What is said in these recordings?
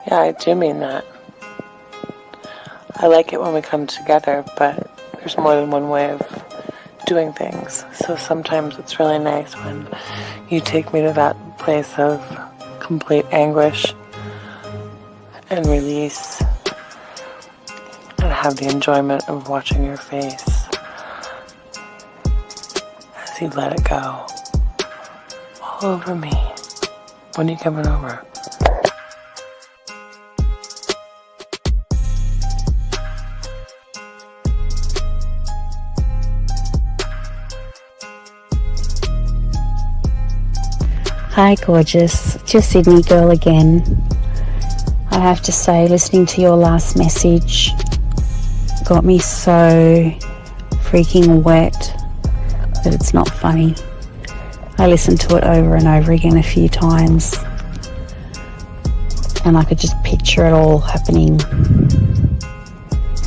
Yeah, I do mean that. I like it when we come together, but there's more than one way of doing things. So sometimes it's really nice when you take me to that place of complete anguish and release and have the enjoyment of watching your face as you let it go all over me. When are you coming over? Hi gorgeous, it's your Sydney girl again. I have to say, listening to your last message got me so freaking wet that it's not funny. I listened to it over and over again a few times and I could just picture it all happening.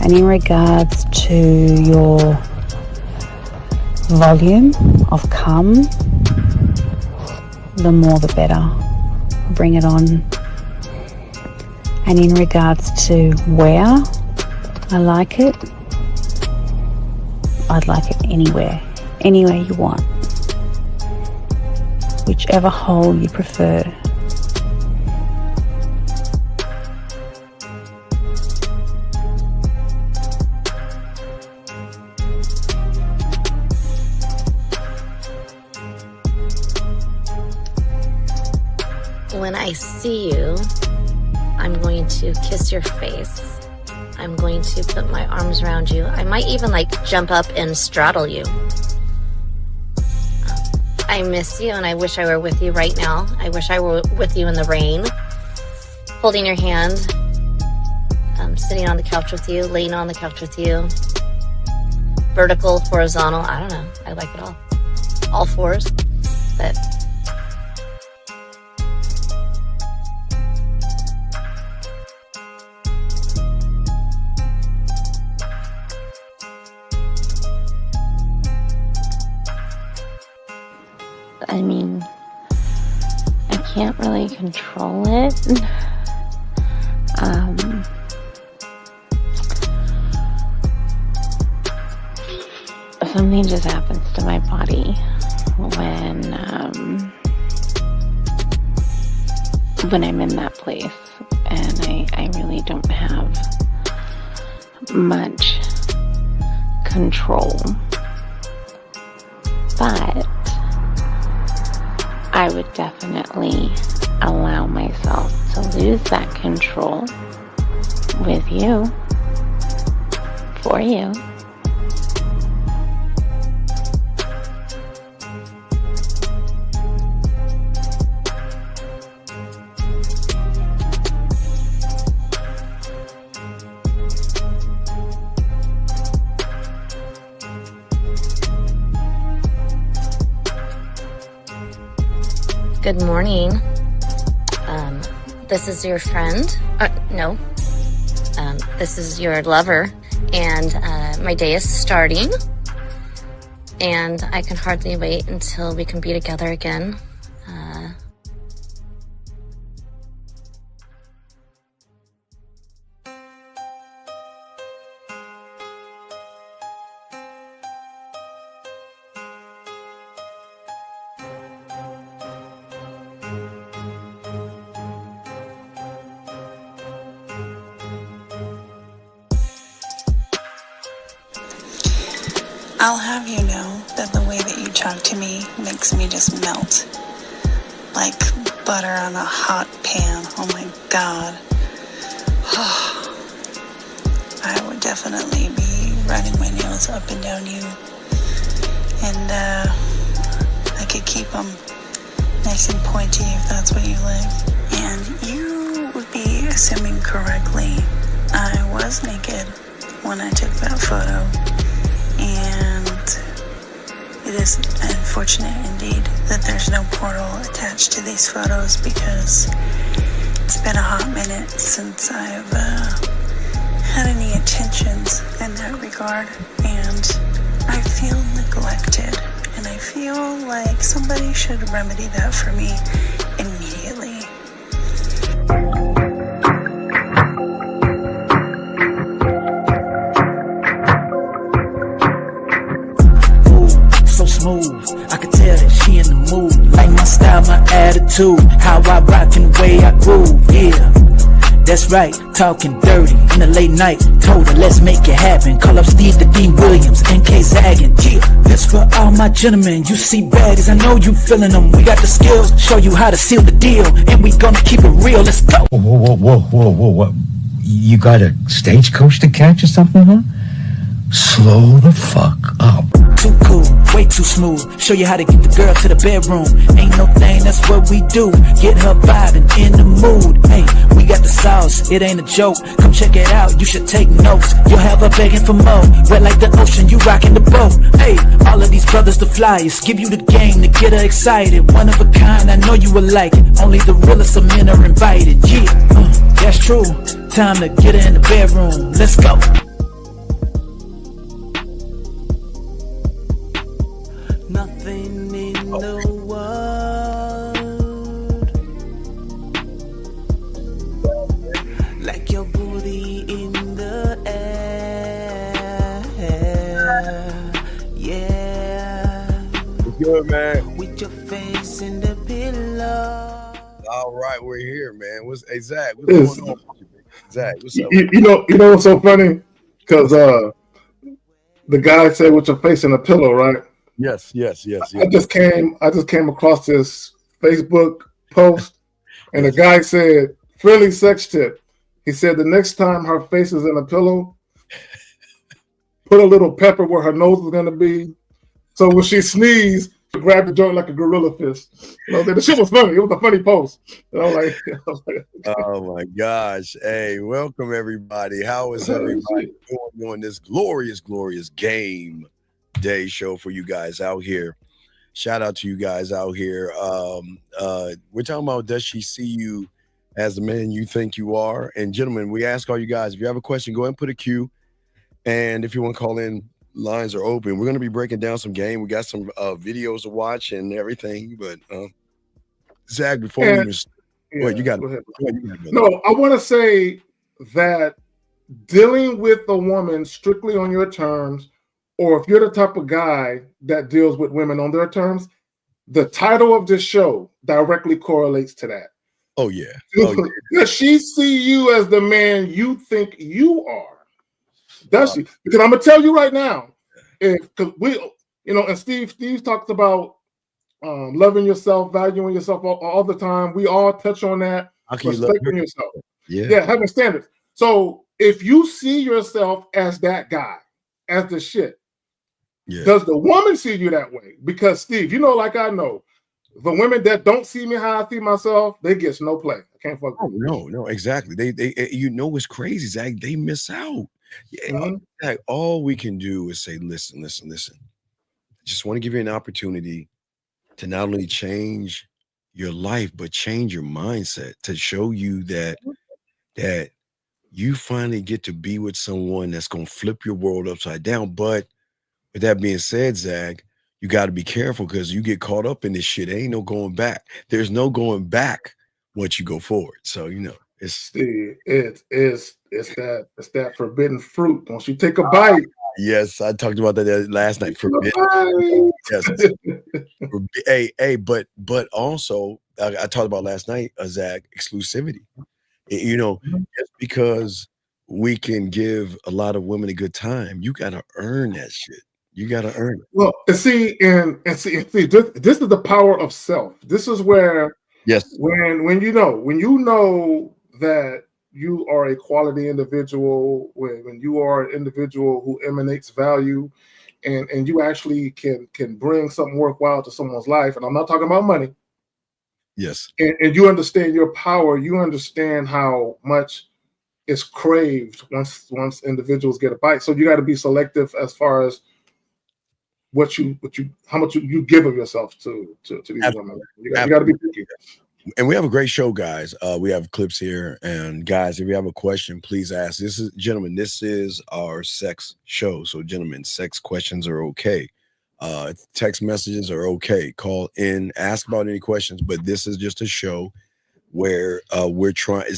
And in regards to your volume of come, the more the better. Bring it on. And in regards to where I like it, I'd like it anywhere you want. Whichever hole you prefer. When I see you, I'm going to kiss your face. I'm going to put my arms around you. I might even jump up and straddle you. I miss you and I wish I were with you right now. I wish I were with you in the rain, holding your hand, sitting on the couch with you, laying on the couch with you, vertical, horizontal, I don't know. I like it all fours, but I mean, I can't really control it. Something just happens to my body when I'm in that place, and I really don't have much control. But I would definitely allow myself to lose that control with you, for you. good morning. This is your friend. No. This is your lover. And my day is starting. And I can hardly wait until we can be together again. I'll have you know that the way that you talk to me makes me just melt. Like butter on a hot pan. Oh my God. I would definitely be running my nails up and down you. And I could keep them nice and pointy if that's what you like. And you would be assuming correctly. I was naked when I took that photo. And it is unfortunate indeed that there's no portal attached to these photos, because it's been a hot minute since I've had any attentions in that regard, and I feel neglected, and I feel like somebody should remedy that for me immediately. attitude, how I rock and the way I groove, yeah. That's right, talking dirty in the late night. Told her, let's make it happen. Call up Steve the Dean Williams, NK Zaggin'. Yeah, that's for all my gentlemen. You see baddies, I know you feeling them. We got the skills, show you how to seal the deal, and we gonna keep it real. Let's go. Whoa. You got a stagecoach to catch or something, huh? Slow the fuck up. Too cool, way too smooth. Show you how to get the girl to the bedroom. Ain't no thing, that's what we do. Get her vibing in the mood. Hey, we got the sauce, it ain't a joke. Come check it out, you should take notes. You'll have her begging for more. Red like the ocean, you rocking the boat. Hey, all of these brothers the flyers. Give you the game to get her excited. One of a kind, I know you will like it. Only the realest of men are invited. Yeah, that's true. Time to get her in the bedroom. Let's go. Nothing in the world like your booty in the air. Yeah. What's good, man? With your face in the pillow. All right, we're here, man. Hey, Zach, what's going on? Zach, what's up? You know what's so funny? Because the guy said with your face in a pillow, right? Yes. I just came across this Facebook post, and the guy said, friendly sex tip. He said the next time her face is in a pillow, put a little pepper where her nose is going to be. So when she sneezes, grab the joint like a gorilla fist. You know, the shit was funny. It was a funny post. You know, like, oh my gosh. Hey, welcome everybody. How is everybody doing on this glorious game day show for you guys out here? Shout out to you guys out here. We're talking about, does she see you as the man you think you are? And gentlemen, we ask all you guys, if you have a question, go ahead and put a Q. And if you want to call in, lines are open. We're going to be breaking down some game. We got some videos to watch and everything. But Zach, before we even wait, you got it. No, I want to say that dealing with a woman strictly on your terms, or if you're the type of guy that deals with women on their terms, the title of this show directly correlates to that. Oh yeah. Does she see you as the man you think you are? Does she? Because I'm gonna tell you right now, because we, and Steve talks about loving yourself, valuing yourself all the time. We all touch on that. Respecting yourself. Yeah, having standards. So if you see yourself as that guy, as the shit, does the woman see you that way? Because Steve, like I know, the women that don't see me how I see myself, they get no play. I can't fuck with them. No, exactly. They what's crazy, Zach? They miss out. Yeah, Zach, all we can do is say, listen. I just want to give you an opportunity to not only change your life, but change your mindset, to show you that you finally get to be with someone that's gonna flip your world upside down. But with that being said, Zach, you got to be careful, because you get caught up in this shit. Ain't no going back. There's no going back once you go forward. So it's that forbidden fruit. Once you take a bite. Yes, I talked about that last night. Forbidden. Yes. Hey, but also I talked about last night, Zach, exclusivity. Just because we can give a lot of women a good time, you got to earn that shit. You got to earn it. Well, see, this is the power of self. This is where, yes, when you know that you are a quality individual, when you are an individual who emanates value, and you actually can bring something worthwhile to someone's life. And I'm not talking about money. Yes. And you understand your power. You understand how much is craved once individuals get a bite. So you got to be selective as far as how much you give of yourself to these women. You got to be picky. And we have a great show, guys. We have clips here, and guys, if you have a question, please ask. This is our sex show. So gentlemen, sex questions are okay. Text messages are okay. Call in, ask about any questions, but this is just a show where we're trying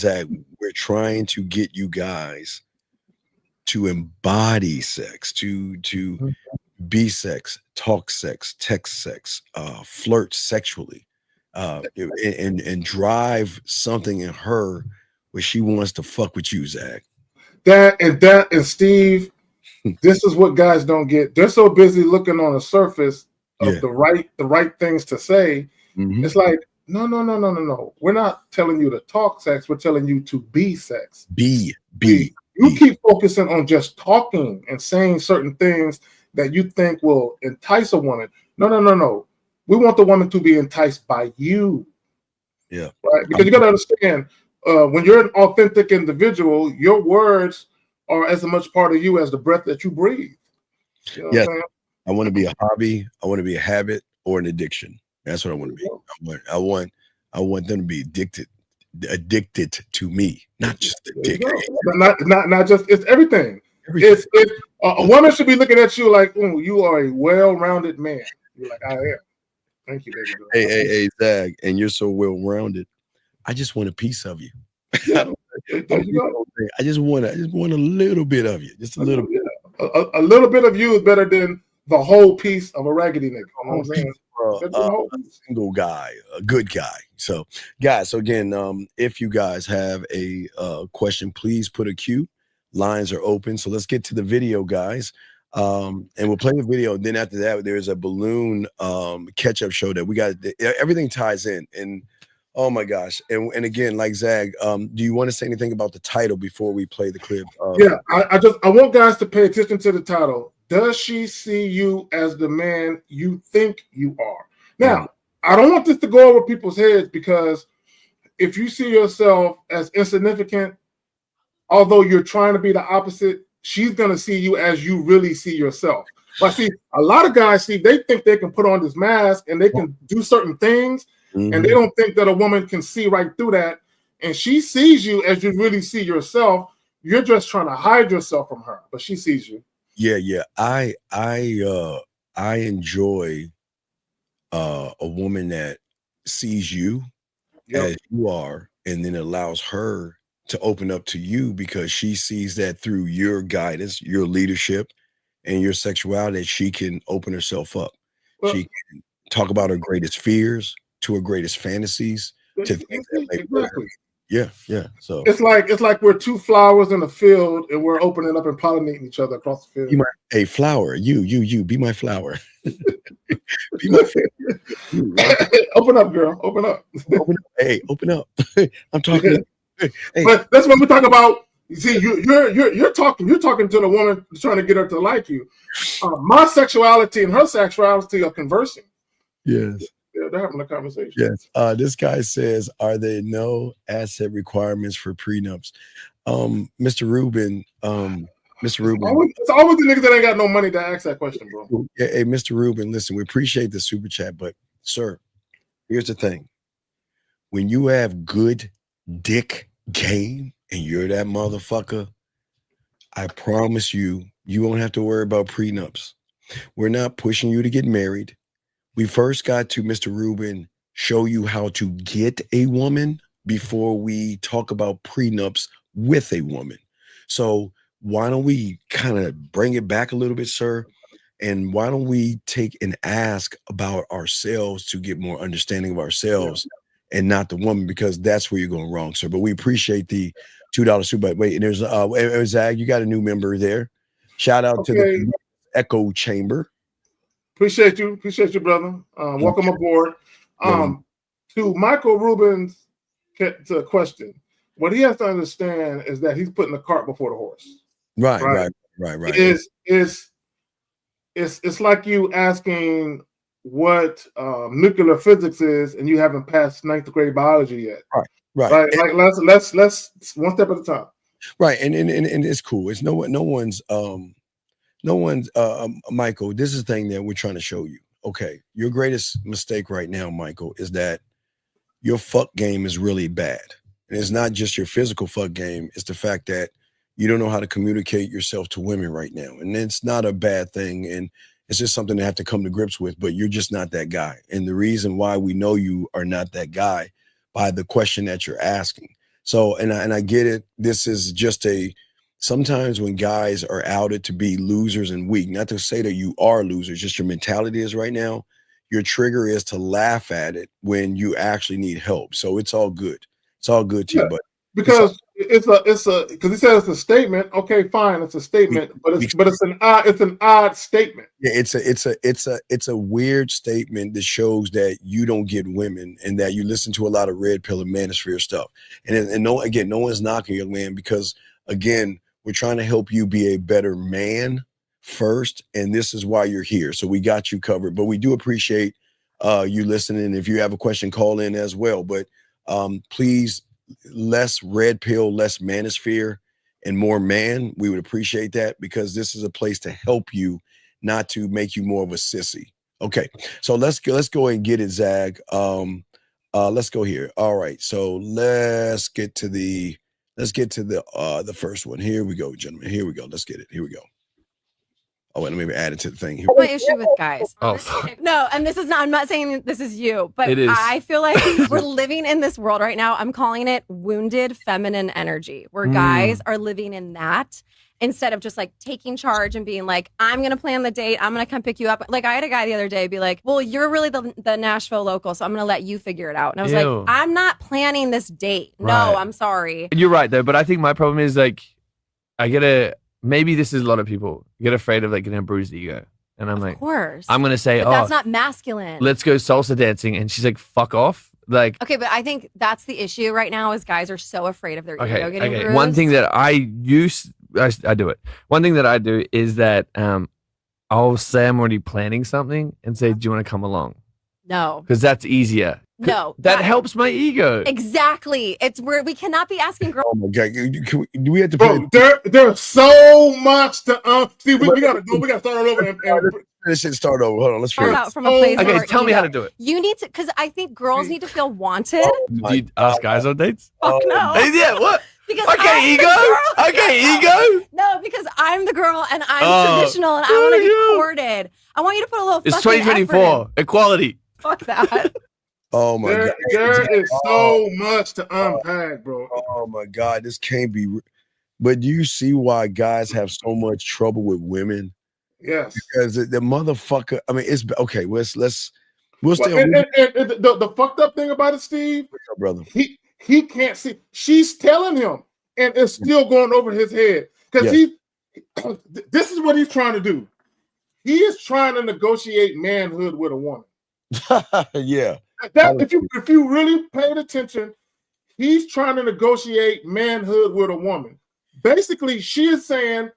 to get you guys to embody sex, to be sex, talk sex, text sex, flirt sexually. and drive something in her where she wants to fuck with you, Zach. That and Steve, this is what guys don't get. They're so busy looking on the surface of the right things to say. Mm-hmm. It's like, no. We're not telling you to talk sex. We're telling you to be sex. Be. You keep focusing on just talking and saying certain things that you think will entice a woman. No. We want the woman to be enticed by you. Yeah. Right? Because you got to understand, when you're an authentic individual, your words are as much part of you as the breath that you breathe. You know what I'm saying? I want to be a hobby. I want to be a habit or an addiction. That's what I want to be. I want them to be addicted to me, not just addicted. Not just, it's everything. It's a woman should be looking at you like, you are a well-rounded man. You're like, I am. Thank you, baby girl. Hey, Zach, and you're so well-rounded. I just want a piece of you. Yeah. I just want a little bit of you. Just a little bit. A little bit of you is better than the whole piece of a raggedy nigga. You know what I'm saying? A single guy, a good guy. So, guys, again, if you guys have a question, please put a Q. Lines are open. So let's get to the video, guys. And we'll play the video. Then after that, there's a balloon catch-up show that we got. Everything ties in. And oh my gosh. And again, like Zag, do you want to say anything about the title before we play the clip? Yeah, I want guys to pay attention to the title. Does she see you as the man you think you are? Now, I don't want this to go over people's heads, because if you see yourself as insignificant, although you're trying to be the opposite, she's going to see you as you really see yourself. But see, a lot of guys, see, they think they can put on this mask and they can do certain things, and they don't think that a woman can see right through that. And she sees you as you really see yourself. You're just trying to hide yourself from her, but she sees you. Yeah. I enjoy a woman that sees you as you are, and then allows her to open up to you, because she sees that through your guidance, your leadership, and your sexuality, she can open herself up. She can talk about her greatest fears to her greatest fantasies, to things that make her. Yeah. So it's like we're two flowers in a field, and we're opening up and pollinating each other across the field. Hey, flower, you be my flower. Be my Open up, girl. Open up. Hey, open up. I'm talking. Hey. But that's what we talk about. You see, you're talking to the woman, trying to get her to like you. My sexuality and her sexuality are conversing. Yes. Yeah, they're having a conversation. Yes. This guy says, are there no asset requirements for prenups? Mr. Rubin, It's always the niggas that ain't got no money to ask that question, bro. Yeah, hey, Mr. Rubin, listen, we appreciate the super chat, but sir, here's the thing. When you have good dick game and you're that motherfucker, I promise you won't have to worry about prenups. We're not pushing you to get married. We first got to, Mr. Rubin, show you how to get a woman before we talk about prenups with a woman. So why don't we kind of bring it back a little bit, sir? And why don't we take and ask about ourselves to get more understanding of ourselves and not the woman, because that's where you're going wrong, sir. But we appreciate the $2 super. Wait, and there's Zag, you got a new member there. Shout out to the Echo Chamber. Appreciate you, brother. Welcome aboard. To Michael Rubin's question, what he has to understand is that he's putting the cart before the horse. Right. It's like you asking what nuclear physics is, and you haven't passed 9th grade biology yet. Right. Like let's one step at a time. Right, and it's cool. It's no one's Michael. This is the thing that we're trying to show you. Okay, your greatest mistake right now, Michael, is that your fuck game is really bad, and it's not just your physical fuck game. It's the fact that you don't know how to communicate yourself to women right now, and it's not a bad thing, and it's just something to have to come to grips with. But you're just not that guy, and the reason why we know you are not that guy by the question that you're asking. So, and I get it. This is just sometimes when guys are outed to be losers and weak, not to say that you are losers, just your mentality is right now, your trigger is to laugh at it when you actually need help. So it's all good. It's all good to you, but because because he said it's a statement. Okay, fine, it's a statement, but it's an odd statement. Yeah, it's a weird statement that shows that you don't get women and that you listen to a lot of red pill and manosphere stuff. And no one's knocking you, man, because again, we're trying to help you be a better man first, and this is why you're here. So we got you covered, but we do appreciate you listening. If you have a question, call in as well. But please, less red pill, less manosphere, and more man. We would appreciate that, because this is a place to help you, not to make you more of a sissy. Okay, so let's go and get it, Zag. Let's go here. All right, so let's get to the first one. Here we go, gentlemen. Here we go. Let's get it. Here we go. Oh, wait, let me add it to the thing here. My issue with guys. No, and this is not, I'm not saying this is you, but I feel like we're living in this world right now. I'm calling it wounded feminine energy, where guys are living in that instead of just like taking charge and being like, I'm going to plan the date. I'm going to come pick you up. Like, I had a guy the other day be like, well, you're really the Nashville local, so I'm going to let you figure it out. And I was like, I'm not planning this date. Right. No, I'm sorry. You're right, though. But I think my problem is like, maybe this is a lot of people get afraid of like getting a bruised ego. And I'm like, of course. I'm going to say, but that's not masculine. Let's go salsa dancing. And she's like, fuck off. Like, okay, but I think that's the issue right now is guys are so afraid of their ego getting bruised. One thing that I do it. One thing that I do is that I'll say I'm already planning something and say, do you want to come along? No. Because that's easier. No. That helps my ego. Exactly. It's where we cannot be asking girls. Oh my God. Do we have to Bro, there's so much to see, we gotta go. We gotta start all over and this should start over. Hold on, let's figure out from a place. Okay, tell me how to do it. You need to, because I think girls need to feel wanted. Do you ask guys on dates? Fuck no. Yeah, what? Because ego. No, because I'm the girl and I'm traditional and I want to be courted. I want you to put a little. It's 2024. Equality. Fuck that. Oh my God. There is so much to unpack, bro. Oh my God, this can't be. But do you see why guys have so much trouble with women? Yes. Because the motherfucker. I mean, it's okay. We'll stay. The fucked up thing about it, Steve, what's up, brother? He can't see. She's telling him, and it's still going over his head because this is what he's trying to do. He is trying to negotiate manhood with a woman. Yeah. If you really paid attention, he's trying to negotiate manhood with a woman. Basically, she is saying,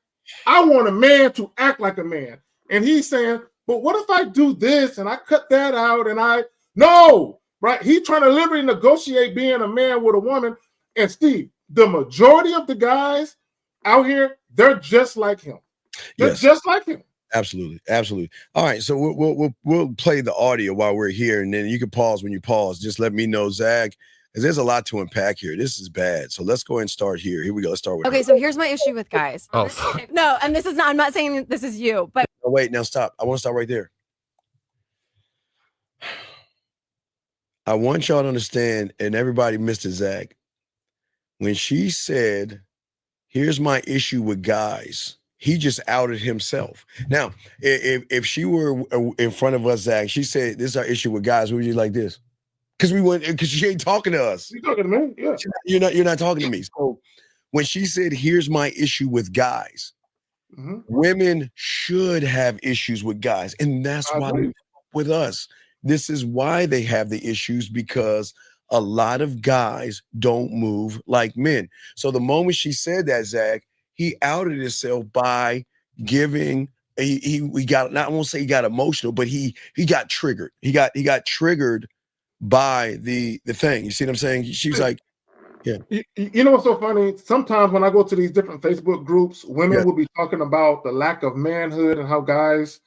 I want a man to act like a man. And he's saying, but what if I do this and I cut that out and no, right? He's trying to literally negotiate being a man with a woman. And Steve, the majority of the guys out here, they're just like him. They're just like him. Absolutely. All right, so we'll play the audio while we're here, and then you can pause when you pause. Just let me know, Zag, because there's a lot to unpack here. This is bad. So let's go ahead and start here. Here we go. Let's start with okay, so here's my issue with guys. No, and this is not, I'm not saying this is you, but wait, now stop. I want to stop right there. I want y'all to understand, and everybody missed it, Zag. When she said, here's my issue with guys, he just outed himself. Now, if she were in front of us, Zach, she said, this is our issue with guys, we would you like this? Because she ain't talking to us. You're talking to me? Yeah. You're not talking to me. So when she said, here's my issue with guys, women should have issues with guys. And that's why with us. This is why they have the issues, because a lot of guys don't move like men. So the moment she said that, Zach, he outed himself by giving. He got. I won't say he got emotional, but he got triggered. He got triggered by the thing. You see what I'm saying? She's like, yeah. You know what's so funny? Sometimes when I go to these different Facebook groups, women will be talking about the lack of manhood and how guys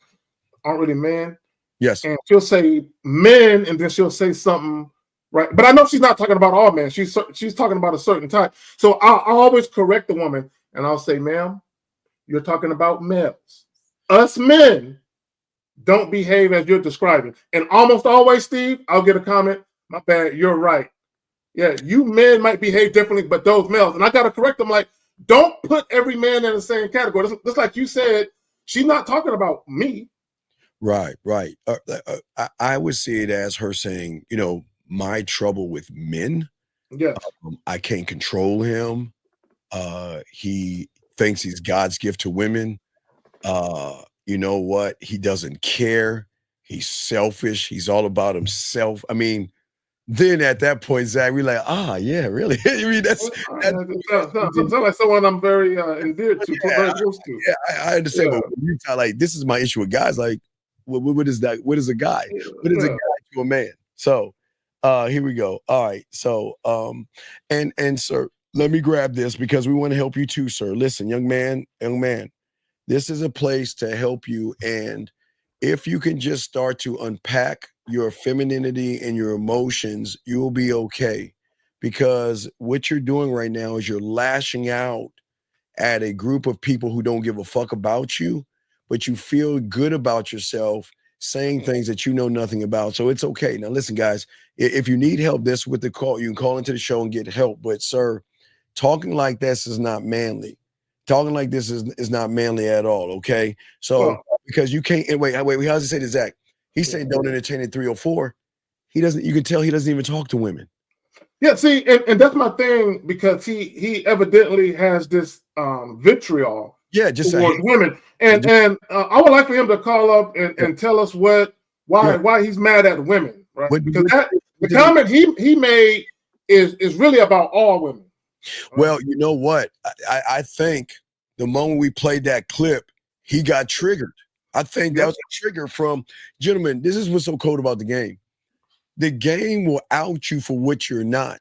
aren't really men. Yes. And she'll say men, and then she'll say something. Right, but I know she's not talking about all men. She's talking about a certain type. So I'll always correct the woman. And I'll say, ma'am, you're talking about males. Us men don't behave as you're describing. And almost always, Steve, I'll get a comment, my bad, you're right. Yeah, you men might behave differently, but those males. And I got to correct them, like, don't put every man in the same category. Just like you said, she's not talking about me. Right. I would see it as her saying, my trouble with men. Yes. I can't control him. He thinks he's God's gift to women. You know what? He doesn't care. He's selfish. He's all about himself. I mean, then at that point, Zach, we're like, yeah, really. I mean, that's sounds like someone I'm very endeared to, very close to. Yeah, I understand. But when you tell, like, this is my issue with guys. Like, what is that? What is a guy? What is a guy to a man? So, here we go. All right. So, and sir, let me grab this because we want to help you too, sir. Listen, young man, this is a place to help you. And if you can just start to unpack your femininity and your emotions, you'll be okay. Because what you're doing right now is you're lashing out at a group of people who don't give a fuck about you, but you feel good about yourself saying things that you know nothing about. So it's okay. Now, listen, guys, if you need help, this with the call, you can call into the show and get help. But sir, talking like this is not manly. Talking like this is not manly at all. Okay. So because you can't wait, how's he say to Zach? He's saying don't entertain at 304. You can tell he doesn't even talk to women. Yeah, see, and that's my thing, because he evidently has this vitriol towards women. And I would like for him to call up and tell us why he's mad at women, right? Because the comment he made is really about all women. Right? Well, you know what? I think the moment we played that clip, he got triggered. I think that was a trigger from, gentlemen, this is what's so cold about the game. The game will out you for what you're not.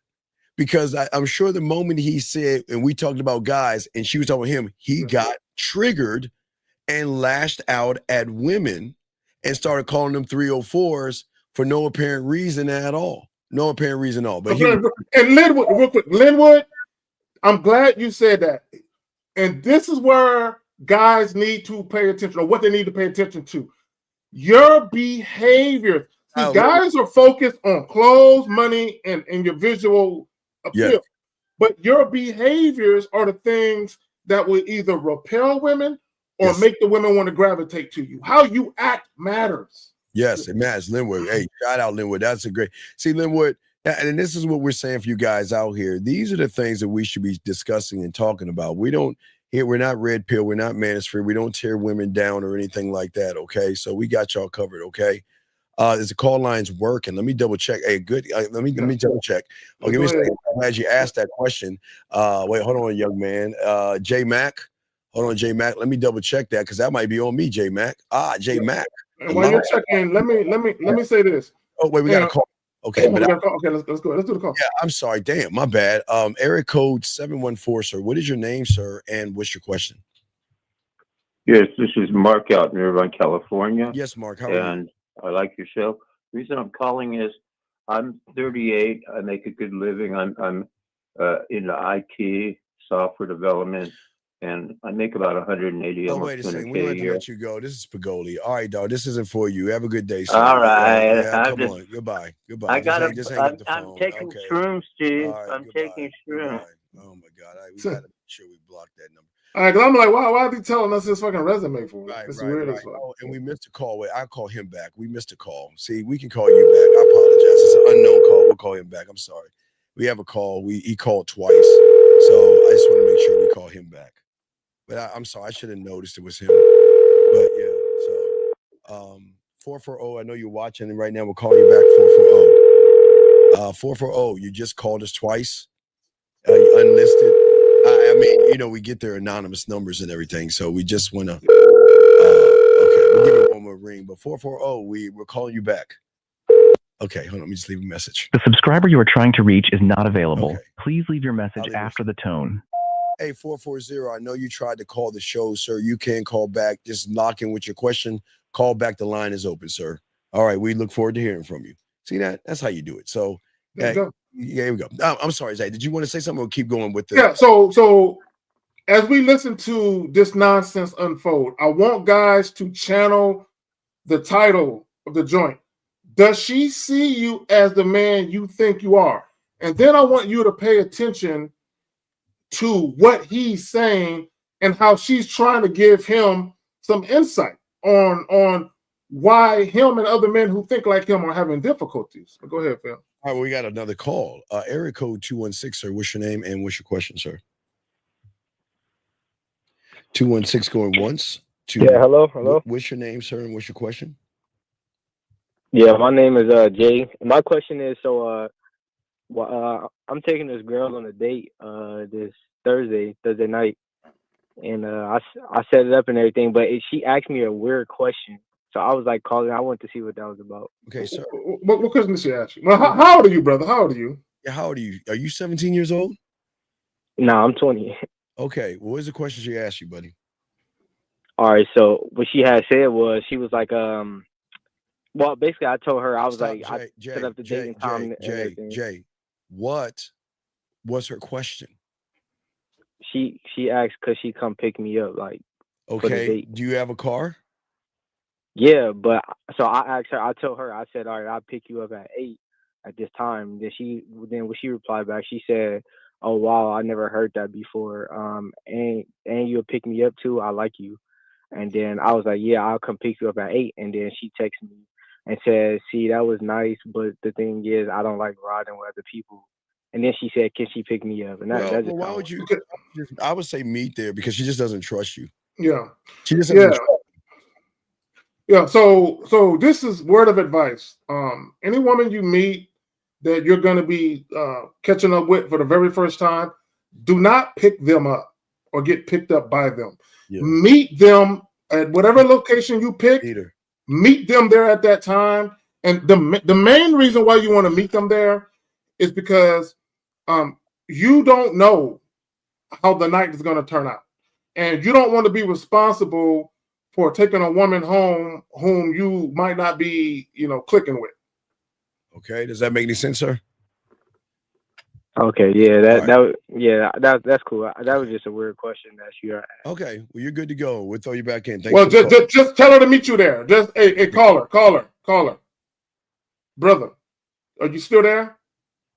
Because I'm sure the moment he said, and we talked about guys, and she was talking about him, he got triggered and lashed out at women and started calling them 304s for no apparent reason at all. No apparent reason at all. But and Linwood, real quick, Linwood, I'm glad you said that. And this is where guys need to pay attention, or what they need to pay attention to. Your behavior. See, guys are focused on clothes, money, and your visual appeal. Yes. But your behaviors are the things that will either repel women or make the women want to gravitate to you. How you act matters. Yes, it matters. Linwood. Hey, shout out Linwood. That's a great. See, Linwood, and this is what we're saying for you guys out here. These are the things that we should be discussing and talking about. We're not red pill. We're not manosphere. We don't tear women down or anything like that. Okay. So we got y'all covered. Okay. Is the call lines working? Let me double check. Hey, good. Let me double check. Oh, give me a second. I'm glad you asked that question. Wait, hold on, young man. J Mac. Hold on, J Mac. Let me double check that, because that might be on me, J Mac. J Mac. And while you're checking, let me say this. Oh, wait, we got a call. Okay, okay, let's go. Let's do the call. Yeah, I'm sorry. Damn, my bad. Area code 714, sir. What is your name, sir? And what's your question? Yes, this is Mark out in Irvine, California. Yes, Mark. How are you? I like your show. The reason I'm calling is I'm 38. I make a good living. I'm in the IT software development, and I make about 180. Oh, wait a second. We want to let you go. This is Spagoli. All right, dog. This isn't for you. Have a good day, sir. All right. Yeah, come on. Goodbye. I got to. I'm taking shrooms, Steve. Right, I'm taking shrooms. Oh my God. We got to make sure we block that number. All right, because I'm like, why is he telling us his fucking resume for? Right. Oh, and we missed a call. Wait, I'll call him back. We missed a call. See, we can call you back. I apologize. It's an unknown call. We'll call him back. I'm sorry. We have a call. He called twice. So I just want to make sure we call him back. But I'm sorry. I should have noticed it was him. But yeah, so 440. I know you're watching, and right now we'll call you back. 440. 440. You just called us twice. You unlisted. I mean, we get their anonymous numbers and everything, so we just want to. Okay, we'll give it one more ring. But 440, we're calling you back. Okay, hold on. Let me just leave a message. The subscriber you are trying to reach is not available. Okay. Please leave your message after the tone. Hey, 440. I know you tried to call the show, sir. You can call back. Just lock in with your question. Call back. The line is open, sir. All right. We look forward to hearing from you. See that? That's how you do it. So, there you go. Yeah, here we go. I'm sorry, Zay. Did you want to say something or keep going with this? Yeah, so as we listen to this nonsense unfold, I want guys to channel the title of the joint. Does she see you as the man you think you are? And then I want you to pay attention to what he's saying and how she's trying to give him some insight on why him and other men who think like him are having difficulties. But go ahead, Phil. All right, well, we got another call. Area code 216, sir. What's your name and what's your question, sir? 216 going once. Hello. What's your name, sir, and what's your question? Yeah, my name is Jay. My question is, I'm taking this girl on a date this Thursday night, and I set it up and everything, but she asked me a weird question, so I was like calling. I wanted to see what that was about. Okay, sir. What question did she ask you? Well, how old are you, brother? How old are you? Yeah, how old are you? Are you 17 years old? No, I'm 20. Okay, well, what's the question she asked you, buddy? All right, so what she had said was she was like, well, basically I told her I was Stop, like, I set up the date and time and everything. Jay, what was her question? She asked could she come pick me up, like, for the Okay, date. do you have a car? Yeah, but so I asked her. I told her. I said, "All right, I'll pick you up at 8 at this time." Then when she replied back, she said, "Oh wow, I never heard that before. And you'll pick me up too. I like you." And then I was like, "Yeah, I'll come pick you up at 8." And then she texted me and said, "See, that was nice, but the thing is, I don't like riding with other people." And then she said, "Can she pick me up?" And that's Well, why would you? I would say meet there because she just doesn't trust you. Yeah, she just doesn't trust you. Yeah, so this is word of advice. Any woman you meet that you're going to be catching up with for the very first time, do not pick them up or get picked up by them. Yeah. Meet them at whatever location you pick. Meet them there at that time. And the main reason why you want to meet them there is because you don't know how the night is going to turn out. And you don't want to be responsible for taking a woman home whom you might not be, clicking with. Okay, does that make any sense, sir? Okay, yeah, that's cool. That was just a weird question that you asked. Okay, well, you're good to go. We'll throw you back in. Thanks. Well, just tell her to meet you there. Just hey, call her, brother. Are you still there?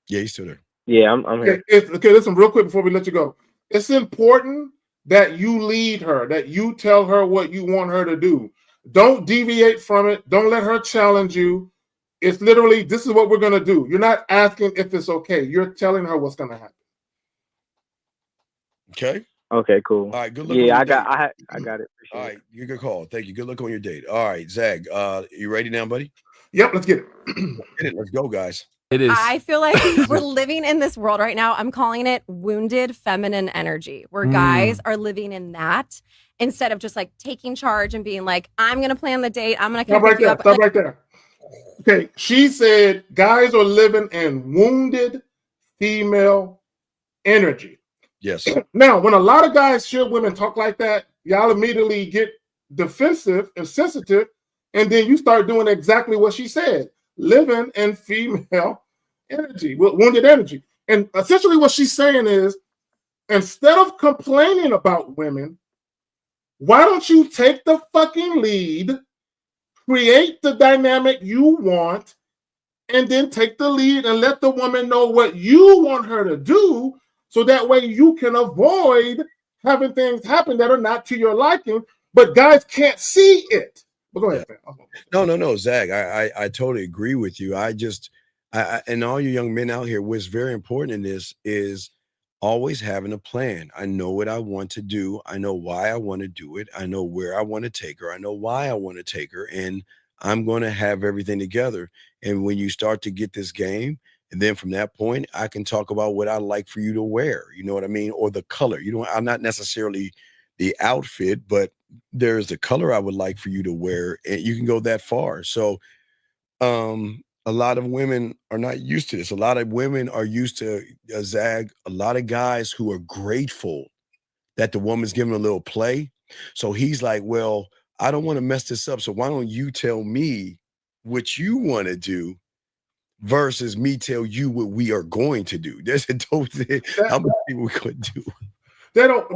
Yeah, he's still there. Yeah, I'm here. Okay, listen, real quick before we let you go. It's important that you lead her, that you tell her what you want her to do. Don't deviate from it. Don't let her challenge you. It's literally, this is what we're going to do. You're not asking if it's okay. You're telling her what's going to happen. Okay. Okay, cool. All right, good luck. Yeah, on I your got date. I got it. All right, you good call. Thank you. Good luck on your date. All right, Zag, you ready now, buddy? Yep, let's get it. Let's go, guys. It is. I feel like we're living in this world right now. I'm calling it wounded feminine energy, where guys are living in that instead of just like taking charge and being like, I'm going to plan the date. I'm going to come pick you up. Stop right there. Okay, she said guys are living in wounded female energy. Yes. Now, when a lot of guys hear women talk like that, y'all immediately get defensive and sensitive, and then you start doing exactly what she said, living in female energy, wounded energy. And essentially what she's saying is, instead of complaining about women, why don't you take the fucking lead, create the dynamic you want, and then take the lead and let the woman know what you want her to do, so that way you can avoid having things happen that are not to your liking, but guys can't see it. But go ahead. Yeah. No, Zag, I totally agree with you. I and all you young men out here, what's very important in this is always having a plan. I know what I want to do. I know why I want to do it. I know where I want to take her. I know why I want to take her. And I'm going to have everything together. And when you start to get this game, and then from that point, I can talk about what I like for you to wear. You know what I mean? Or the color. I'm not necessarily the outfit, but there's the color I would like for you to wear. And you can go that far. So a lot of women are not used to this. A lot of women are used to Zag. A lot of guys who are grateful that the woman's giving a little play. So he's like, well, I don't want to mess this up. So why don't you tell me what you want to do versus me tell you what we are going to do? There's a dope thing. How many people could do? They don't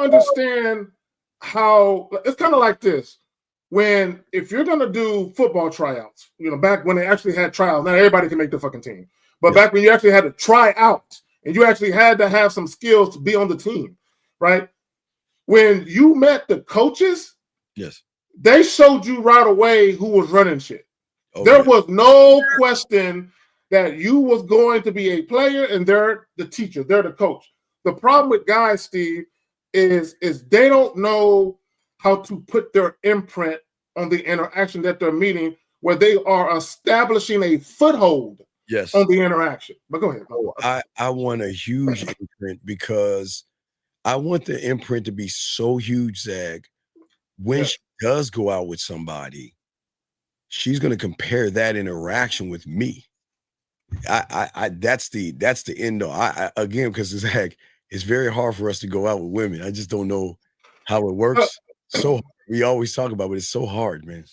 understand how it's kind of like this. If you're going to do football tryouts, back when they actually had tryouts, not everybody can make the fucking team, but back when you actually had to try out and you actually had to have some skills to be on the team, right? When you met the coaches, yes, they showed you right away who was running shit. Oh, there was no question that you was going to be a player and they're the teacher, they're the coach. The problem with guys, Steve, is they don't know how to put their imprint on the interaction that they're meeting, where they are establishing a foothold on the interaction. But go ahead. I want a huge imprint because I want the imprint to be so huge, Zag, when she does go out with somebody, she's going to compare that interaction with me. I that's the end though. Again, because Zag, it's very hard for us to go out with women. I just don't know how it works. So we always talk about it, but it's so hard, man.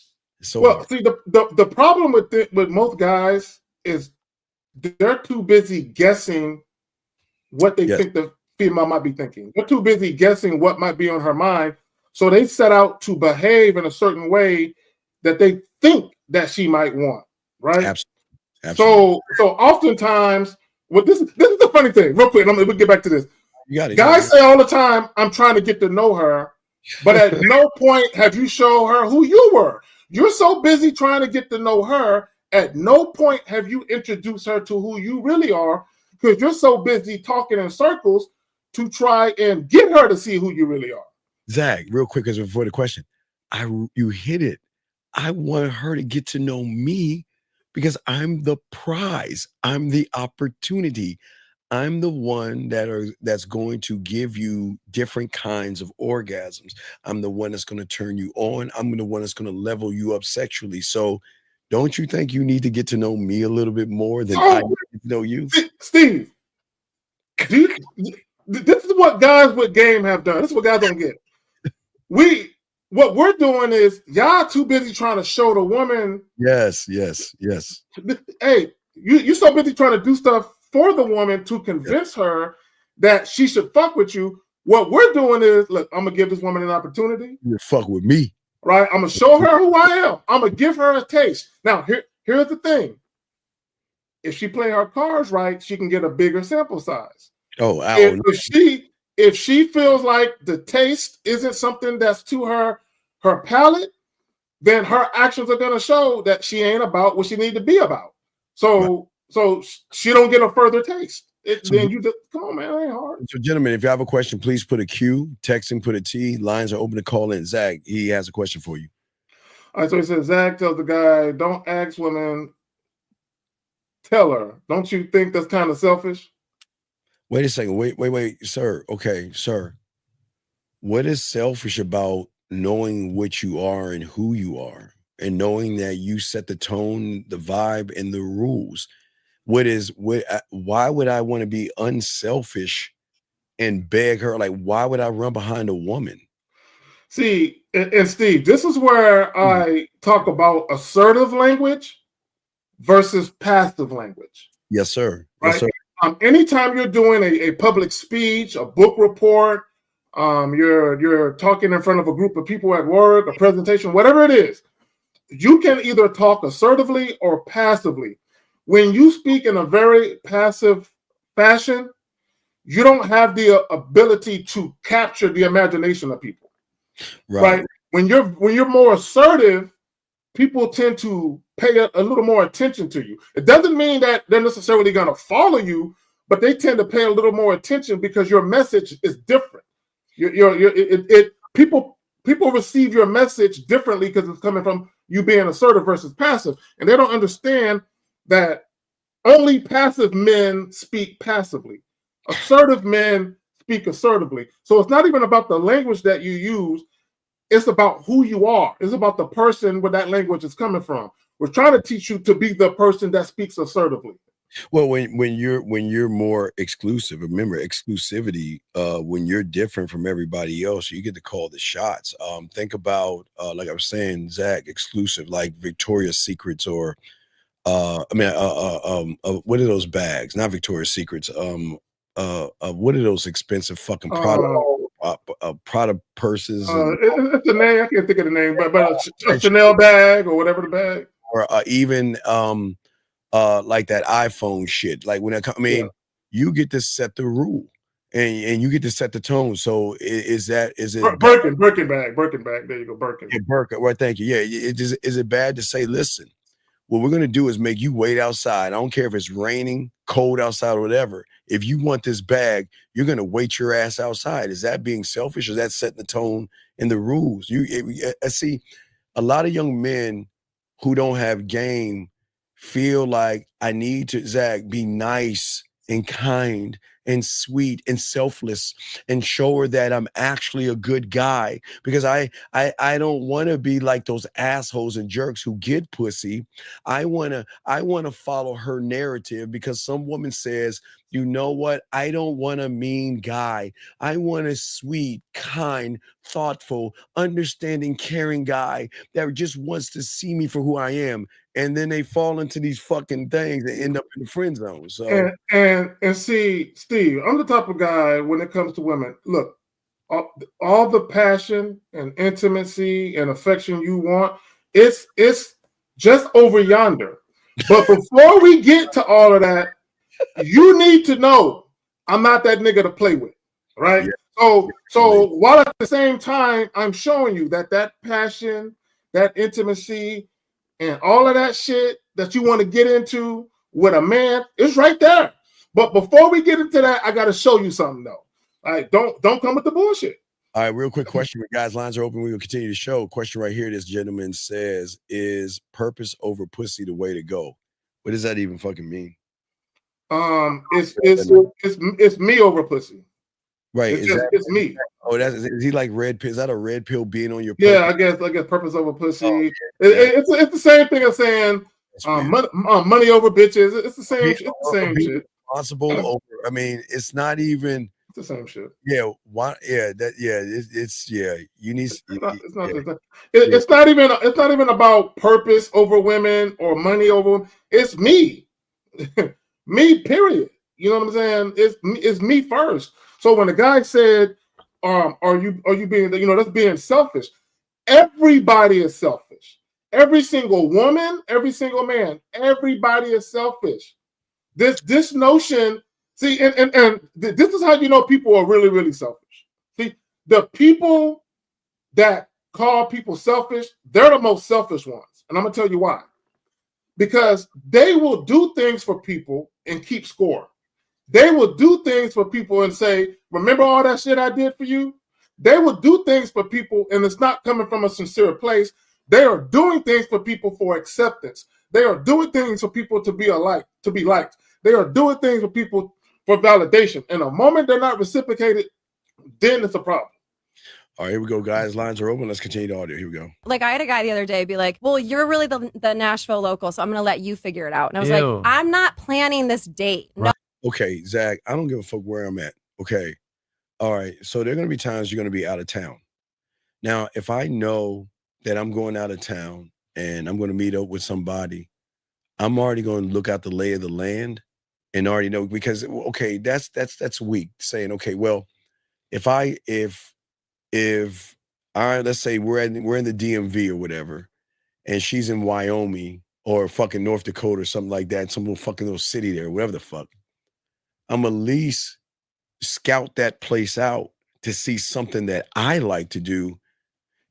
It's so hard. See, the problem with most guys is they're too busy guessing what they think the female might be thinking. They're too busy guessing what might be on her mind. So they set out to behave in a certain way that they think that she might want, right? Absolutely. So oftentimes, this is the funny thing. Real quick, we'll get back to this. Guys say all the time, "I'm trying to get to know her," but at no point have you shown her who you were. You're so busy trying to get to know her. At no point have you introduced her to who you really are, because you're so busy talking in circles to try and get her to see who you really are. Zag, real quick, because before the question, you hit it. I want her to get to know me because I'm the prize. I'm the opportunity. I'm the one that's going to give you different kinds of orgasms. I'm the one that's going to turn you on. I'm the one that's going to level you up sexually. So don't you think you need to get to know me a little bit more than I need to know you? Steve, this is what guys with game have done. This is what guys don't get. What we're doing is y'all too busy trying to show the woman. Yes. Hey, you so busy trying to do stuff for the woman to convince her that she should fuck with you. What we're doing is, look, I'm gonna give this woman an opportunity. You fuck with me, right? I'm gonna show her who I am. I'm gonna give her a taste. Now, here's the thing. If she play her cards right, she can get a bigger sample size. If she feels like the taste isn't something that's to her palate, then her actions are gonna show that she ain't about what she need to be about. So she don't get a further taste. Then you just come on, man. It ain't hard. So, gentlemen, if you have a question, please put a Q. Texting, put a T. Lines are open to call in. Zag, he has a question for you. All right, so he says, Zag tells the guy, "Don't ask women, tell her." Don't you think that's kind of selfish? Wait a second. Wait, sir. Okay, sir. What is selfish about knowing what you are and who you are, and knowing that you set the tone, the vibe, and the rules? Why would I want to be unselfish and beg her? Like, why would I run behind a woman? See, and Steve, this is where I talk about assertive language versus passive language. Yes, sir. Right? Yes, sir. Anytime you're doing a public speech, a book report, you're talking in front of a group of people at work, a presentation, whatever it is, you can either talk assertively or passively. When you speak in a very passive fashion, you don't have the ability to capture the imagination of people. Right? When you're more assertive, people tend to pay a little more attention to you. It doesn't mean that they're necessarily going to follow you, but they tend to pay a little more attention because your message is different. People receive your message differently because it's coming from you being assertive versus passive, and they don't understand that only passive men speak passively. Assertive men speak assertively. So it's not even about the language that you use. It's about who you are. It's about the person where that language is coming from. We're trying to teach you to be the person that speaks assertively. Well, when you're more exclusive, remember exclusivity. When you're different from everybody else, you get to call the shots. Think about like I was saying, Zach, exclusive, like Victoria's Secrets or what are those bags? Not Victoria's Secrets. What are those expensive fucking Prada purses? It's the name. I can't think of the name, but a Chanel bag or whatever the bag. Or even like that iPhone shit. Like when you get to set the rule. and you get to set the tone. So is it Birkin bag? There you go, Birkin. Yeah, Birkin. Right, thank you. Yeah, is it bad to say, listen, what we're gonna do is make you wait outside. I don't care if it's raining, cold outside, or whatever. If you want this bag, you're gonna wait your ass outside. Is that being selfish, or is that setting the tone and the rules? I see a lot of young men who don't have game feel like I need to, Zach, be nice and kind and sweet and selfless and show her that I'm actually a good guy, because I don't want to be like those assholes and jerks who get pussy. I want to follow her narrative, because some woman says, you know what? I don't want a mean guy. I want a sweet, kind, thoughtful, understanding, caring guy that just wants to see me for who I am. And then they fall into these fucking things and end up in the friend zone. So and see, Steve, I'm the type of guy when it comes to women. Look, all the passion and intimacy and affection you want, it's just over yonder. But before we get to all of that, you need to know I'm not that nigga to play with, right? Yeah. So while at the same time I'm showing you that passion, that intimacy, and all of that shit that you want to get into with a man is right there. But before we get into that, I got to show you something though. All right, don't come with the bullshit. All right, real quick question. Guys, lines are open. We're going to continue the show. Question right here. This gentleman says, is purpose over pussy the way to go? What does that even fucking mean? It's me over pussy. Right. It's me. Oh, is he like red pill? Is that a red pill being on your? Yeah, I guess purpose over pussy. Oh, yeah. It's the same thing as saying money over bitches. It's the same. It's the same shit. Responsible over. I mean, it's not even. It's the same shit. Yeah. Why? Yeah. That. Yeah. It's yeah. You need. It's not even about purpose over women or money over them. It's me. Me. Period. You know what I'm saying? It's me first. So when the guy said, are you being, that's being selfish. Everybody is selfish. Every single woman, every single man, everybody is selfish. This notion, see, and this is how you know people are really, really selfish. See, the people that call people selfish, they're the most selfish ones. And I'm gonna tell you why. Because they will do things for people and keep score. They will do things for people and say, remember all that shit I did for you? They will do things for people, and it's not coming from a sincere place. They are doing things for people for acceptance. They are doing things for people to be liked. They are doing things for people for validation. And the moment they're not reciprocated, then it's a problem. All right, here we go, guys. Lines are open. Let's continue the audio. Here we go. Like, I had a guy the other day be like, well, you're really the Nashville local, so I'm going to let you figure it out. And I was like, I'm not planning this date. No. Okay, Zach, I don't give a fuck where I'm at. Okay. All right. So there are going to be times you're going to be out of town. Now, if I know that I'm going out of town and I'm going to meet up with somebody, I'm already going to look out the lay of the land and already know, because, okay, that's weak saying, okay, well, if let's say we're in the DMV or whatever, and she's in Wyoming or fucking North Dakota or something like that, some little fucking little city there, whatever the fuck, I'm at least scout that place out to see something that I like to do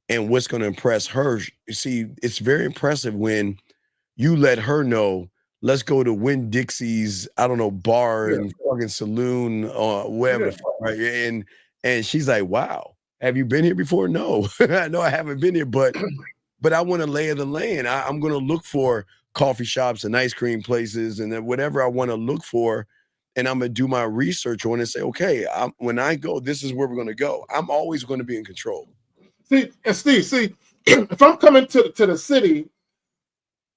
and what's going to impress her. You see, it's very impressive when you let her know, let's go to Winn-Dixie's, I don't know, bar and fucking saloon or whatever the fuck, right? And she's like, wow, have you been here before? No, no, I haven't been here, but I want to lay of the land. I'm going to look for coffee shops and ice cream places and then whatever I want to look for. And I'm going to do my research on it and say, okay, when I go, this is where we're going to go. I'm always going to be in control. See, and Steve, if I'm coming to the city,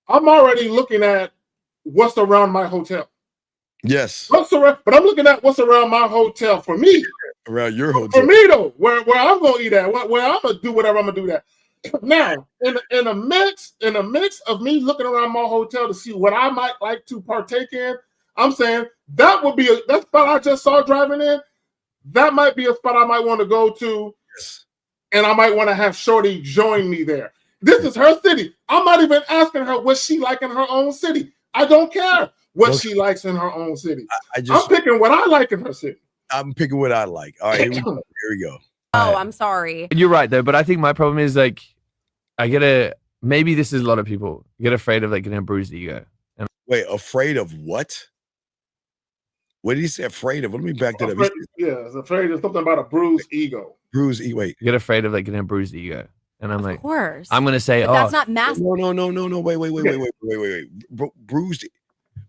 I'm already looking at what's around my hotel. Yes. But I'm looking at what's around my hotel for me. Around your hotel. For me, though, where I'm going to eat at, where I'm going to do whatever I'm going to do that. Now, in a mix of me looking around my hotel to see what I might like to partake in, I'm saying that would be that spot I just saw driving in. That might be a spot I might want to go to, and I might want to have Shorty join me there. This is her city. I'm not even asking her what she like in her own city. I don't care what she likes in her own city. I'm picking what I like in her city. I'm picking what I like. All right, here we go. Here we go. Oh, I'm sorry. You're right though, but I think my problem is like maybe this is a lot of people get afraid of like getting a bruised ego. And wait, afraid of what? What did he say? Afraid of? Let me back that up. It's afraid of something about a bruised ego. Bruised ego. Wait, get afraid of like getting a bruised ego, and I'm like, of course, I'm gonna say, but that's not mass. No. Wait. Bruised.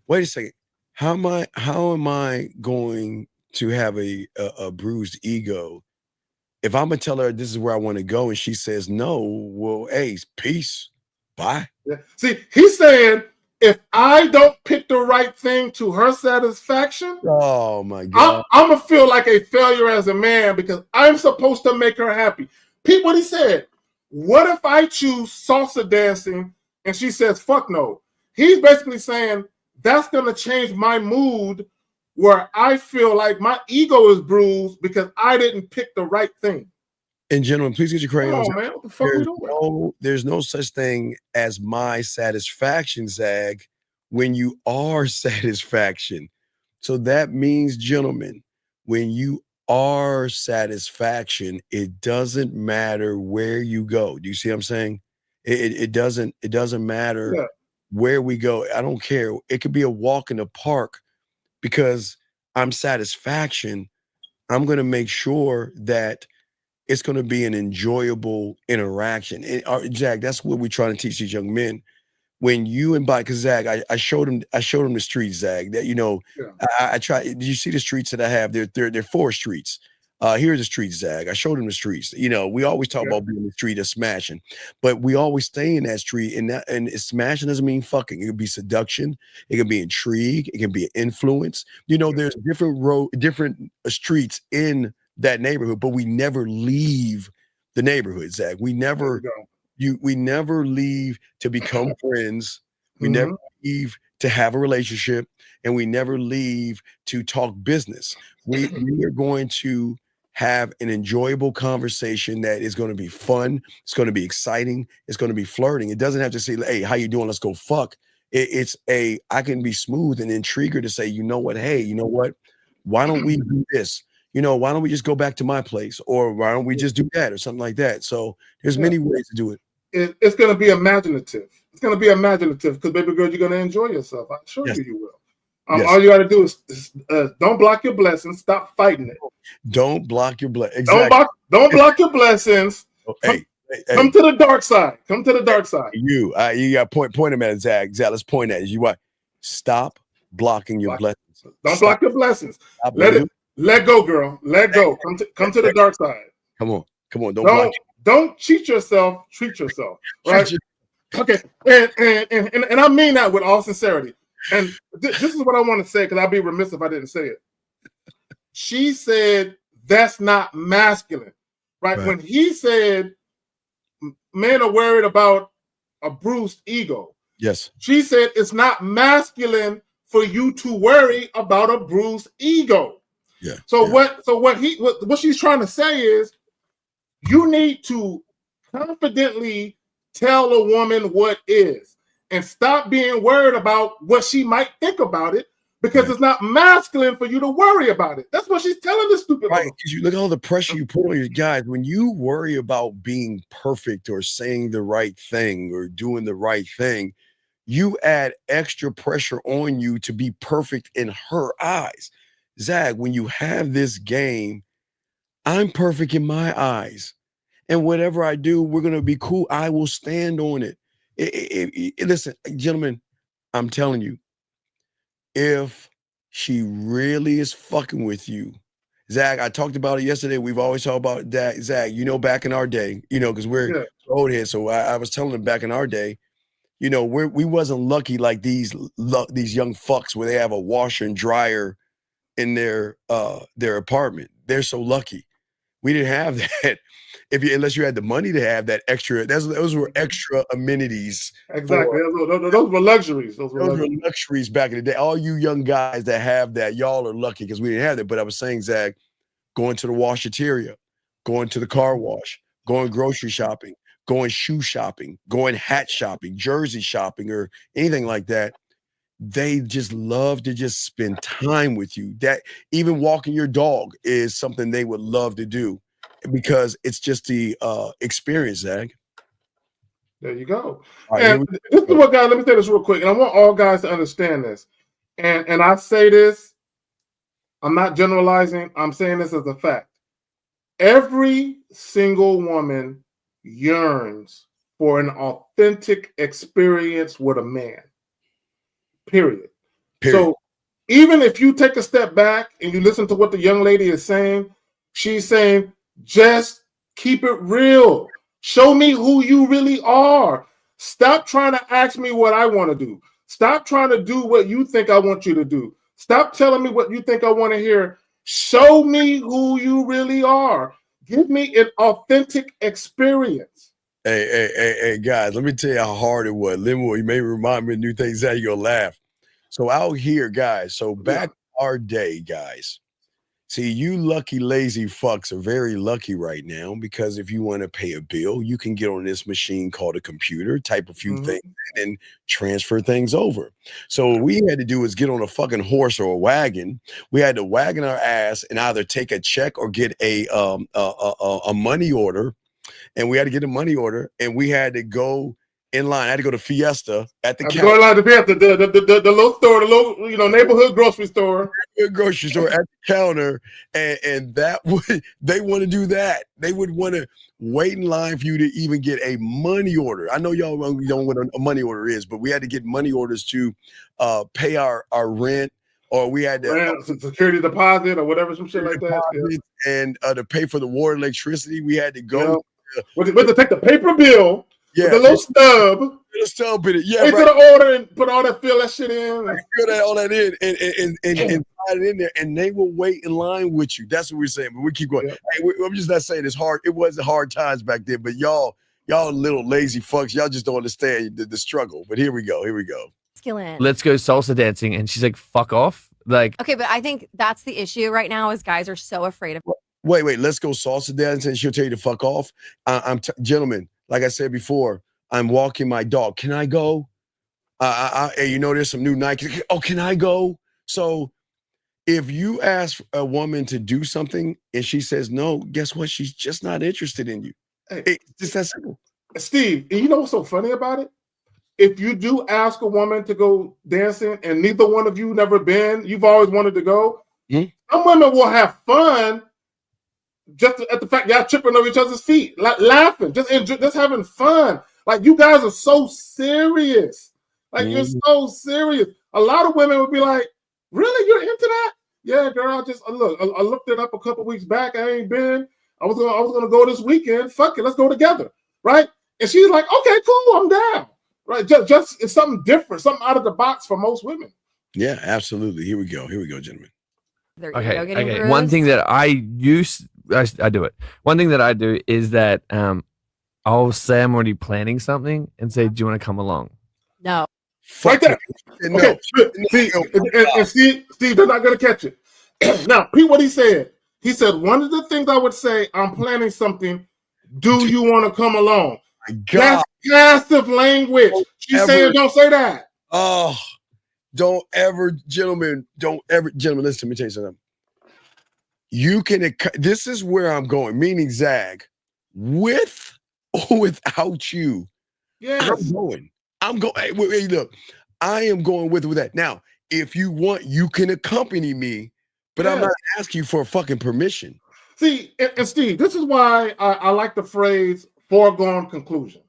Wait a second. How am I going to have a bruised ego if I'm gonna tell her this is where I want to go and she says no? Well, hey, peace, bye. Yeah. See, he's saying if I don't pick the right thing to her satisfaction, oh my God, I'm gonna feel like a failure as a man because I'm supposed to make her happy. Pete, what he said. What if I choose salsa dancing and she says fuck no? He's basically saying that's gonna change my mood where I feel like my ego is bruised because I didn't pick the right thing. And gentlemen, please get your crayons. Oh man, what the fuck we doing? There's no such thing as my satisfaction, Zag, when you are satisfaction. So that means, gentlemen, when you are satisfaction, it doesn't matter where you go. Do you see what I'm saying? It doesn't matter where we go. I don't care. It could be a walk in the park because I'm satisfaction. I'm going to make sure that it's going to be an enjoyable interaction. And, Zach, that's what we're trying to teach these young men. When you invite, because Zach, I showed him the streets, Zach. That I try. Did you see the streets that I have? They're 4 streets. Here's the streets, Zach. I showed him the streets. We always talk about being in the street of smashing, but we always stay in that street. And smashing doesn't mean fucking. It could be seduction. It can be intrigue. It can be influence. There's different streets in that neighborhood, but we never leave the neighborhood, Zach. We never leave to become friends. We never leave to have a relationship, and we never leave to talk business. We are going to have an enjoyable conversation that is going to be fun. It's going to be exciting. It's going to be flirting. It doesn't have to say, hey, how you doing? Let's go fuck. I can be smooth and intrigued to say, you know what? Hey, you know what? Why don't we do this? Why don't we just go back to my place? Or why don't we just do that or something like that? So there's many ways to do it. It's going to be imaginative. It's going to be imaginative because, baby girl, you're going to enjoy yourself. I'm sure you will. All you got to do is don't block your blessings. Stop fighting it. Don't block your blessings. Exactly. Don't block your blessings. Come to the dark side. Come to the dark side. You got point them at it, Zach. Zach, let's point at it. You what? Stop blocking your blessings. Don't block your blessings. Let go, girl. Let go. Come to the dark side. Come on. Don't cheat yourself. Treat yourself. Right? Okay. And I mean that with all sincerity. And this is what I want to say because I'd be remiss if I didn't say it. She said that's not masculine, right? When he said men are worried about a bruised ego. Yes. She said it's not masculine for you to worry about a bruised ego. Yeah. What she's trying to say is you need to confidently tell a woman what is and stop being worried about what she might think about it because it's not masculine for you to worry about it. That's what she's telling this stupid right. Because you look at all the pressure you put on your guys. When you worry about being perfect or saying the right thing or doing the right thing, you add extra pressure on you to be perfect in her eyes. Zach, when you have this game, I'm perfect in my eyes. And whatever I do, we're going to be cool. I will stand on it. Listen, gentlemen, I'm telling you, if she really is fucking with you, Zach, I talked about it yesterday. We've always talked about that. Zach, back in our day, because we're old here. So I was telling them back in our day, we wasn't lucky like these young fucks where they have a washer and dryer in their apartment. They're so lucky. We didn't have that. Unless you had the money to have that extra, those were extra amenities. Exactly. Those were luxuries. Those were luxuries back in the day. All you young guys that have that, y'all are lucky because we didn't have that. But I was saying, Zach, going to the washateria, going to the car wash, going grocery shopping, going shoe shopping, going hat shopping, jersey shopping, or anything like that. they just love to just spend time with you. That even walking your dog is something they would love to do because it's just the experience, Zach. There you go. Right, and this is what, guys, let me say this real quick. And I want all guys to understand this. And I say this, I'm not generalizing. I'm saying this as a fact. Every single woman yearns for an authentic experience with a man. Period. So even if you take a step back and you listen to what the young lady is saying, she's saying, just keep it real. Show me who you really are. Stop trying to ask me what I want to do. Stop trying to do what you think I want you to do. Stop telling me what you think I want to hear. Show me who you really are. Give me an authentic experience. Hey, guys, let me tell you how hard it was. Limo, you may remind me of new things that you're gonna laugh. So out here, guys, so back our day, guys. See, you lucky, lazy fucks are very lucky right now because if you want to pay a bill, you can get on this machine called a computer, type a few things, and transfer things over. So what we had to do is get on a fucking horse or a wagon. We had to wagon our ass and either take a check or get a money order. And we had to get a money order, and we had to go in line. I had to go to Fiesta at the counter. Go in line to Fiesta, the little store, the little neighborhood grocery store. Grocery store at the counter, and that would they want to do that. They would want to wait in line for you to even get a money order. I know y'all don't know what a money order is, but we had to get money orders to pay our rent, or we had to security deposit or whatever, some shit like that. Yeah. And to pay for the water, electricity, we had to go. We had to take the paper bill. Yeah, with the little stub. The stub in it. Yeah, right. To the order and put all that, fill that shit in. All that in and slide it in there, and they will wait in line with you. That's what we're saying. But we keep going. Yeah. Hey, I'm just not saying it's hard. It wasn't hard times back then, but y'all little lazy fucks, y'all just don't understand the struggle. But here we go. Let's go salsa dancing, and she's like, "Fuck off!" Like, okay, but I think that's the issue right now is guys are so afraid of. Wait, let's go salsa dancing. She'll tell you to fuck off. Gentlemen. Like I said before, I'm walking my dog. Can I go? There's some new Nike. Oh, can I go? So if you ask a woman to do something and she says no, guess what? She's just not interested in you. It's just that simple. Steve, and you know what's so funny about it? If you do ask a woman to go dancing and neither one of you never been, you've always wanted to go, some women will have fun just at the fact y'all tripping over each other's feet, laughing, just having fun. Like, you guys are so serious. Like, you're so serious. A lot of women would be like, really? You're into that? Yeah, girl, I looked it up a couple weeks back. I ain't been. I was gonna go this weekend. Fuck it, let's go together. Right? And she's like, okay, cool, I'm down. Right? Just it's something different, something out of the box for most women. Yeah, absolutely. Here we go, gentlemen. Okay. One thing that I do it. One thing that I do is that I'll say I'm already planning something and say, "Do you want to come along?" No. Right there. Okay. See, Steve, they're not gonna catch it. Now, Pete, what he said. He said one of the things I would say, I'm planning something. Do you want to come along? That's passive language. She's saying don't say that. Oh, gentlemen, listen to me tell you something. You can, this is where I'm going, meaning Zag, with or without you. Yes. I'm going. Hey, look, I am going with that. Now, if you want, you can accompany me, but I'm not asking you for fucking permission. See, and Steve, this is why I like the phrase foregone conclusion.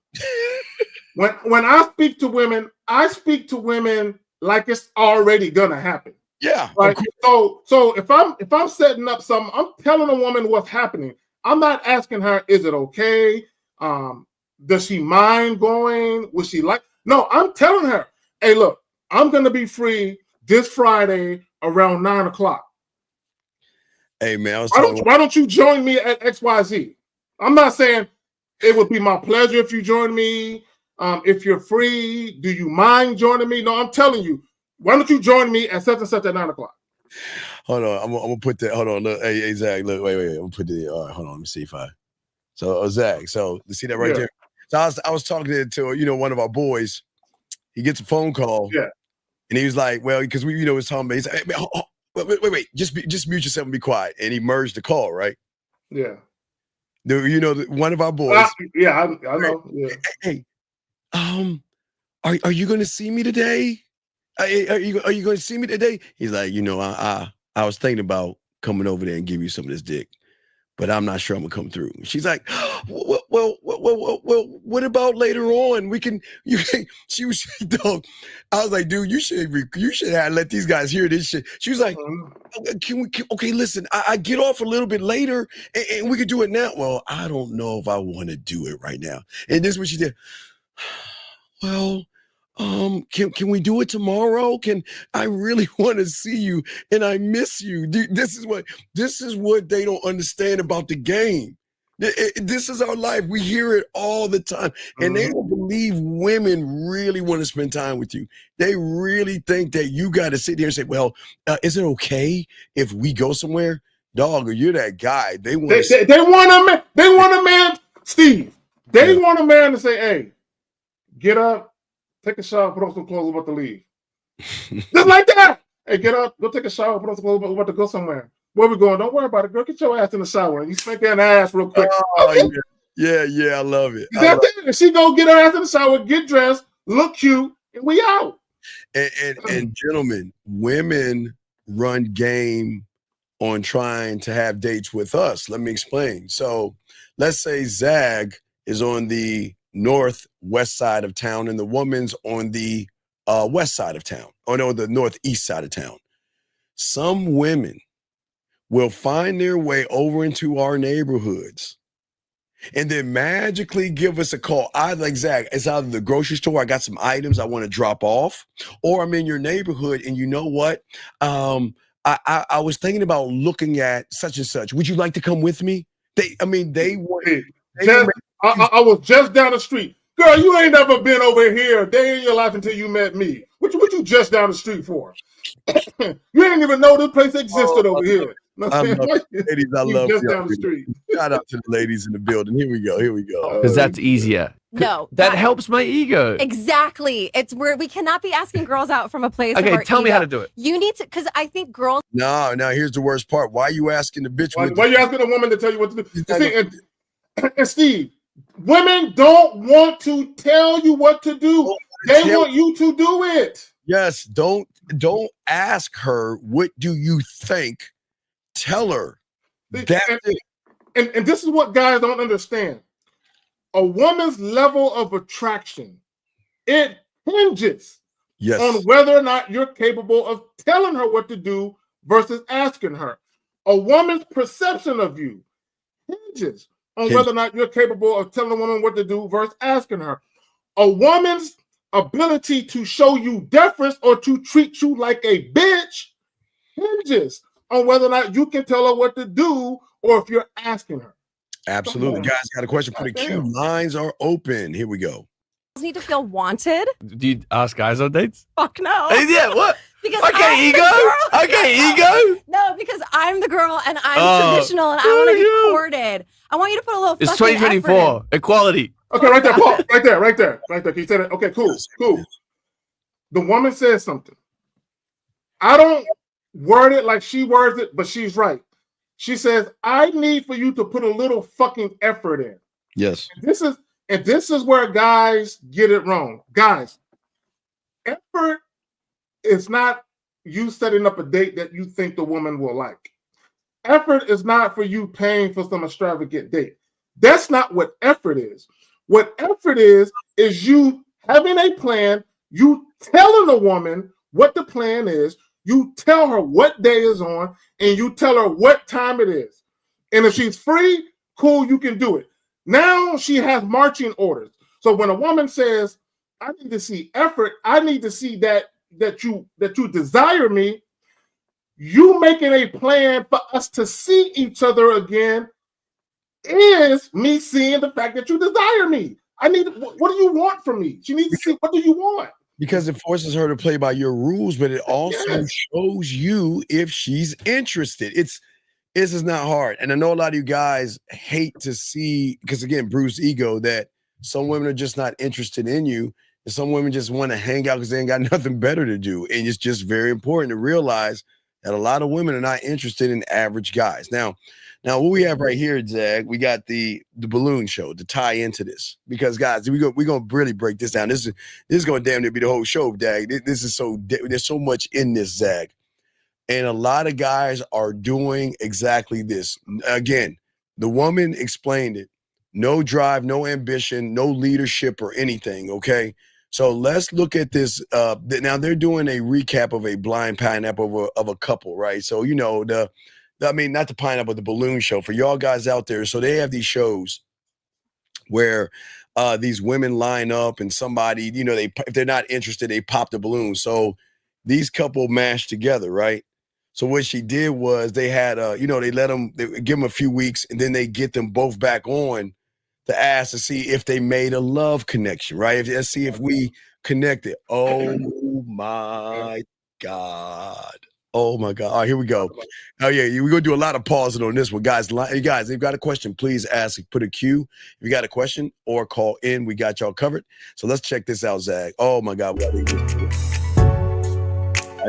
When I speak to women, I speak to women like it's already gonna happen. Yeah. Right. So if I'm setting up something, I'm telling a woman what's happening. I'm not asking her, is it okay? Does she mind going? Would she like? No, I'm telling her, hey, look, I'm gonna be free this Friday around 9:00. Hey man, why don't you join me at XYZ? I'm not saying it would be my pleasure if you join me. If you're free, do you mind joining me? No, I'm telling you. Why don't you join me at such and such at 9:00? Hold on, I'm gonna put that. Hold on, look, hey Zach, look, wait. I'm gonna put the. All right, hold on, let me see if I. So Zach, so you see that right there. So I was talking to one of our boys. He gets a phone call. Yeah. And he was like, well, because we, was talking about, he's like, hey, wait, just mute yourself and be quiet. And he merged the call, right? Yeah. One of our boys. I know. Yeah. Hey, are you going to see me today? Are you going to see me today? He's like, I was thinking about coming over there and give you some of this dick, but I'm not sure I'm gonna come through. She's like, well, what about later on? She was, dog. I was like, dude, you should have let these guys hear this shit. She was like, okay, listen, I get off a little bit later and we could do it now. Well, I don't know if I want to do it right now. And this is what she did. Well, can we do it tomorrow? I really want to see you and I miss you. This is what they don't understand about the game. This is our life. We hear it all the time. And they don't believe women really want to spend time with you. They really think that you got to sit there and say, well, is it okay if we go somewhere? Dog, or you're that guy. They want a man, Steve. They want a man to say, hey, get up. Take a shower, put on some clothes, we're about to leave. Just like that. Hey, get up, go take a shower, put on some clothes, we're about to go somewhere. Where we going? Don't worry about it, girl. Get your ass in the shower and you spank that ass real quick. Oh, yeah, I love it. She go get her ass in the shower, get dressed, look cute, and we out. And gentlemen, women run game on trying to have dates with us. Let me explain. So let's say Zag is on the northwest side of town and the woman's on the west side of town, or no, the northeast side of town. Some women will find their way over into our neighborhoods and then magically give us a call. I like Zach, it's either the grocery store, I got some items I want to drop off, or I'm in your neighborhood and you know what? I was thinking about looking at such and such. Would you like to come with me? I was just down the street. Girl, you ain't never been over here a day in your life until you met me. What you just down the street for? You didn't even know this place existed over here. Ladies, I love just you. Down the street. Shout out to the ladies in the building. Here we go. Because that's easier. No, that helps my ego. Exactly. It's where we cannot be asking girls out from a place. Okay, of our tell me ego. how to do it. You need to, because I think girls. No, here's the worst part. Why are you asking the bitch? Why are you asking a woman to tell you what to do? See, and Steve, women don't want to tell you what to do. They want you to do it. Yes, don't ask her, what do you think? Tell her. And this is what guys don't understand. A woman's level of attraction, it hinges on whether or not you're capable of telling her what to do versus asking her. A woman's perception of you hinges on whether or not you're capable of telling a woman what to do versus asking her. A woman's ability to show you deference or to treat you like a bitch hinges on whether or not you can tell her what to do or if you're asking her. Absolutely. Guys, got a question for the queue. Lines are open. Here we go. Need to feel wanted. Do you ask guys on dates? Fuck no. Yeah, what? Because ego? Ego? No, because I'm the girl and I'm traditional and I want to be courted. I want you to put a little It's fucking 2024. Equality. Okay, right there, Paul. Right there. He said it. Okay, cool. The woman says something. I don't word it like she words it, but she's right. She says, I need for you to put a little fucking effort in. Yes. And this is where guys get it wrong. Guys, effort is not you setting up a date that you think the woman will like. Effort is not for you paying for some extravagant date. That's not what effort is. What effort is you having a plan, you telling the woman what the plan is, you tell her what day is on, and you tell her what time it is. And if she's free, cool, you can do it. Now she has marching orders. So when a woman says, I need to see effort, I need to see that you desire me, you making a plan for us to see each other again is me seeing the fact that you desire me. What do you want from me? She needs to see, what do you want? Because it forces her to play by your rules, but it also shows you if she's interested. This is not hard. And I know a lot of you guys hate to see, because again, bruised ego, that some women are just not interested in you. And some women just want to hang out because they ain't got nothing better to do. And it's just very important to realize that a lot of women are not interested in average guys. Now what we have right here, Zach, we got the balloon show to tie into this. Because guys, we're gonna really break this down. This is gonna damn near be the whole show, Dag. This is there's so much in this, Zach. And a lot of guys are doing exactly this. Again, the woman explained it. No drive, no ambition, no leadership or anything, okay? So let's look at this. Now they're doing a recap of a blind pineapple of a couple, right? So, you know, not the pineapple, the balloon show for y'all guys out there. So they have these shows where these women line up and somebody, you know, if they're not interested, they pop the balloon. So these couple mashed together, right? So what she did was they had, they give them a few weeks and then they get them both back on to ask to see if they made a love connection, right? Let's see if we connected. Oh my God. Oh my God. All right, here we go. Oh yeah, we're going to do a lot of pausing on this one. Guys, if you've got a question, please ask, put a Q. If you got a question or call in, we got y'all covered. So let's check this out, Zach. Oh my God. Here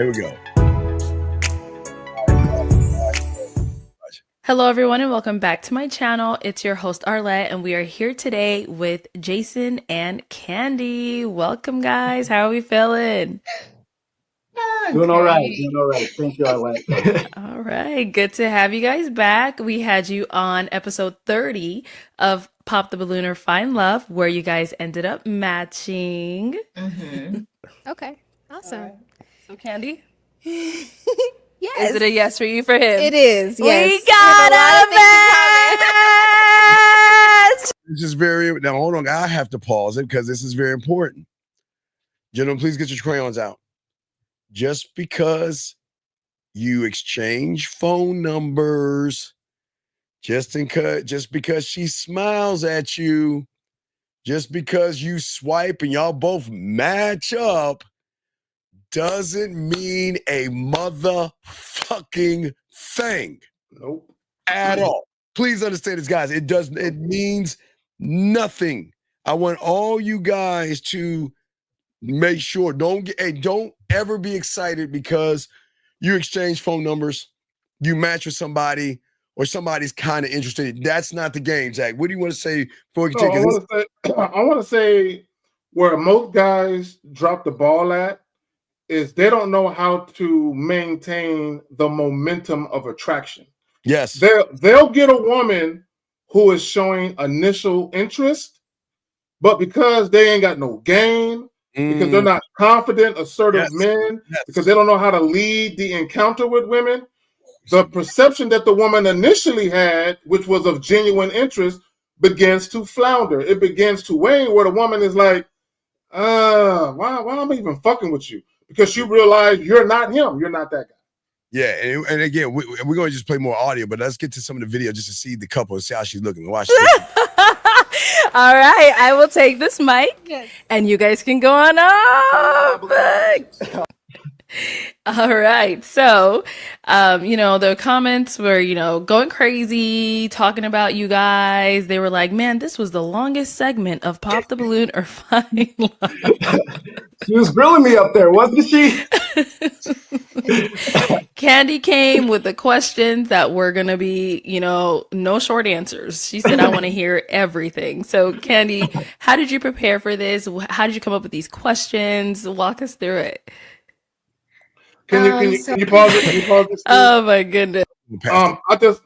we go. Hello, everyone, and welcome back to my channel. It's your host, Arlette, and we are here today with Jason and Candy. Welcome, guys. How are we feeling? Okay. Doing all right. Thank you, Arlette. All right. Good to have you guys back. We had you on episode 30 of Pop the Balloon or Find Love, where you guys ended up matching. Okay. Awesome. Right. So, Candy? Yes. Is it a yes for you for him? It is. Yes. We got a match. This is now hold on. I have to pause it because this is very important. Gentlemen, please get your crayons out. Just because you exchange phone numbers, just because she smiles at you, just because you swipe and y'all both match up, doesn't mean a motherfucking thing. Nope. At all. Please understand this, guys. It means nothing. I want all you guys to make sure don't ever be excited because you exchange phone numbers, you match with somebody, or somebody's kind of interested. That's not the game, Zach. What do you want to say before you take it? I want to say where most guys drop the ball at is they don't know how to maintain the momentum of attraction. Yes. They'll get a woman who is showing initial interest, but because they ain't got no game, because they're not confident, assertive men, because they don't know how to lead the encounter with women, the perception that the woman initially had, which was of genuine interest, begins to flounder. It begins to wane where the woman is like, why am I even fucking with you? Because you realize you're not him. You're not that guy. Yeah, and again, we're going to just play more audio, but let's get to some of the video just to see the couple and see how she's looking. Watch this. All right, I will take this mic, and you guys can go on up. All right, so, the comments were, going crazy, talking about you guys. They were like, man, this was the longest segment of Pop the Balloon or Find Love. She was grilling me up there, wasn't she? Candy came with the questions that were going to be, no short answers. She said, I want to hear everything. So, Candy, how did you prepare for this? How did you come up with these questions? Walk us through it. Can you pause it? Can you pause it? Oh my goodness. I just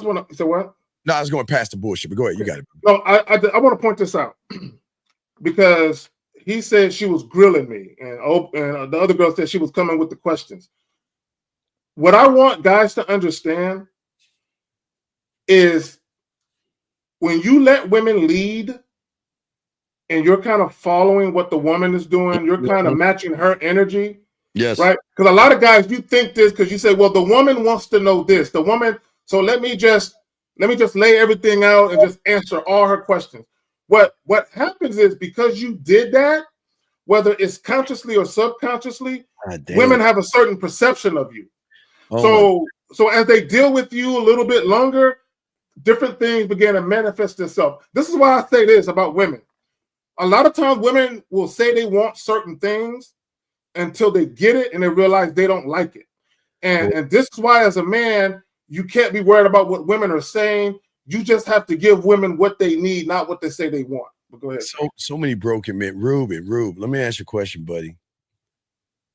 want to say what? No, I was going past the bullshit, but go ahead. You got it. No, I want to point this out because he said she was grilling me, and the other girl said she was coming with the questions. What I want guys to understand is when you let women lead and you're kind of following what the woman is doing, you're kind of matching her energy. Yes. Right? Because a lot of guys, you think this because you say, well, the woman wants to know this. The woman, so let me just lay everything out and just answer all her questions. What happens is because you did that, whether it's consciously or subconsciously, women have a certain perception of you. So as they deal with you a little bit longer, different things begin to manifest themselves. This is why I say this about women. a lot of times women will say they want certain things until they get it and they realize they don't like it. And this is why, as a man, you can't be worried about what women are saying. You just have to give women what they need, not what they say they want. But go ahead. So many broken men. Rube, let me ask you a question, buddy.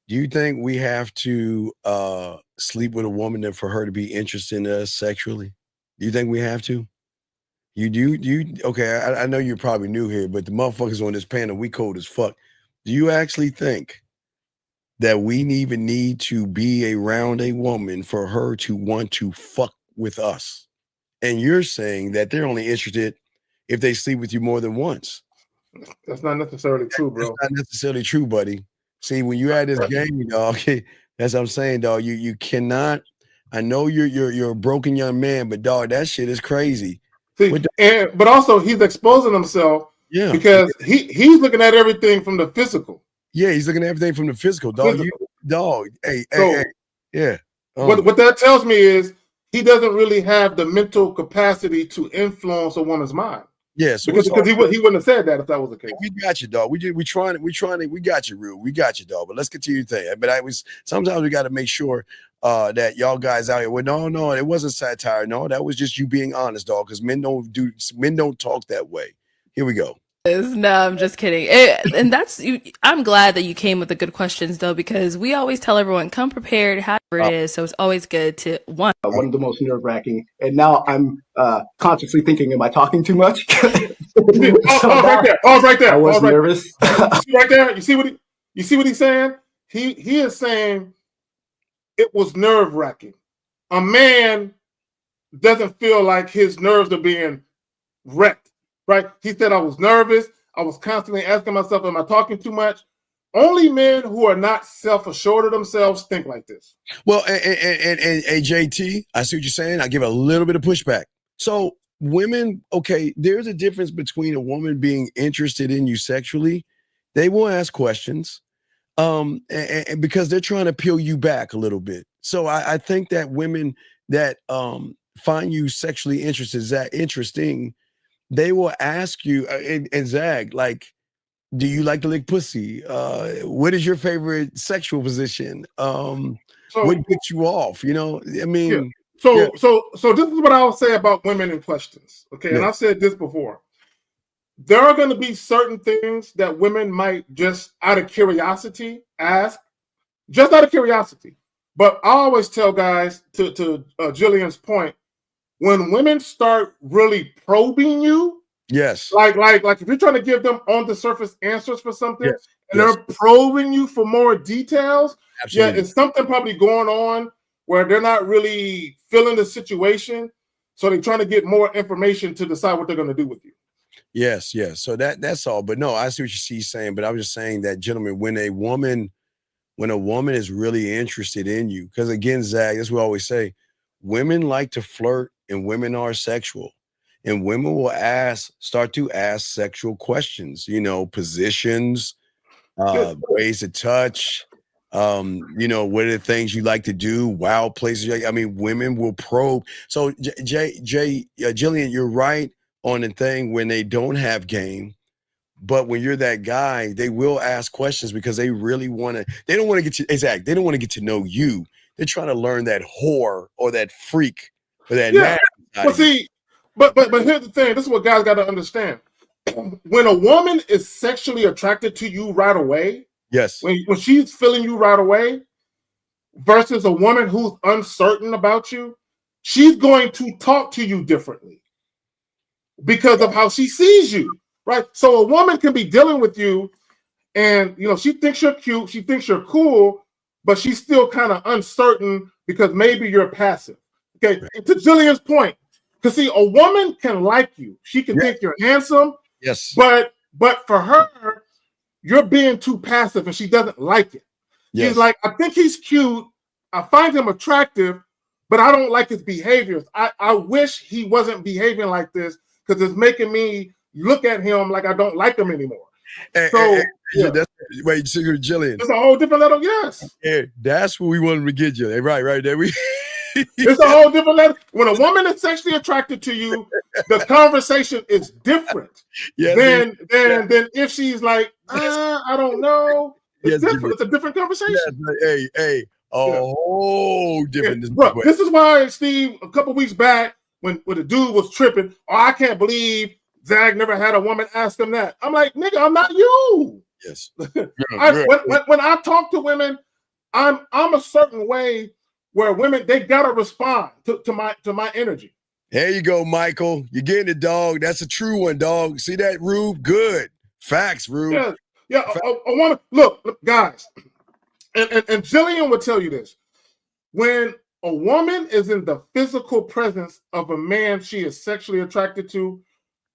Do you think we have to sleep with a woman for her to be interested in us sexually? Do you think we have to? You do? Okay, I know you're probably new here, but the motherfuckers on this panel, we cold as fuck. Do you actually think that we even need to be around a woman for her to want to fuck with us? And you're saying that they're only interested if they sleep with you more than once. That's not necessarily true, bro. That's not necessarily true, buddy. See, when you add this game, dog, that's what I'm saying, dog. You cannot. I know you're a broken young man, but dog, that shit is crazy. See, but also he's exposing himself, because he's looking at everything from the physical. Yeah, he's looking at everything from the physical, dog. Yeah. What that tells me is he doesn't really have the mental capacity to influence a woman's mind. Yeah, so because he wouldn't have said that if that was the case. We got you, dog. We got you, Rue. We got you, dog. But let's continue to think. But sometimes we got to make sure that y'all guys out here. Well, no, it wasn't satire. No, that was just you being honest, dog. Because men don't talk that way. Here we go. No, I'm just kidding. And I'm glad that you came with the good questions, though, because we always tell everyone, come prepared, however it is. So it's always good to one of the most nerve-wracking. And now I'm consciously thinking, am I talking too much? Right there. I was nervous. Right there. You see what he's saying? He is saying it was nerve-wracking. A man doesn't feel like his nerves are being wrecked. Right? He said, I was nervous. I was constantly asking myself, am I talking too much? Only men who are not self-assured of themselves think like this. Well, and JT, I see what you're saying. I give a little bit of pushback. So women, okay, there's a difference between a woman being interested in you sexually. They will ask questions and because they're trying to peel you back a little bit. So I think that women that find you sexually interesting, they will ask you, and Zag, like, do you like to lick pussy? What is your favorite sexual position? What gets you off? You know, I mean. Yeah. So this is what I'll say about women in questions. Okay, and I've said this before. There are going to be certain things that women might just out of curiosity ask, just out of curiosity. But I always tell guys, to Jillian's point, when women start really probing you, yes, like if you're trying to give them on the surface answers for something, and they're probing you for more details, it's something probably going on where they're not really feeling the situation, so they're trying to get more information to decide what they're going to do with you. Yes. So that's all. But no, I see what you're saying. But I was just saying that, gentlemen, when a woman is really interested in you, because again, Zag, that's what we always say, women like to flirt. And women are sexual, and women will start to ask sexual questions, positions, ways to touch, what are the things you like to do, wild places. Women will probe. So Jillian, you're right on the thing when they don't have game, but when you're that guy, they will ask questions because they really they don't want to get to, exactly. They don't want to get to know you. They're trying to learn that whore or that freak. But see, but here's the thing. This is what guys got to understand. When a woman is sexually attracted to you right away, yes, when she's feeling you right away, versus a woman who's uncertain about you, she's going to talk to you differently because of how she sees you, right? So a woman can be dealing with you, and she thinks you're cute, she thinks you're cool, but she's still kind of uncertain because maybe you're passive. Okay, to Jillian's point, because see, a woman can like you. She can think you're handsome. Yes. But for her, you're being too passive and she doesn't like it. Yes. She's like, I think he's cute. I find him attractive, but I don't like his behaviors. I wish he wasn't behaving like this because it's making me look at him like I don't like him anymore. That's Jillian. It's a whole different level, yes. Yeah, that's what we wanted to get you. Right there. It's a whole different level. When a woman is sexually attracted to you, the conversation is different than if she's like, I don't know. It's different. It's a different conversation. Hey, whole different. Bro, this is why, Steve, a couple weeks back, when the dude was tripping, I can't believe Zag never had a woman ask him that. I'm like, nigga, I'm not you. Yes. When I talk to women, I'm a certain way where women, they gotta respond to my energy. There you go, Michael. You're getting it, dog. That's a true one, dog. See that, Rube? Good. Facts, Rube. Yeah. I want to look, guys, and Jillian would tell you this. When a woman is in the physical presence of a man she is sexually attracted to,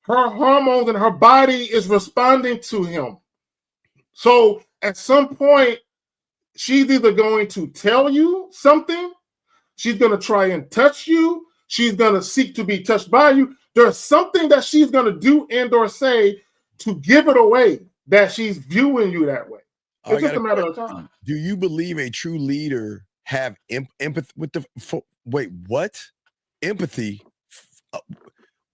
her hormones and her body is responding to him. So at some point, she's either going to tell you something, she's going to try and touch you, she's going to seek to be touched by you. There's something that she's going to do and or say to give it away that she's viewing you that way. It's just a matter of time. Do you believe a true leader have empathy with the wait, what? Empathy?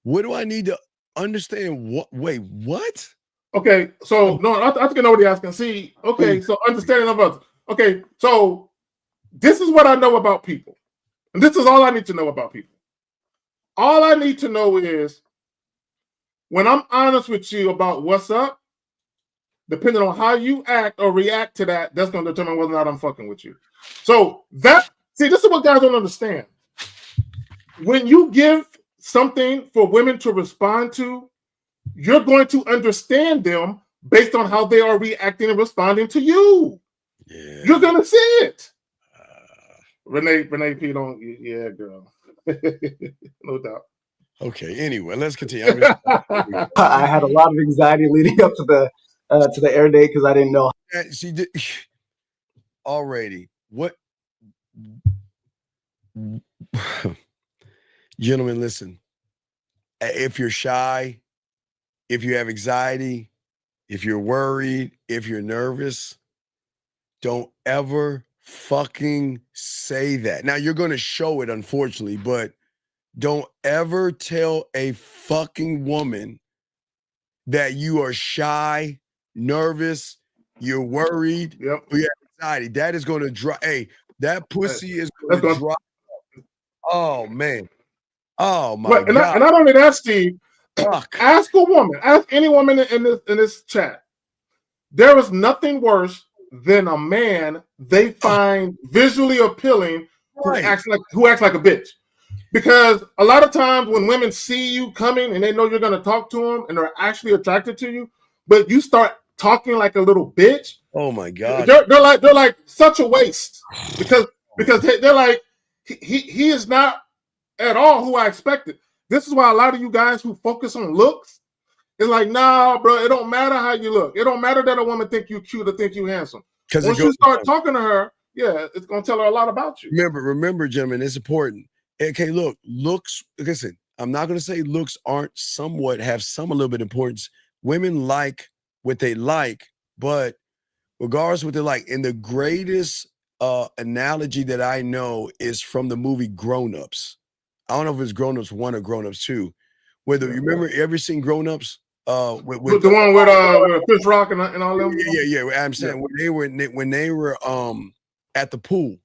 What do I need to understand? What? Wait, what? Okay, so no, I think I know what you're asking. See, okay, so understanding of others. Okay, so this is what I know about people. And this is all I need to know about people. All I need to know is when I'm honest with you about what's up, depending on how you act or react to that, that's going to determine whether or not I'm fucking with you. So this is what guys don't understand. When you give something for women to respond to, you're going to understand them based on how they are reacting and responding to you. Yeah. You're going to see it. Renee P. don't, yeah, girl. No doubt. Okay, anyway, let's continue. I had a lot of anxiety leading up to the air date because I didn't know. She did already. What? Gentlemen, listen. If you're shy, if you have anxiety, if you're worried, if you're nervous, don't ever fucking say that. Now, you're going to show it, unfortunately, but don't ever tell a fucking woman that you are shy, nervous, you're worried, or you have anxiety. That is going to drop. Hey, that pussy is going to drop. Oh, man. Oh, my God. And not only that, Steve, ask a woman, ask any woman in this chat. There is nothing worse than a man they find visually appealing who acts like a bitch. Because a lot of times when women see you coming and they know you're going to talk to them and they're actually attracted to you, but you start talking like a little bitch. Oh my God. They're like such a waste because they're like, he is not at all who I expected. This is why a lot of you guys who focus on looks, it's like, nah, bro, it don't matter how you look. It don't matter that a woman think you cute or think you handsome. Once you start talking to her, it's going to tell her a lot about you. Remember, gentlemen, it's important. Okay, look, looks, listen, I'm not going to say looks have some a little bit of importance. Women like what they like, but regardless of what they like, and the greatest analogy that I know is from the movie Grown Ups. I don't know if it's Grown Ups 1 or Grown Ups 2. You remember ever seen Grown Ups? With the one with Chris Rock and all them? Yeah. I'm saying when they were at the pool.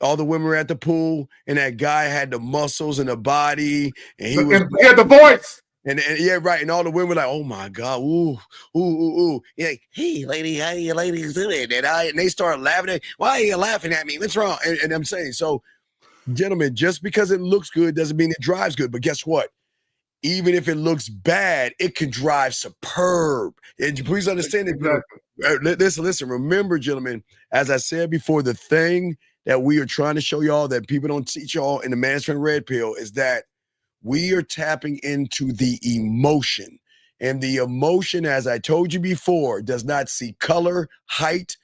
All the women were at the pool, and that guy had the muscles and the body, and he had the voice. And yeah, right. And all the women were like, "Oh my God, ooh." Yeah, like, hey, lady, how you ladies doing? And they start laughing. Why are you laughing at me? What's wrong? And I'm saying, so, gentlemen, just because it looks good doesn't mean it drives good. But guess what? Even if it looks bad, it can drive superb. And please understand it. Listen. Remember, gentlemen, as I said before, the thing that we are trying to show y'all that people don't teach y'all in the Man's Friend Red Pill is that we are tapping into the emotion. And the emotion, as I told you before, does not see color, height,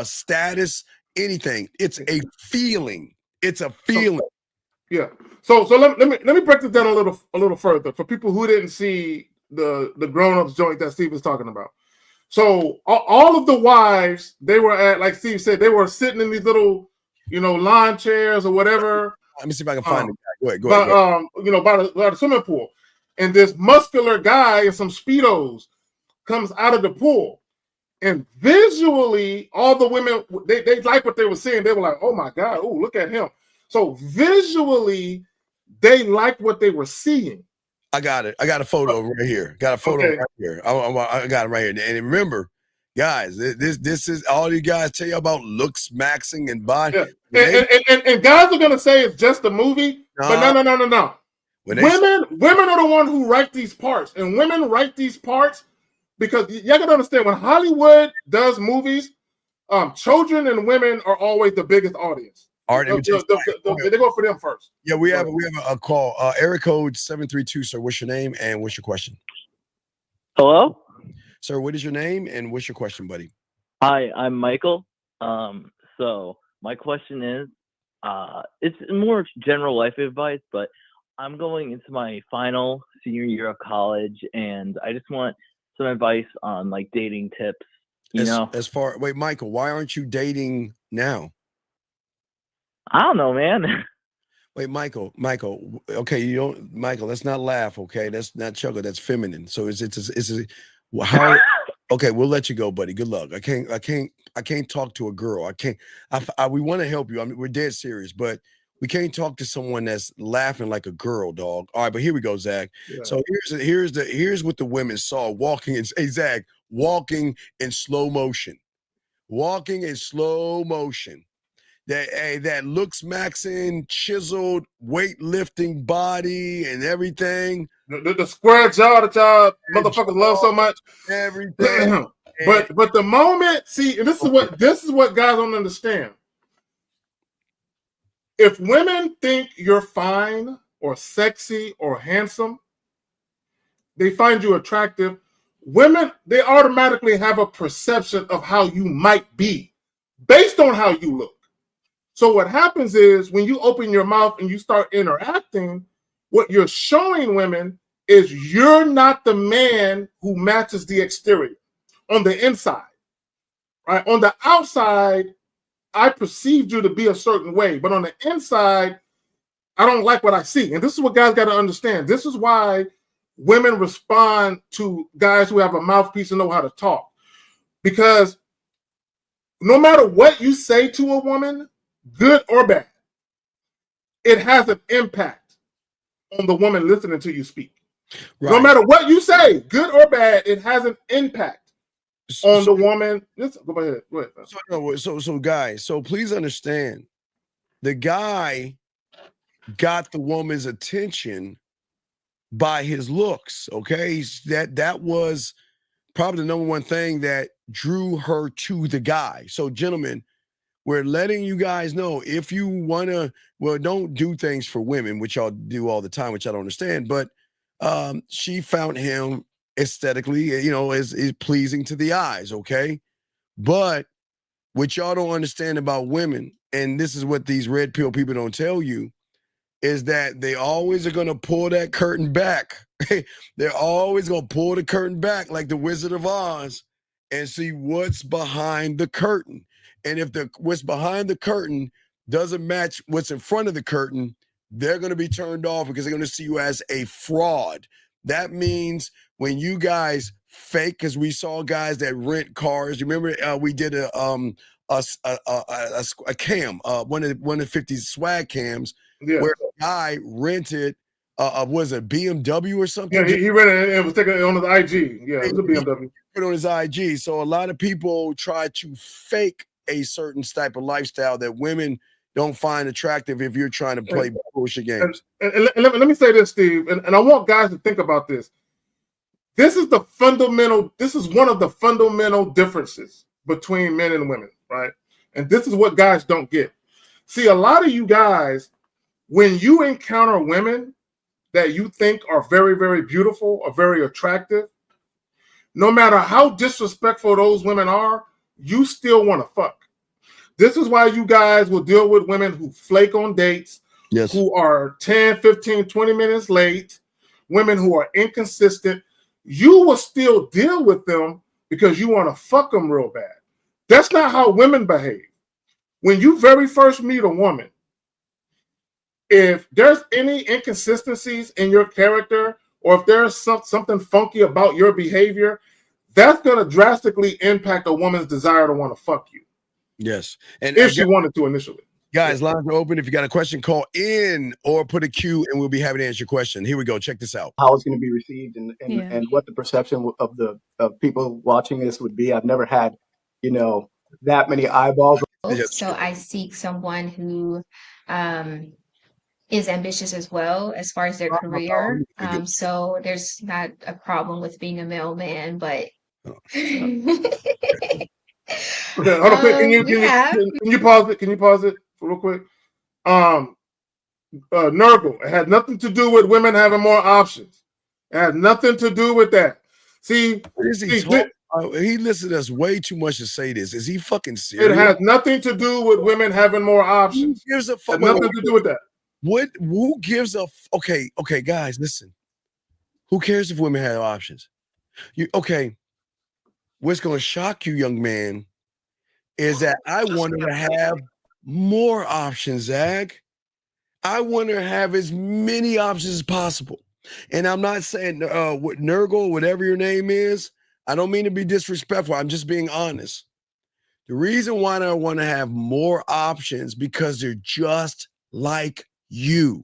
status, anything. It's a feeling. It's a feeling. Yeah. So let me break this down a little further for people who didn't see the grown-ups joint that Steve was talking about. So all of the wives, they were at, like Steve said, they were sitting in these little, lawn chairs or whatever, Let me see if I can find the guy. Go ahead. By the swimming pool, and this muscular guy in some Speedos comes out of the pool, and visually, all the women they like what they were seeing. They were like, "Oh my God! Oh, look at him!" So visually, they liked what they were seeing. I got it. I got a photo right here. Got a photo right here. I got it right here. And remember, guys, this is all you guys tell you about looks maxing and body. Yeah. And guys are gonna say it's just a movie, but no. Women are the one who write these parts, and women write these parts because you gotta understand when Hollywood does movies, children and women are always the biggest audience. All right, they go for them first. Yeah, we have a call. Area code 732, sir. What's your name and what's your question? Hello? Sir, what is your name and what's your question, buddy? Hi, I'm Michael. So my question is, it's more general life advice, but I'm going into my final senior year of college, and I just want some advice on like dating tips. Wait, Michael, why aren't you dating now? I don't know, man. Wait, Michael. Okay, you don't, Michael. Let's not laugh. Okay, that's not chuckle. That's feminine. So how? Okay, we'll let you go, buddy. Good luck. I can't talk to a girl. We want to help you. I mean, we're dead serious, but we can't talk to someone that's laughing like a girl, dog. All right, but here we go, Zach. Yeah. So here's what the women saw walking in. Hey, Zach, walking in slow motion. That looks maxing, chiseled, weightlifting body and everything. The square jaw that y'all motherfuckers love so much. Everything. but the moment, see, and this is what guys don't understand. If women think you're fine or sexy or handsome, they find you attractive. Women, they automatically have a perception of how you might be based on how you look. So what happens is when you open your mouth and you start interacting, what you're showing women is you're not the man who matches the exterior on the inside, right? On the outside, I perceived you to be a certain way, but on the inside, I don't like what I see. And this is what guys got to understand. This is why women respond to guys who have a mouthpiece and know how to talk. Because no matter what you say to a woman, good or bad, it has an impact on the woman listening to you speak. Right. No matter what you say, good or bad, it has an impact on the woman. Go ahead. So guys, so please understand, the guy got the woman's attention by his looks. Okay, that was probably the number one thing that drew her to the guy. So, gentlemen, we're letting you guys know, if you want to, don't do things for women, which y'all do all the time, which I don't understand, but she found him aesthetically, is pleasing to the eyes, okay? But what y'all don't understand about women, and this is what these red pill people don't tell you, is that they always are going to pull that curtain back. They're always going to pull the curtain back like the Wizard of Oz and see what's behind the curtain. And if what's behind the curtain doesn't match what's in front of the curtain, they're going to be turned off because they're going to see you as a fraud. That means when you guys fake, because we saw guys that rent cars. You remember we did a cam, one of the 50 swag cams, where a guy rented was it BMW or something? Yeah, he rented it and was taking it on his IG. Yeah, it was a BMW. Put it on his IG. So a lot of people try to fake a certain type of lifestyle that women don't find attractive if you're trying to play bullshit games. And let me say this, Steve, and I want guys to think about this. This is one of the fundamental differences between men and women, right? And this is what guys don't get. See, a lot of you guys, when you encounter women that you think are very, very beautiful or very attractive, no matter how disrespectful those women are, you still want to fuck. This is why you guys will deal with women who flake on dates, who are 10, 15, 20 minutes late, women who are inconsistent. You will still deal with them because you want to fuck them real bad. That's not how women behave. When you very first meet a woman, if there's any inconsistencies in your character, or if there's something funky about your behavior, that's going to drastically impact a woman's desire to want to fuck you. Yes. And if she wanted to initially. Guys, lines are open. If you got a question, call in or put a Q and we'll be happy to answer your question. Here we go. Check this out. How it's going to be received and what the perception of people watching this would be. I've never had, that many eyeballs. So I seek someone who is ambitious as well as far as their career. So there's not a problem with being a mailman, but Okay, hold on, can you pause it? Can you pause it real quick? Nurgle, it had nothing to do with women having more options. It had nothing to do with that. See, he listened to us way too much to say this. Is he fucking serious? It has nothing to do with women having more options. Who gives a fuck? Nothing to do with that. Who gives a okay, guys, listen. Who cares if women have options? What's going to shock you, young man, is that I want her to have more options, Zach. I want her to have as many options as possible. And I'm not saying what Nurgle, whatever your name is, I don't mean to be disrespectful. I'm just being honest. The reason why I want to have more options because they're just like you.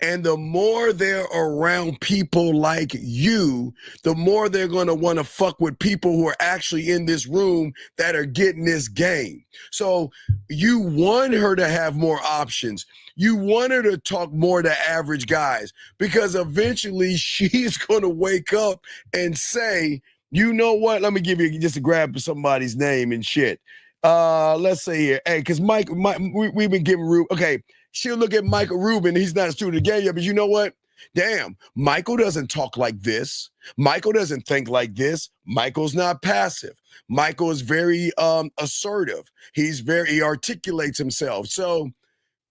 And the more they're around people like you, the more they're going to want to fuck with people who are actually in this room that are getting this game. So you want her to have more options. You want her to talk more to average guys because eventually she's going to wake up and say, you know what? Let me give you just to grab somebody's name and shit. Let's say here, hey, because Mike, we've been giving Rube. Okay, she'll look at Michael Rubin. He's not a student of the game yet, but you know what? Damn, Michael doesn't talk like this. Michael doesn't think like this. Michael's not passive. Michael is very assertive. He articulates himself. So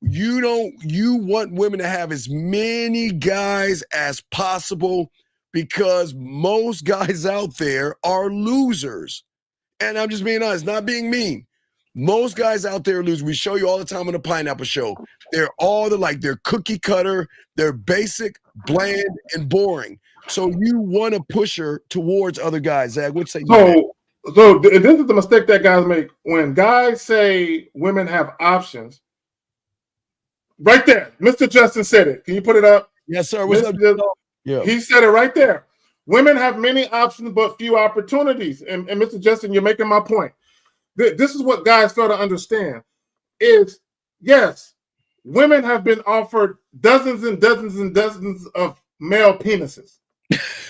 you want women to have as many guys as possible because most guys out there are losers. And I'm just being honest, not being mean. Most guys out there lose. We show you all the time on the Pineapple Show. They're they're cookie cutter, they're basic, bland, and boring. So you want to push her towards other guys. Zach, what's say? So this is the mistake that guys make. When guys say women have options, right there, Mr. Justin said it. Can you put it up? Yes, sir. What's up? Yeah. He said it right there. Women have many options but few opportunities. And Mr. Justin, you're making my point. This is what guys fail to understand is, yes, women have been offered dozens and dozens and dozens of male penises.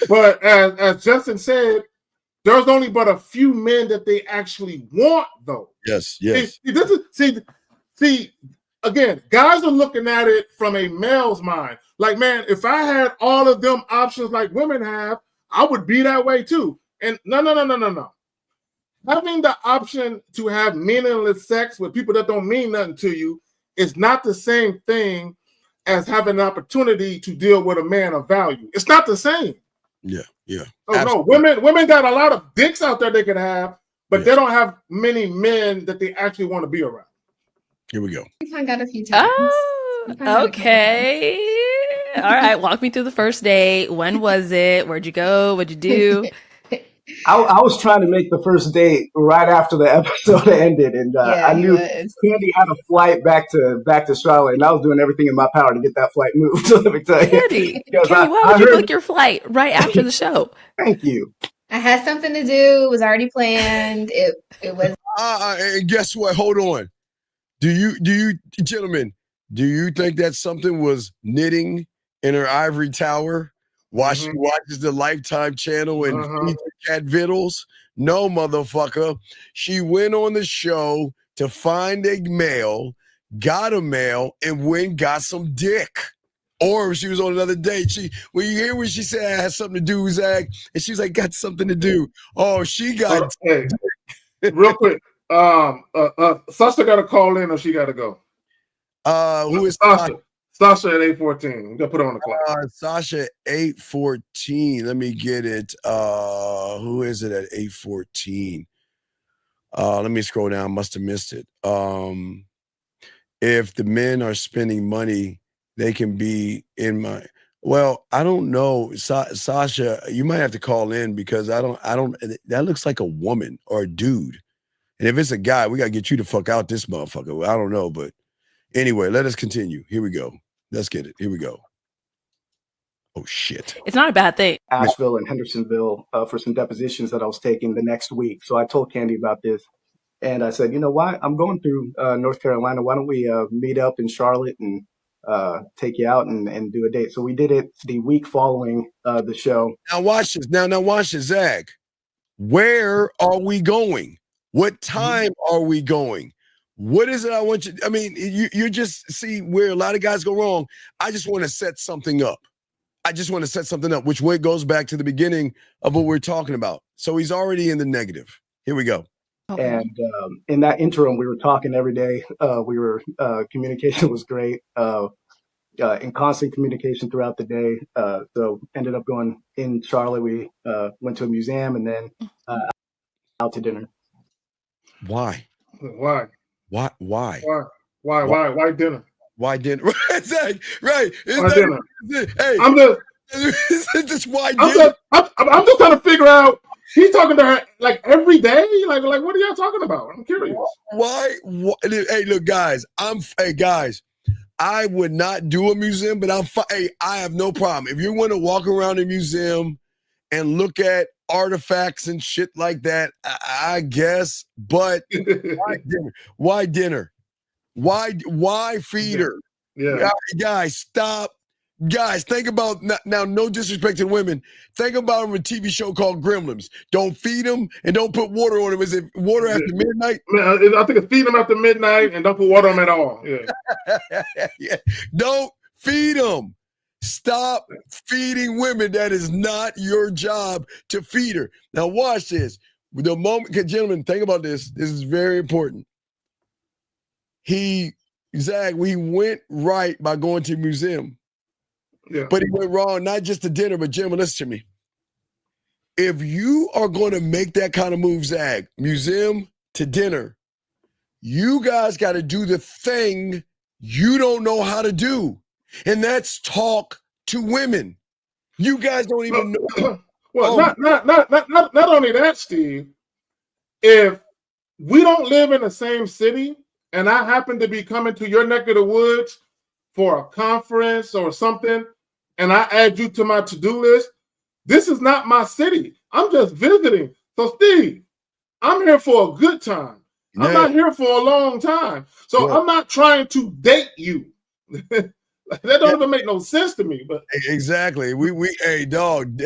But as Justin said, there's only but a few men that they actually want, though. Yes. See, again, guys are looking at it from a male's mind. Like, man, if I had all of them options like women have, I would be that way too. And no. Having the option to have meaningless sex with people that don't mean nothing to you is not the same thing as having an opportunity to deal with a man of value. It's not the same. Yeah. Oh, no, women got a lot of dicks out there they could have, but they don't have many men that they actually want to be around. Here we go. I got a few times. Okay. All right. Walk me through the first date. When was it? Where'd you go? What'd you do? I was trying to make the first date right after the episode ended, and I knew Candy had a flight back to Charlotte, and I was doing everything in my power to get that flight moved. So let me tell you, Candy, why would you book your flight right after the show? Thank you. I had something to do. It was already planned. It was. And guess what? Hold on. Do you gentlemen? Do you think that something was knitting in her ivory tower while she watches the Lifetime channel and feeds her cat vittles? No, motherfucker. She went on the show to find a male, got a male, and got some dick. Or she was on another date. When you hear when she said I had something to do, Zach, and she was like, got something to do. Oh, she got dick. Real quick. Sasha got to call in or she got to go? Who is Sasha? Sasha at 814. We got to put her on the clock. Sasha 814. Let me get it. Who is it at 814? Let me scroll down. Must have missed it. If the men are spending money they can be in my. Well, I don't know, Sasha. You might have to call in because I don't. That looks like a woman or a dude. And if it's a guy, we gotta get you the fuck out this motherfucker. I don't know, but anyway, let us continue. Here we go. Let's get it. Here we go. Oh shit! It's not a bad thing. Asheville and Hendersonville for some depositions that I was taking the next week. So I told Candy about this, and I said, you know what? I'm going through North Carolina. Why don't we meet up in Charlotte and take you out and do a date? So we did it the week following the show. Now watch this. Now watch this, Zach. Where are we going? What time are we going? What is it I want you? I mean, you just see where a lot of guys go wrong. I just want to set something up. Which way goes back to the beginning of what we're talking about. So he's already in the negative. Here we go. Okay. And in that interim, we were talking every day. Communication was great. In constant communication throughout the day. So ended up going in Charlotte. We went to a museum and then out to dinner. Why? Why dinner? Why dinner? Right. Why dinner? Hey, I'm just why dinner? I'm just trying to figure out. He's talking to her like every day. Like what are y'all talking about? I'm curious. Why? Hey, look, guys. I would not do a museum, but I have no problem. If you want to walk around a museum and look at artifacts and shit like that, I guess. But why dinner? Why feed her? Yeah. Guys, stop. Guys, think about now. No disrespect to women. Think about them in a TV show called Gremlins. Don't feed them and don't put water on them. Is it water after midnight? I think it's feed them after midnight and don't put water on them at all. Yeah. Yeah. Don't feed them. Stop feeding women. That is not your job to feed her. Now watch this. The moment, gentlemen, think about this. This is very important. Zach, we went right by going to a museum. Yeah. But he went wrong, not just to dinner, but gentlemen, listen to me. If you are going to make that kind of move, Zach, museum to dinner, you guys got to do the thing you don't know how to do. And that's talk to women. You guys don't even know. Well, not only that, Steve. If we don't live in the same city and I happen to be coming to your neck of the woods for a conference or something, and I add you to my to-do list, this is not my city. I'm just visiting. So, Steve, I'm here for a good time. I'm not here for a long time. So I'm not trying to date you. That don't even make no sense to me. But exactly. Hey, dog,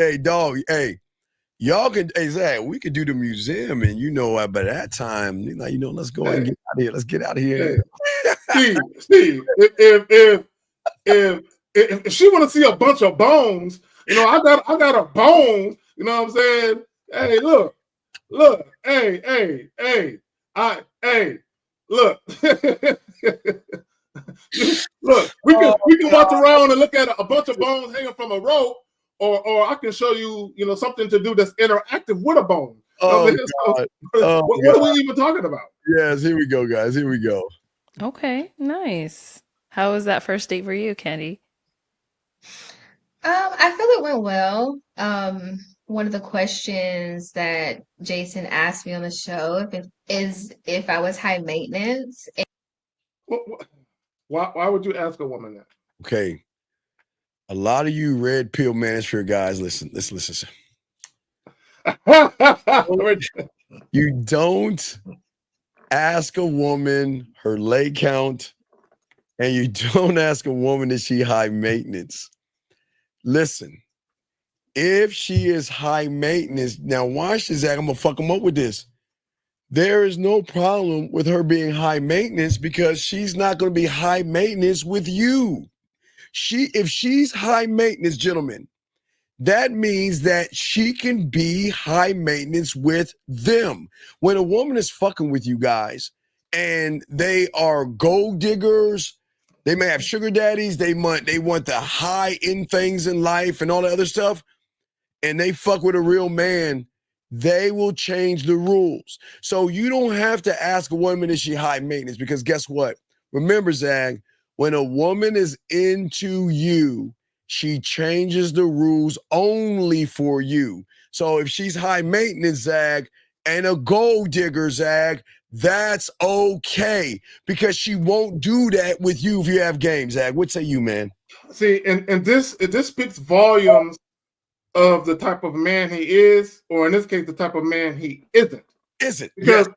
y'all can, Zach, we could do the museum, and by that time, let's go and get out of here. Let's get out of here. Steve, if she want to see a bunch of bones, I got a bone. You know what I'm saying? Hey, look, hey, look. Look, we can walk around and look at a bunch of bones hanging from a rope, or I can show you, something to do that's interactive with a bone. God. What are we even talking about? Yes, here we go, guys. Here we go. Okay, nice. How was that first date for you, Candy? I feel it went well. One of the questions that Jason asked me on the show is if I was high maintenance. Why would you ask a woman that? Okay. A lot of you red pill manosphere guys, listen. You don't ask a woman her leg count, and you don't ask a woman is she high maintenance. Listen, if she is high maintenance, now watch this, Zach, I'm gonna fuck them up with this. There is no problem with her being high maintenance because she's not going to be high maintenance with you. If she's high maintenance, gentlemen, that means that she can be high maintenance with them. When a woman is fucking with you guys and they are gold diggers, they may have sugar daddies, they want the high end things in life and all that other stuff, and they fuck with a real man, they will change the rules. So you don't have to ask a woman, is she high maintenance? Because guess what? Remember, Zag, When a woman is into you, she changes the rules only for you. So if she's high maintenance, Zag, and a gold digger, Zag, that's okay, because she won't do that with you if you have game, Zag. What say you, man? See, and this speaks volumes of the type of man he is, or in this case, the type of man he isn't. Because here's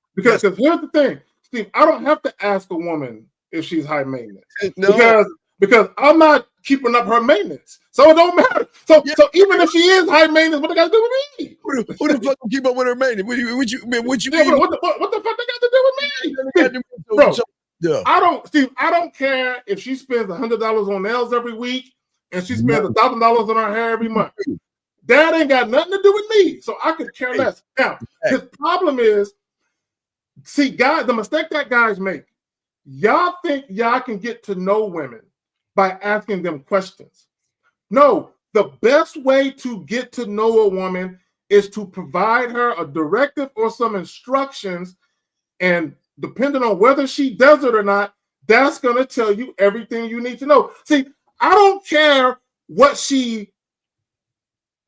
the thing, Steve, I don't have to ask a woman if she's high maintenance. No. Because I'm not keeping up her maintenance. So it don't matter. So even if she is high maintenance, what they got to do with me? Who the fuck will keep up with her maintenance? What you mean? What the fuck they got to do with me? Bro, I don't care if she spends $100 on nails every week and she spends $1,000 on her hair every month. That ain't got nothing to do with me. So I could care less. Now, his problem is, see, guys, the mistake that guys make, y'all think y'all can get to know women by asking them questions. No, the best way to get to know a woman is to provide her a directive or some instructions, and depending on whether she does it or not, that's going to tell you everything you need to know. See, I don't care what she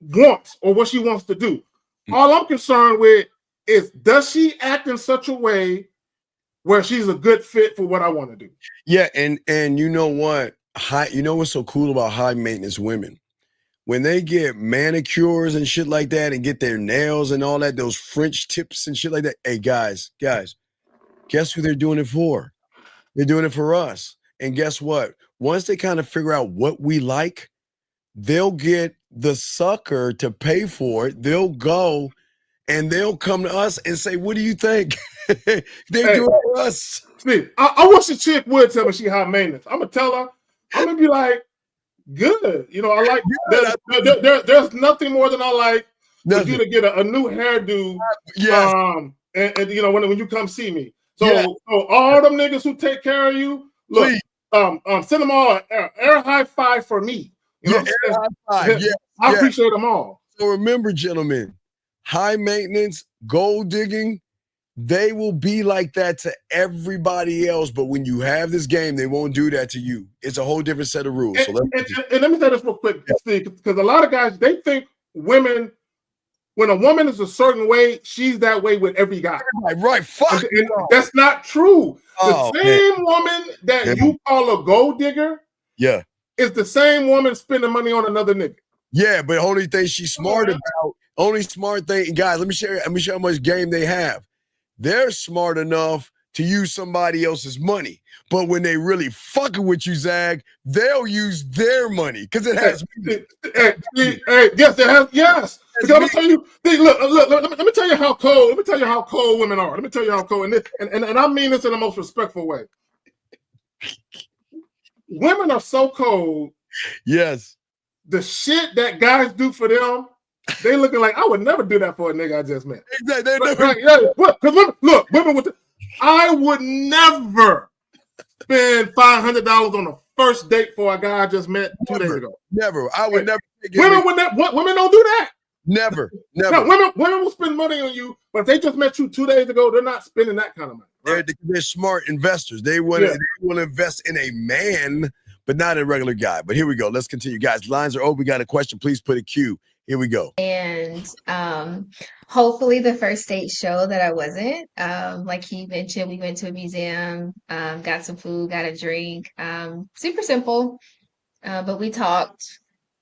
wants or what she wants to do. All I'm concerned with is, does she act in such a way where she's a good fit for what I want to do? Yeah, and you know what? You know what's so cool about high maintenance women? When they get manicures and shit like that and get their nails and all that, those French tips and shit like that. Hey, guys, guess who they're doing it for? They're doing it for us. And guess what? Once they kind of figure out what we like, they'll get the sucker to pay for it. They'll go and they'll come to us and say, what do you think? They do it for us. Steve, I wish a chick would tell me she high maintenance. I'm going to tell her, I'm going to be like, good. You know, I like, there's nothing more than I like for you to get a new hairdo. Yes. And you know, when you come see me. So all them niggas who take care of you, look, send them all an air high five for me. You know what I'm saying? I appreciate them all. So remember, gentlemen, high maintenance, gold digging, they will be like that to everybody else. But when you have this game, they won't do that to you. It's a whole different set of rules. And let me say this real quick, Steve, because a lot of guys, they think women, when a woman is a certain way, she's that way with every guy. Right. Fuck. And that's not true. The same woman that you call a gold digger is the same woman spending money on another nigga. Yeah, but only thing she's smart about, only smart thing, guys, let me show you how much game they have. They're smart enough to use somebody else's money. But when they really fucking with you, Zag, they'll use their money because it has yes, it has, yes. Because I'm gonna tell you, look, let me tell you how cold. Let me tell you how cold women are. Let me tell you how cold, and I mean this in the most respectful way. Women are so cold. Yes. The shit that guys do for them, they looking like, I would never do that for a nigga I just met. Because look, women with I would never spend $500 on a first date for a guy I just met 2 days ago. Never. I would never. Women don't do that. Never. No, women will spend money on you, but if they just met you 2 days ago, they're not spending that kind of money. Right? They're smart investors. They want to invest in a man, but not a regular guy. But here we go. Let's continue, guys. Lines are open. We got a question. Please put a Q. Here we go. And hopefully the first date show that I wasn't. Like he mentioned, we went to a museum, got some food, got a drink. Super simple. But we talked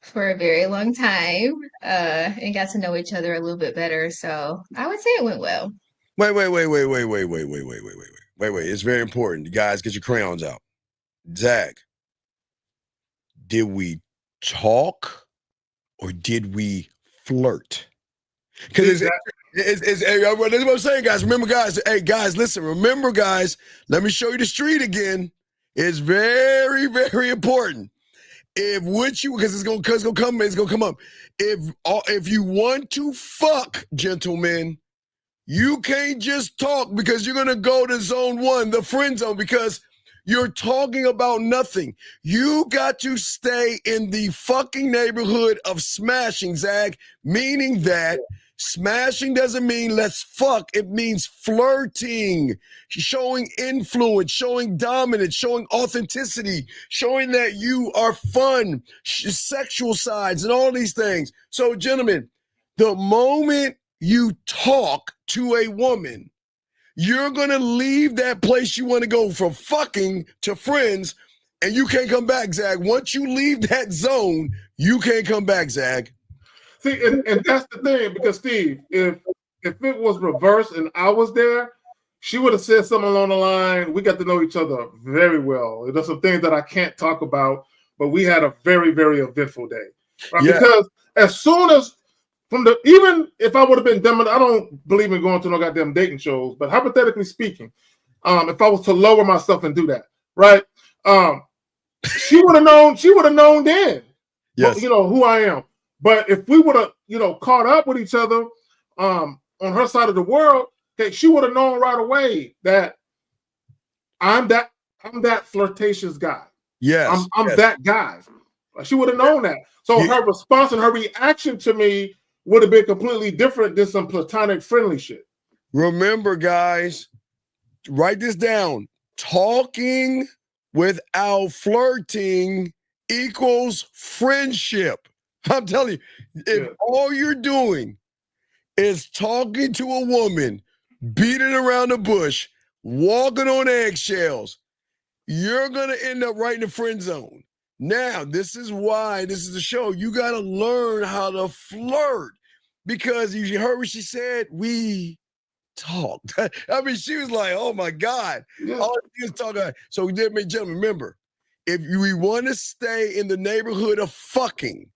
for a very long time and got to know each other a little bit better. So I would say it went well. Wait. It's very important. You guys, get your crayons out. Zag, did we talk or did we flirt? Because it's that's what I'm saying, guys. Remember, guys. Hey, guys, listen. Remember, guys. Let me show you the street again. It's very, very important. Because it's gonna come up. If you want to fuck, gentlemen, you can't just talk, because you're gonna go to zone 1, the friend zone, because you're talking about nothing. You got to stay in the fucking neighborhood of smashing, Zag, meaning that Smashing doesn't mean let's fuck. It means flirting, showing influence, showing dominance, showing authenticity, showing that you are fun, sexual sides, and all these things. So, gentlemen, the moment you talk to a woman, you're going to leave that place you want to go from fucking to friends, and you can't come back, Zag. Once you leave that zone, you can't come back, Zag. See, and that's the thing, because Steve, if it was reversed and I was there, she would have said something along the line, we got to know each other very well. There's some things that I can't talk about, but we had a very, very eventful day. Right? Yeah. Because as soon as even if I would have been dumb, I don't believe in going to no goddamn dating shows, but hypothetically speaking, if I was to lower myself and do that, right? She would have known then, yes, who I am. But if we would have, caught up with each other on her side of the world, okay, she would have known right away that I'm that flirtatious guy. Yes, I'm that guy. She would have known that. So her response and her reaction to me would have been completely different than some platonic friendly shit. Remember, guys, write this down. Talking without flirting equals friendship. I'm telling you, if all you're doing is talking to a woman, beating around the bush, walking on eggshells, you're going to end up right in the friend zone. Now, this is why this is the show. You got to learn how to flirt, because you heard what she said. We talked. I mean, she was like, oh, my God. All she was talking about. So, gentlemen, remember, if we want to stay in the neighborhood of fucking,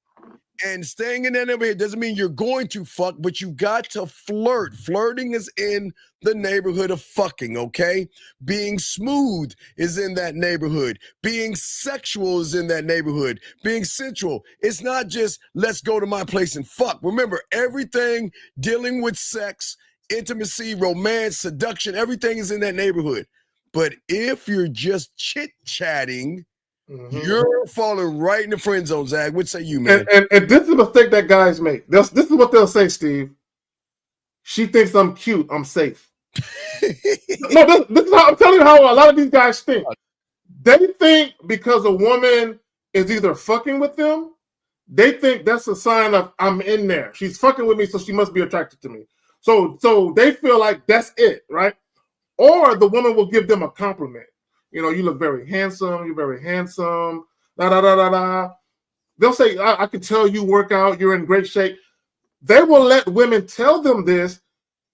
and staying in that neighborhood doesn't mean you're going to fuck, but you got to flirt. Flirting is in the neighborhood of fucking, okay? Being smooth is in that neighborhood. Being sexual is in that neighborhood. Being sensual. It's not just, let's go to my place and fuck. Remember, everything dealing with sex, intimacy, romance, seduction, everything is in that neighborhood. But if you're just chit-chatting, you're falling right in the friend zone, Zag. What say you, man? And this is a mistake that guys make. This is what they'll say, Steve. She thinks I'm cute. I'm safe. No, this is how I'm telling you how a lot of these guys think. They think because a woman is either fucking with them, they think that's a sign of I'm in there. She's fucking with me, so she must be attracted to me. So they feel like that's it, right? Or the woman will give them a compliment. You look very handsome. You're very handsome. Da. They'll say, I can tell you work out. You're in great shape. They will let women tell them this,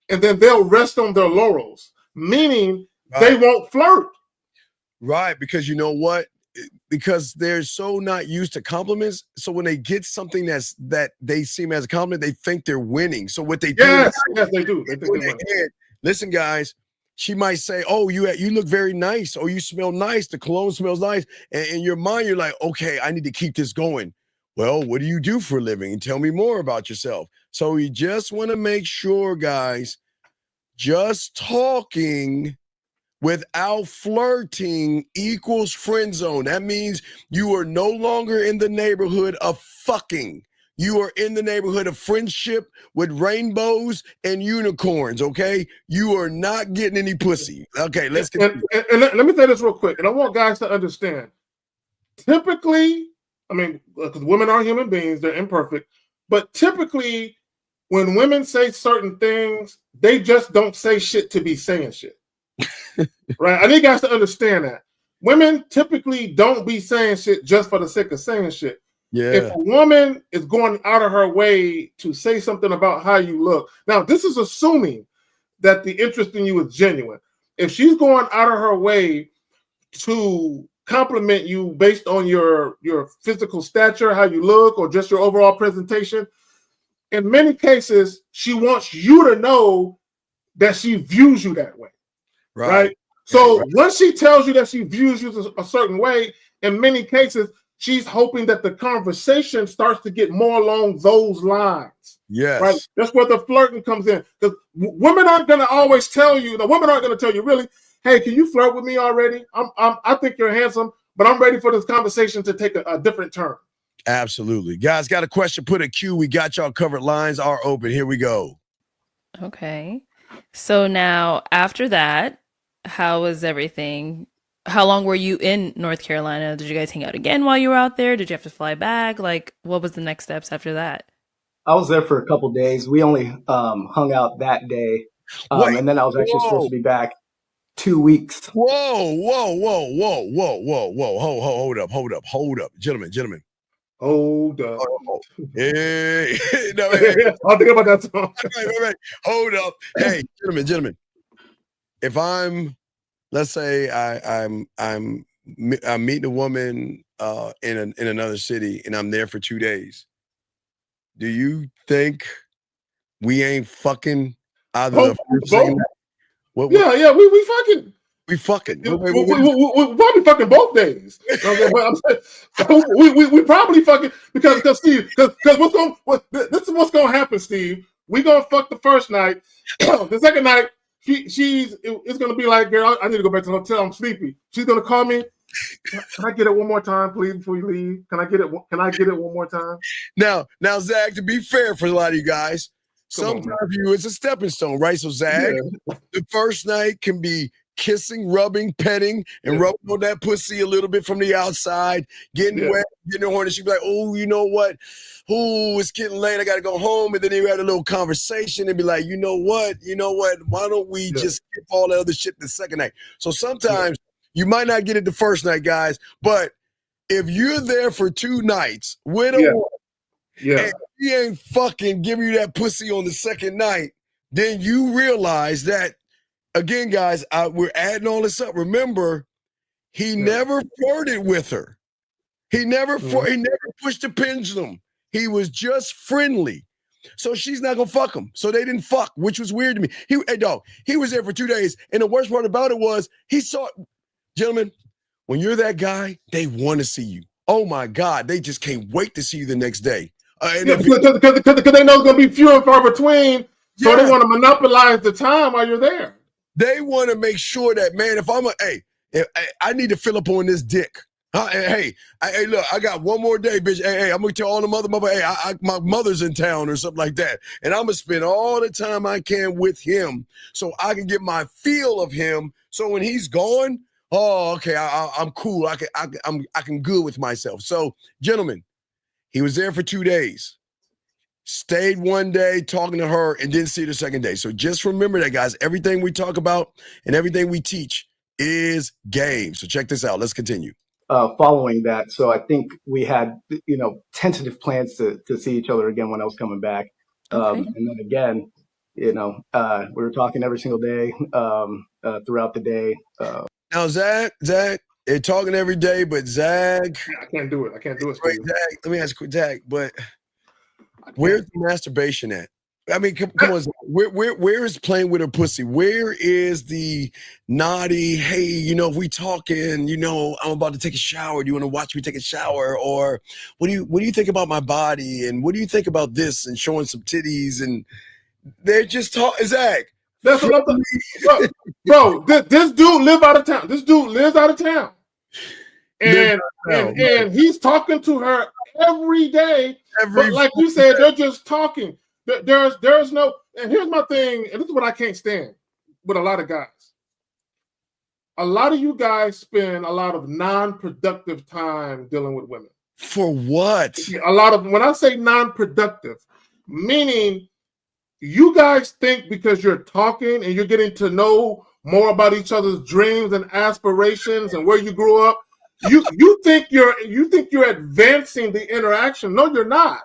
and then they'll rest on their laurels, meaning they won't flirt. Right, because you know what? Because they're so not used to compliments. So when they get something that they seem as a compliment, they think they're winning. So what they do, yes, they do. They think they're winning. Listen, guys. She might say, oh, you look very nice. Oh, you smell nice. The cologne smells nice. And in your mind, you're like, okay, I need to keep this going. Well, what do you do for a living? And tell me more about yourself. So you just want to make sure, guys, just talking without flirting equals friend zone. That means you are no longer in the neighborhood of fucking. You are in the neighborhood of friendship with rainbows and unicorns, okay? You are not getting any pussy. Okay, let's continue. And let me say this real quick, and I want guys to understand. Typically, I mean, because women are human beings, they're imperfect, but typically when women say certain things, they just don't say shit to be saying shit. Right? I need guys to understand that. Women typically don't be saying shit just for the sake of saying shit. Yeah. If a woman is going out of her way to say something about how you look, now this is assuming that the interest in you is genuine. If she's going out of her way to compliment you based on your physical stature, how you look, or just your overall presentation, in many cases, she wants you to know that she views you that way. Right? So once she tells you that she views you a certain way, in many cases, she's hoping that the conversation starts to get more along those lines. Yes. Right? That's where the flirting comes in. Because women aren't going to always tell you, women aren't going to tell you, really, hey, can you flirt with me already? I think you're handsome, but I'm ready for this conversation to take a different turn. Absolutely. Guys, got a question, put a Q. We got y'all covered. Lines are open. Here we go. Okay. So now after that, how was everything? How long were you in North Carolina? Did you guys hang out again while you were out there? Did you have to fly back? Like, what was the next steps after that? I was there for a couple days. We only hung out that day. And then I was actually supposed to be back 2 weeks. Whoa. Hold up. Gentlemen. Hold up. Hey. No, I'll think about that song. Wait. Hold up. Hey, gentlemen. If let's say I'm meeting a woman in another city and I'm there for 2 days. Do you think we ain't fucking either the first second? Yeah, we fucking. We fucking. We probably fucking both days. We probably fucking because Steve, because this is what's gonna happen, Steve. We gonna fuck the first night. The second night, it's gonna be like, girl, I need to go back to the hotel. I'm sleepy. She's gonna call me. Can I get it one more time, please, before you leave? Can I get it one more time? Now, Zach, to be fair for a lot of you guys, sometimes it's a stepping stone, right? So, Zach, the first night can be kissing, rubbing, petting, and rubbing on that pussy a little bit from the outside, getting wet, getting horny. She'd be like, oh, you know what? Oh, it's getting late. I got to go home. And then you had a little conversation and be like, you know what? Why don't we just skip all that other shit the second night? So sometimes you might not get it the first night, guys, but if you're there for 2 nights with a woman, and he ain't fucking giving you that pussy on the second night, then you realize that, again, guys, we're adding all this up. Remember, he never flirted with her. He never pushed the pendulum. He was just friendly. So she's not gonna fuck him. So they didn't fuck, which was weird to me. He was there for 2 days, and the worst part about it was he saw. Gentlemen, when you're that guy, they want to see you. Oh my God, they just can't wait to see you the next day. Because they know it's going to be few and far between, so they want to monopolize the time while you're there. They want to make sure that, man, if I need to fill up on this dick. Hey, look, I got one more day, bitch. Hey, I'm going to tell all the mother, hey, my mother's in town or something like that. And I'm going to spend all the time I can with him so I can get my feel of him. So when he's gone, oh, okay, I'm cool. I can good with myself. So, gentlemen, he was there for 2 days, stayed 1 day talking to her, and didn't see her the second day. So just remember that, guys. Everything we talk about and everything we teach is game. So check this out. Let's continue. Following that, so I think we had, tentative plans to see each other again when I was coming back. And then again, we were talking every single day throughout the day. Now, Zach, they're talking every day, but Zach, I can't do it. Wait, Zach, let me ask you, Zach, but where's the masturbation at? I mean, come on, Zach. Where is playing with her pussy? Where is the naughty, hey, if we talking, I'm about to take a shower. Do you want to watch me take a shower? Or what do you think about my body? And what do you think about this? And showing some titties, and they're just talking, Zach. That's what I'm talking. Bro, this dude lives out of town. This dude lives out of town. And he's talking to her every day. But like you said, they're just talking. There's no, and here's my thing, and this is what I can't stand with a lot of guys. A lot of you guys spend a lot of non-productive time dealing with women. For what? A lot of, when I say non-productive, meaning you guys think because you're talking and you're getting to know more about each other's dreams and aspirations and where you grew up, you think you're advancing the interaction. No, you're not.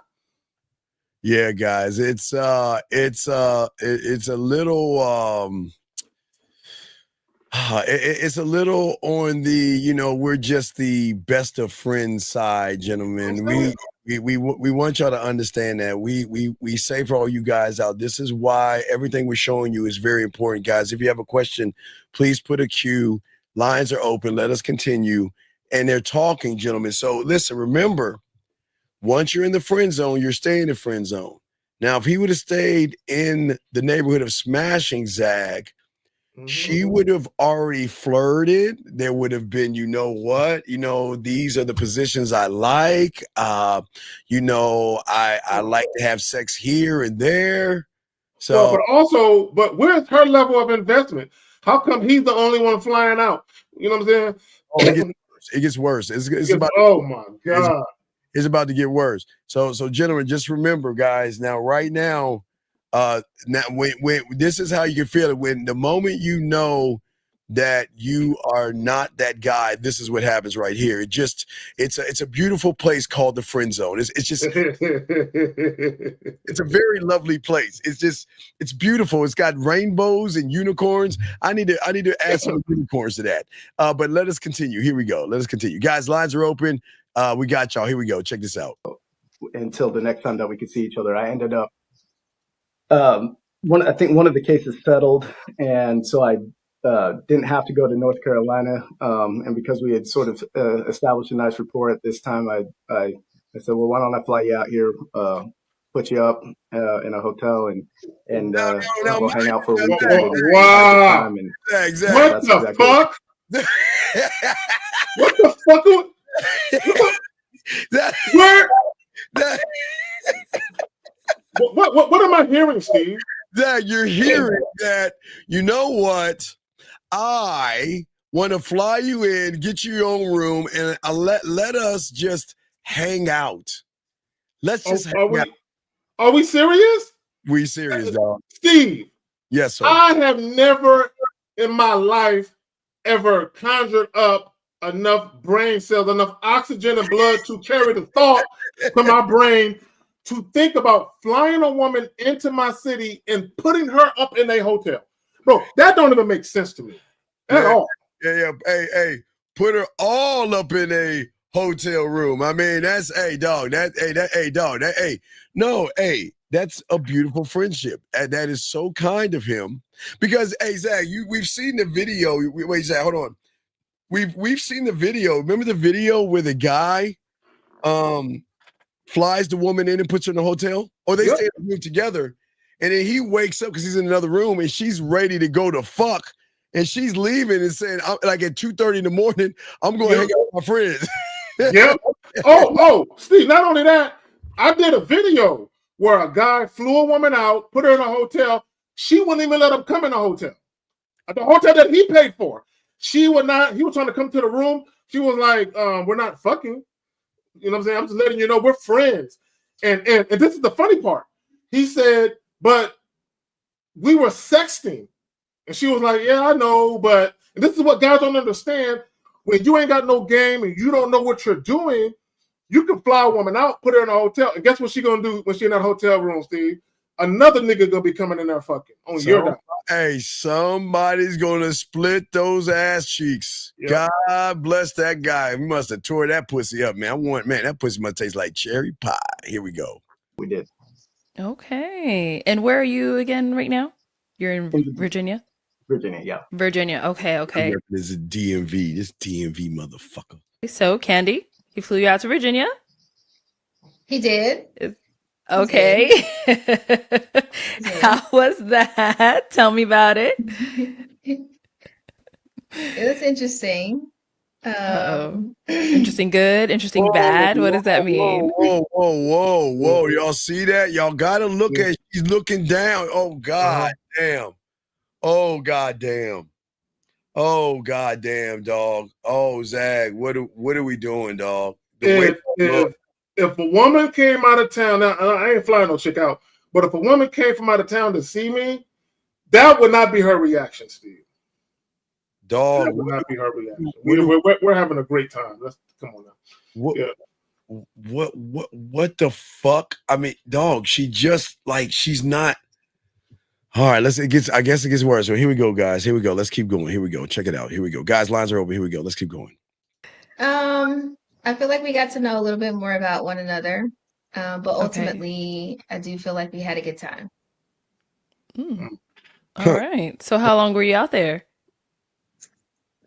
Yeah, guys, it's a little it's a little on the we're just the best of friends side, gentlemen. We want y'all to understand that we say for all you guys out, this is why everything we're showing you is very important, guys. If you have a question, please put a Q. Lines are open. Let us continue. And they're talking, gentlemen. So listen, remember, once you're in the friend zone, you're staying in the friend zone. Now, if he would have stayed in the neighborhood of smashing Zag, she would have already flirted. There would have been, you know what, these are the positions I like. I like to have sex here and there. So, but where's her level of investment? How come he's the only one flying out? You know what I'm saying? It gets worse. Oh my God. It's about to get worse. So gentlemen, just remember, guys, now, right now, when this is how you can feel it. When the moment you know that you are not that guy, this is what happens right here. It's a beautiful place called the friend zone. It's just it's a very lovely place. It's beautiful. It's got rainbows and unicorns. I need to add some unicorns to that. But let us continue. Here we go. Let us continue. Guys, lines are open. We got y'all. Here we go. Check this out. Until the next time that we could see each other, I ended up I think one of the cases settled, and so I didn't have to go to North Carolina. And because we had sort of established a nice rapport at this time, I said, well, why don't I fly you out here, put you up in a hotel, and we'll hang out for a weekend. Wow! Exactly. What the fuck? What the fuck? What am I hearing, Steve? That you're hearing that, you know what? I want to fly you in, get you your own room, and let us just hang out. Let's just hang out. Are we serious? We serious, dog. Steve. Yes, sir. I have never in my life ever conjured up enough brain cells, enough oxygen and blood to carry the thought from my brain to think about flying a woman into my city and putting her up in a hotel. Bro, that don't even make sense to me at all. Yeah. Hey, put her all up in a hotel room. I mean, that's that's a beautiful friendship. And that is so kind of him. Because, Zach, we've seen the video. Wait, Zach, hold on. We've seen the video. Remember the video where the guy flies the woman in and puts her in a hotel? Or they stay in the room together. And then he wakes up because he's in another room and she's ready to go to fuck. And she's leaving and saying, like at 2:30 in the morning, I'm going to hang out with my friends. Yep. Oh, Steve, not only that, I did a video where a guy flew a woman out, put her in a hotel. She wouldn't even let him come in the hotel. At the hotel that he paid for. She would not, he was trying to come to the room. She was like, we're not fucking. You know what I'm saying? I'm just letting you know we're friends. And this is the funny part. He said, but we were sexting. And she was like, yeah, I know, but and this is what guys don't understand. When you ain't got no game and you don't know what you're doing, you can fly a woman out, put her in a hotel, and guess what she gonna do when she in that hotel room, Steve? Another nigga gonna be coming in there fucking on your dime. Hey, somebody's gonna split those ass cheeks. Yep. God bless that guy. We must have tore that pussy up, man. That pussy must taste like cherry pie. Here we go. We did. Okay. And where are you again right now? You're in Virginia? Virginia, yeah. Virginia. Okay. This is DMV. This DMV motherfucker. So, Candy, he flew you out to Virginia? He did. Okay. How was that? Tell me about it. It was interesting. Interesting good, interesting bad. What does that mean? Whoa. Y'all see that? Y'all gotta look at, she's looking down. Oh, God damn. Oh, God damn. Oh, God damn, dog. Oh, Zag, what are we doing, dog? If a woman came out of town, now I ain't flying no chick out, but if a woman came from out of town to see me, that would not be her reaction, Steve. Dog, that would not be her reaction. We're having a great time. Let's come on now. What the fuck? I mean, dog, she just like she's not. All right, I guess it gets worse. So here we go, guys. Here we go. Let's keep going. Here we go. Check it out. Here we go. Guys, lines are open. Here we go. Let's keep going. I feel like we got to know a little bit more about one another. But ultimately, I do feel like we had a good time. All right. So how long were you out there?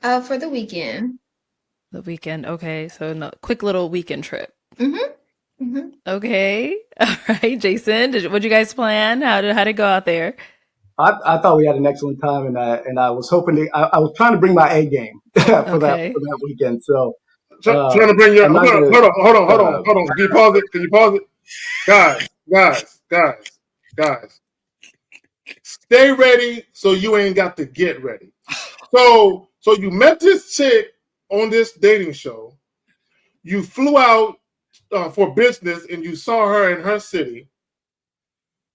For the weekend. The weekend. Okay. So quick little weekend trip. Mm-hmm. Okay. All right. Jason, what'd you guys plan? How'd it go out there? I thought we had an excellent time, and I was hoping to. I was trying to bring my A game for that weekend. So trying to bring your hold on. Can you pause it? Can you pause it? Guys. Stay ready so you ain't got to get ready. So you met this chick on this dating show. You flew out for business and you saw her in her city.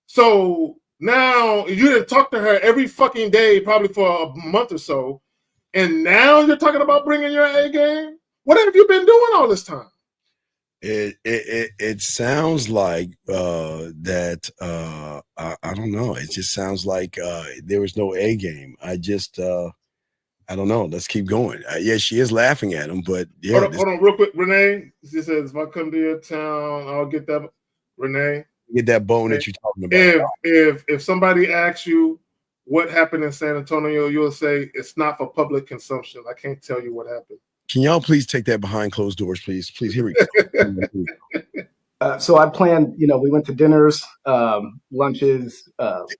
So now you didn't talk to her every fucking day, probably for a month or so. And now you're talking about bringing your A game? What have you been doing all this time? It sounds like that I don't know. It just sounds like there was no A game. I don't know. Let's keep going. Yeah, she is laughing at him, but yeah. Hold on, real quick, Renee. She says, "If I come to your town, I'll get that." Renee, get that bone that you're talking about. If somebody asks you what happened in San Antonio, you'll say it's not for public consumption. I can't tell you what happened. Can y'all please take that behind closed doors, please? Please, here we go. So I planned, we went to dinners, lunches,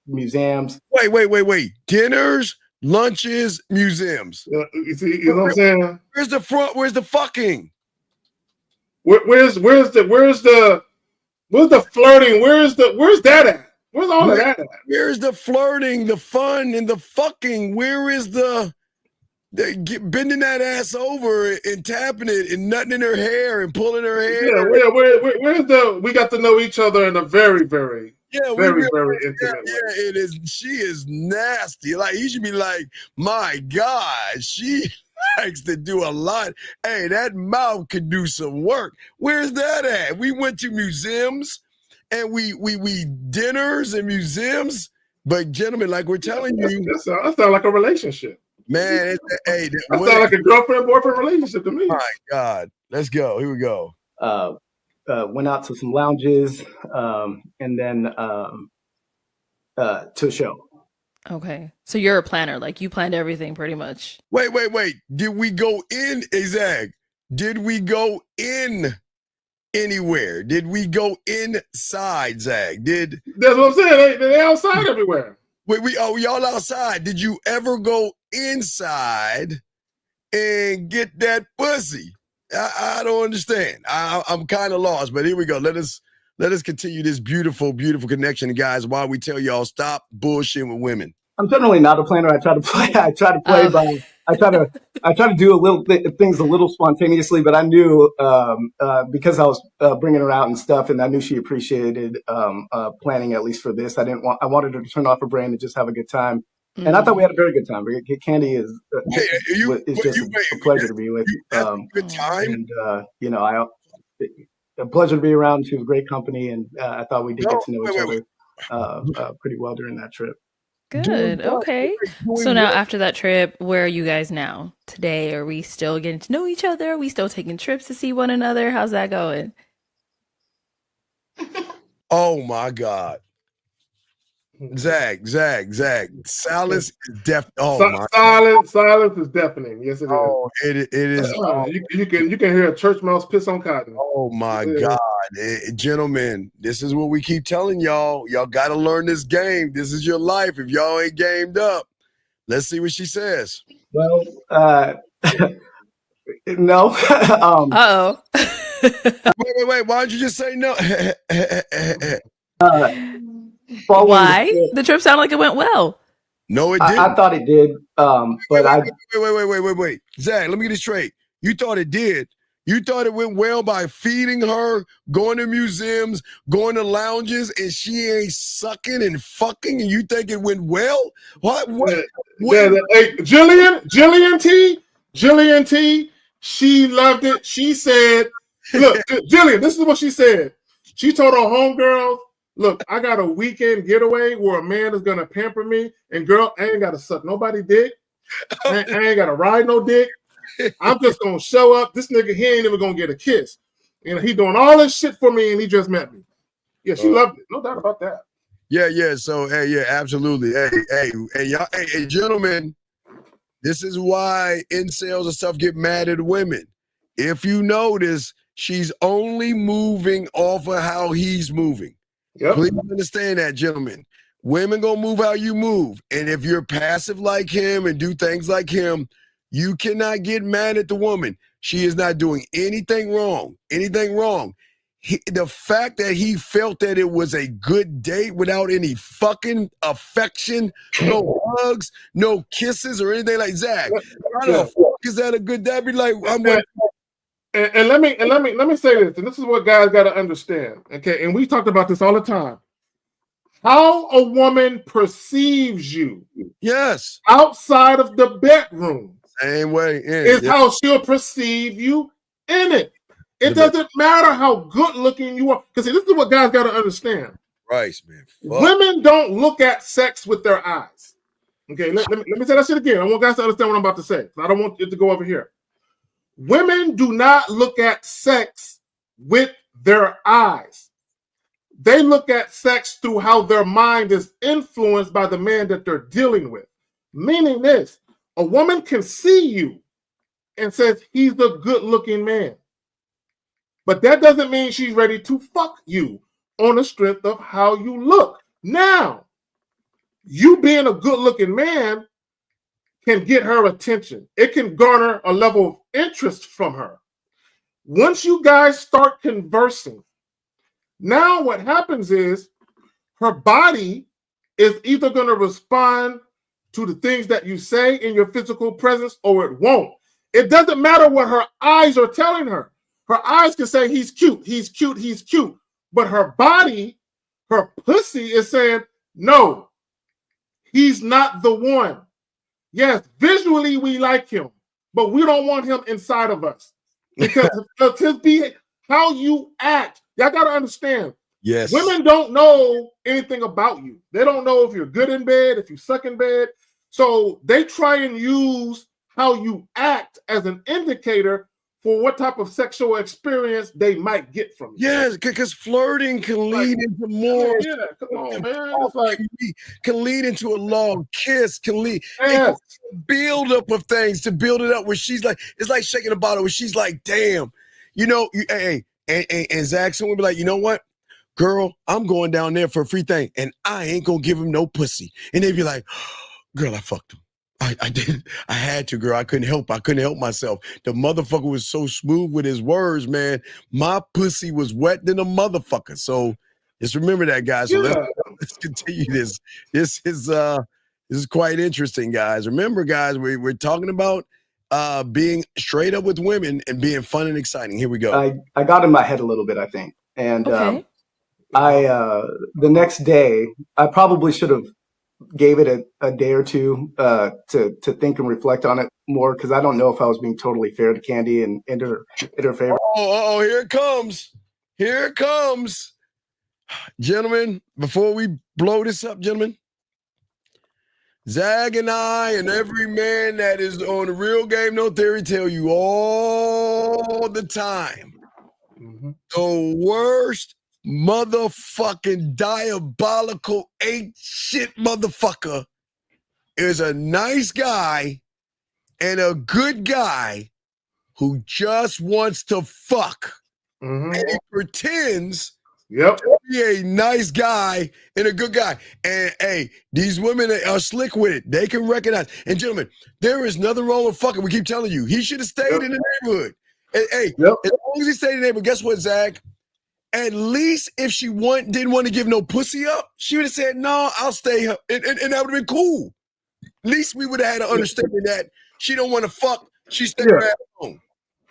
museums. Wait. Dinners, lunches, museums. You know what I'm saying? Where's the front? Where's the fucking? Where's the flirting? Where's that at? Where's all of that at? Where's the flirting, the fun, and the fucking? Where is the bending that ass over and tapping it and nutting in her hair and pulling her hair? Yeah, where's the? We got to know each other in a very, very, very intimate way. Yeah, it is. She is nasty. Like he should be like, my God, she likes to do a lot. Hey, that mouth could do some work. Where's that at? We went to museums and we dinners and museums. But gentlemen, like we're telling you, that sounds like a relationship. Man, that sounds like a girlfriend-boyfriend relationship to me. My God, let's go. Here we go. Went out to some lounges, and then to a show. Okay, so you're a planner. Like you planned everything pretty much. Wait. Did we go in, Zach? Did we go in anywhere? Did we go inside, Zach? That's what I'm saying. They outside everywhere. Wait, y'all outside. Did you ever go inside and get that pussy? I don't understand. I'm kind of lost, but here we go. Let us continue this beautiful, beautiful connection, guys, while we tell y'all stop bullshitting with women. I'm generally not a planner. I try to play by. I try to do things a little spontaneously, but I knew because I was bringing her out and stuff, and I knew she appreciated planning at least for this. I wanted her to turn off her brain and just have a good time, and I thought we had a very good time. Candy is just a pleasure to be with. Good time, and a pleasure to be around. She was great company, and I thought we did get to know each other pretty well during that trip. Good. Okay. So now after that trip, where are you guys now? Today, are we still getting to know each other? Are we still taking trips to see one another? How's that going? Oh my God. Zach. Silence is deaf. Silence is deafening. Yes, it is. Oh, it is. You can hear a church mouse piss on cotton. Oh my God, gentlemen, this is what we keep telling y'all. Y'all got to learn this game. This is your life. If y'all ain't gamed up, let's see what she says. Well, no. Uh-oh. Wait. Why don't you just say no? Why? The trip sounded like it went well. No, it didn't. I thought it did. Wait. Zach, let me get this straight. You thought it did. You thought it went well by feeding her, going to museums, going to lounges, and she ain't sucking and fucking, and you think it went well? What? Hey, Jillian T, she loved it. She said, look, Jillian, this is what she said. She told her homegirl, look, I got a weekend getaway where a man is going to pamper me, and girl, I ain't got to suck nobody dick. I ain't got to ride no dick. I'm just going to show up. This nigga, he ain't even going to get a kiss. And he doing all this shit for me, and he just met me. Yeah, she loved it. No doubt about that. Yeah. So, hey, absolutely. Hey, y'all, hey, gentlemen, this is why incels and stuff get mad at women. If you notice, she's only moving off of how he's moving. Yep. Please understand that, gentlemen. Women gonna move how you move. And if you're passive like him and do things like him, you cannot get mad at the woman. She is not doing anything wrong. The fact that he felt that it was a good date without any fucking affection, no hugs, no kisses or anything like Zach. How the fuck is that a good date? Be like, and let me say this, and this is what guys got to understand. Okay, and we talked about this all the time. How a woman perceives you, yes, outside of the bedroom, same way is how she'll perceive you in it. It doesn't matter how good looking you are, because this is what guys got to understand. Right, man. Fuck. Women don't look at sex with their eyes. Okay, let me say that shit again. I want guys to understand what I'm about to say. I don't want it to go over here. Women do not look at sex with their eyes. They look at sex through how their mind is influenced by the man that they're dealing with. Meaning this, a woman can see you and says he's a good-looking man. But that doesn't mean she's ready to fuck you on the strength of how you look. Now, you being a good-looking man can get her attention. It can garner a level of interest from her. Once you guys start conversing, now what happens is her body is either going to respond to the things that you say in your physical presence or it won't. It doesn't matter what her eyes are telling her. Her eyes can say he's cute, he's cute, he's cute. But her body, her pussy is saying, no, he's not the one. Yes, visually we like him, but we don't want him inside of us. Because how you act. Y'all got to understand. Yes. Women don't know anything about you. They don't know if you're good in bed, if you suck in bed. So they try and use how you act as an indicator for what type of sexual experience they might get from you. Yes, because flirting can lead into more. Yeah, come on, man. It's like, can lead into a long kiss, can lead build up of things to build it up where she's like, it's like shaking a bottle where she's like, damn, you know, and Zach, someone be like, you know what? Girl, I'm going down there for a free thing and I ain't gonna give him no pussy. And they'd be like, girl, I fucked him. I did. I had to, girl. I couldn't help myself. The motherfucker was so smooth with his words, man. My pussy was wet than a motherfucker. So just remember that, guys. So let's continue this. This is quite interesting, guys. Remember, guys, we're talking about being straight up with women and being fun and exciting. Here we go. I got in my head a little bit, I think. And the next day, I probably should have gave it a day or two to think and reflect on it more, because I don't know if I was being totally fair to Candy and in her favor. Oh, here it comes. Here it comes. Gentlemen, before we blow this up, gentlemen, Zag and I and every man that is on the Real Game No Theory tell you all the time, the worst motherfucking diabolical ain't shit motherfucker is a nice guy and a good guy who just wants to fuck. And he pretends to be a nice guy and a good guy. And hey, these women are slick with it. They can recognize. And gentlemen, there is nothing wrong with fucking. We keep telling you, he should have stayed in the neighborhood. And, hey, as long as he stayed in the neighborhood, guess what, Zach? At least if she didn't want to give no pussy up, she would have said, no, I'll stay here. And that would have been cool. At least we would have had an understanding that she don't want to fuck. She's staying at home.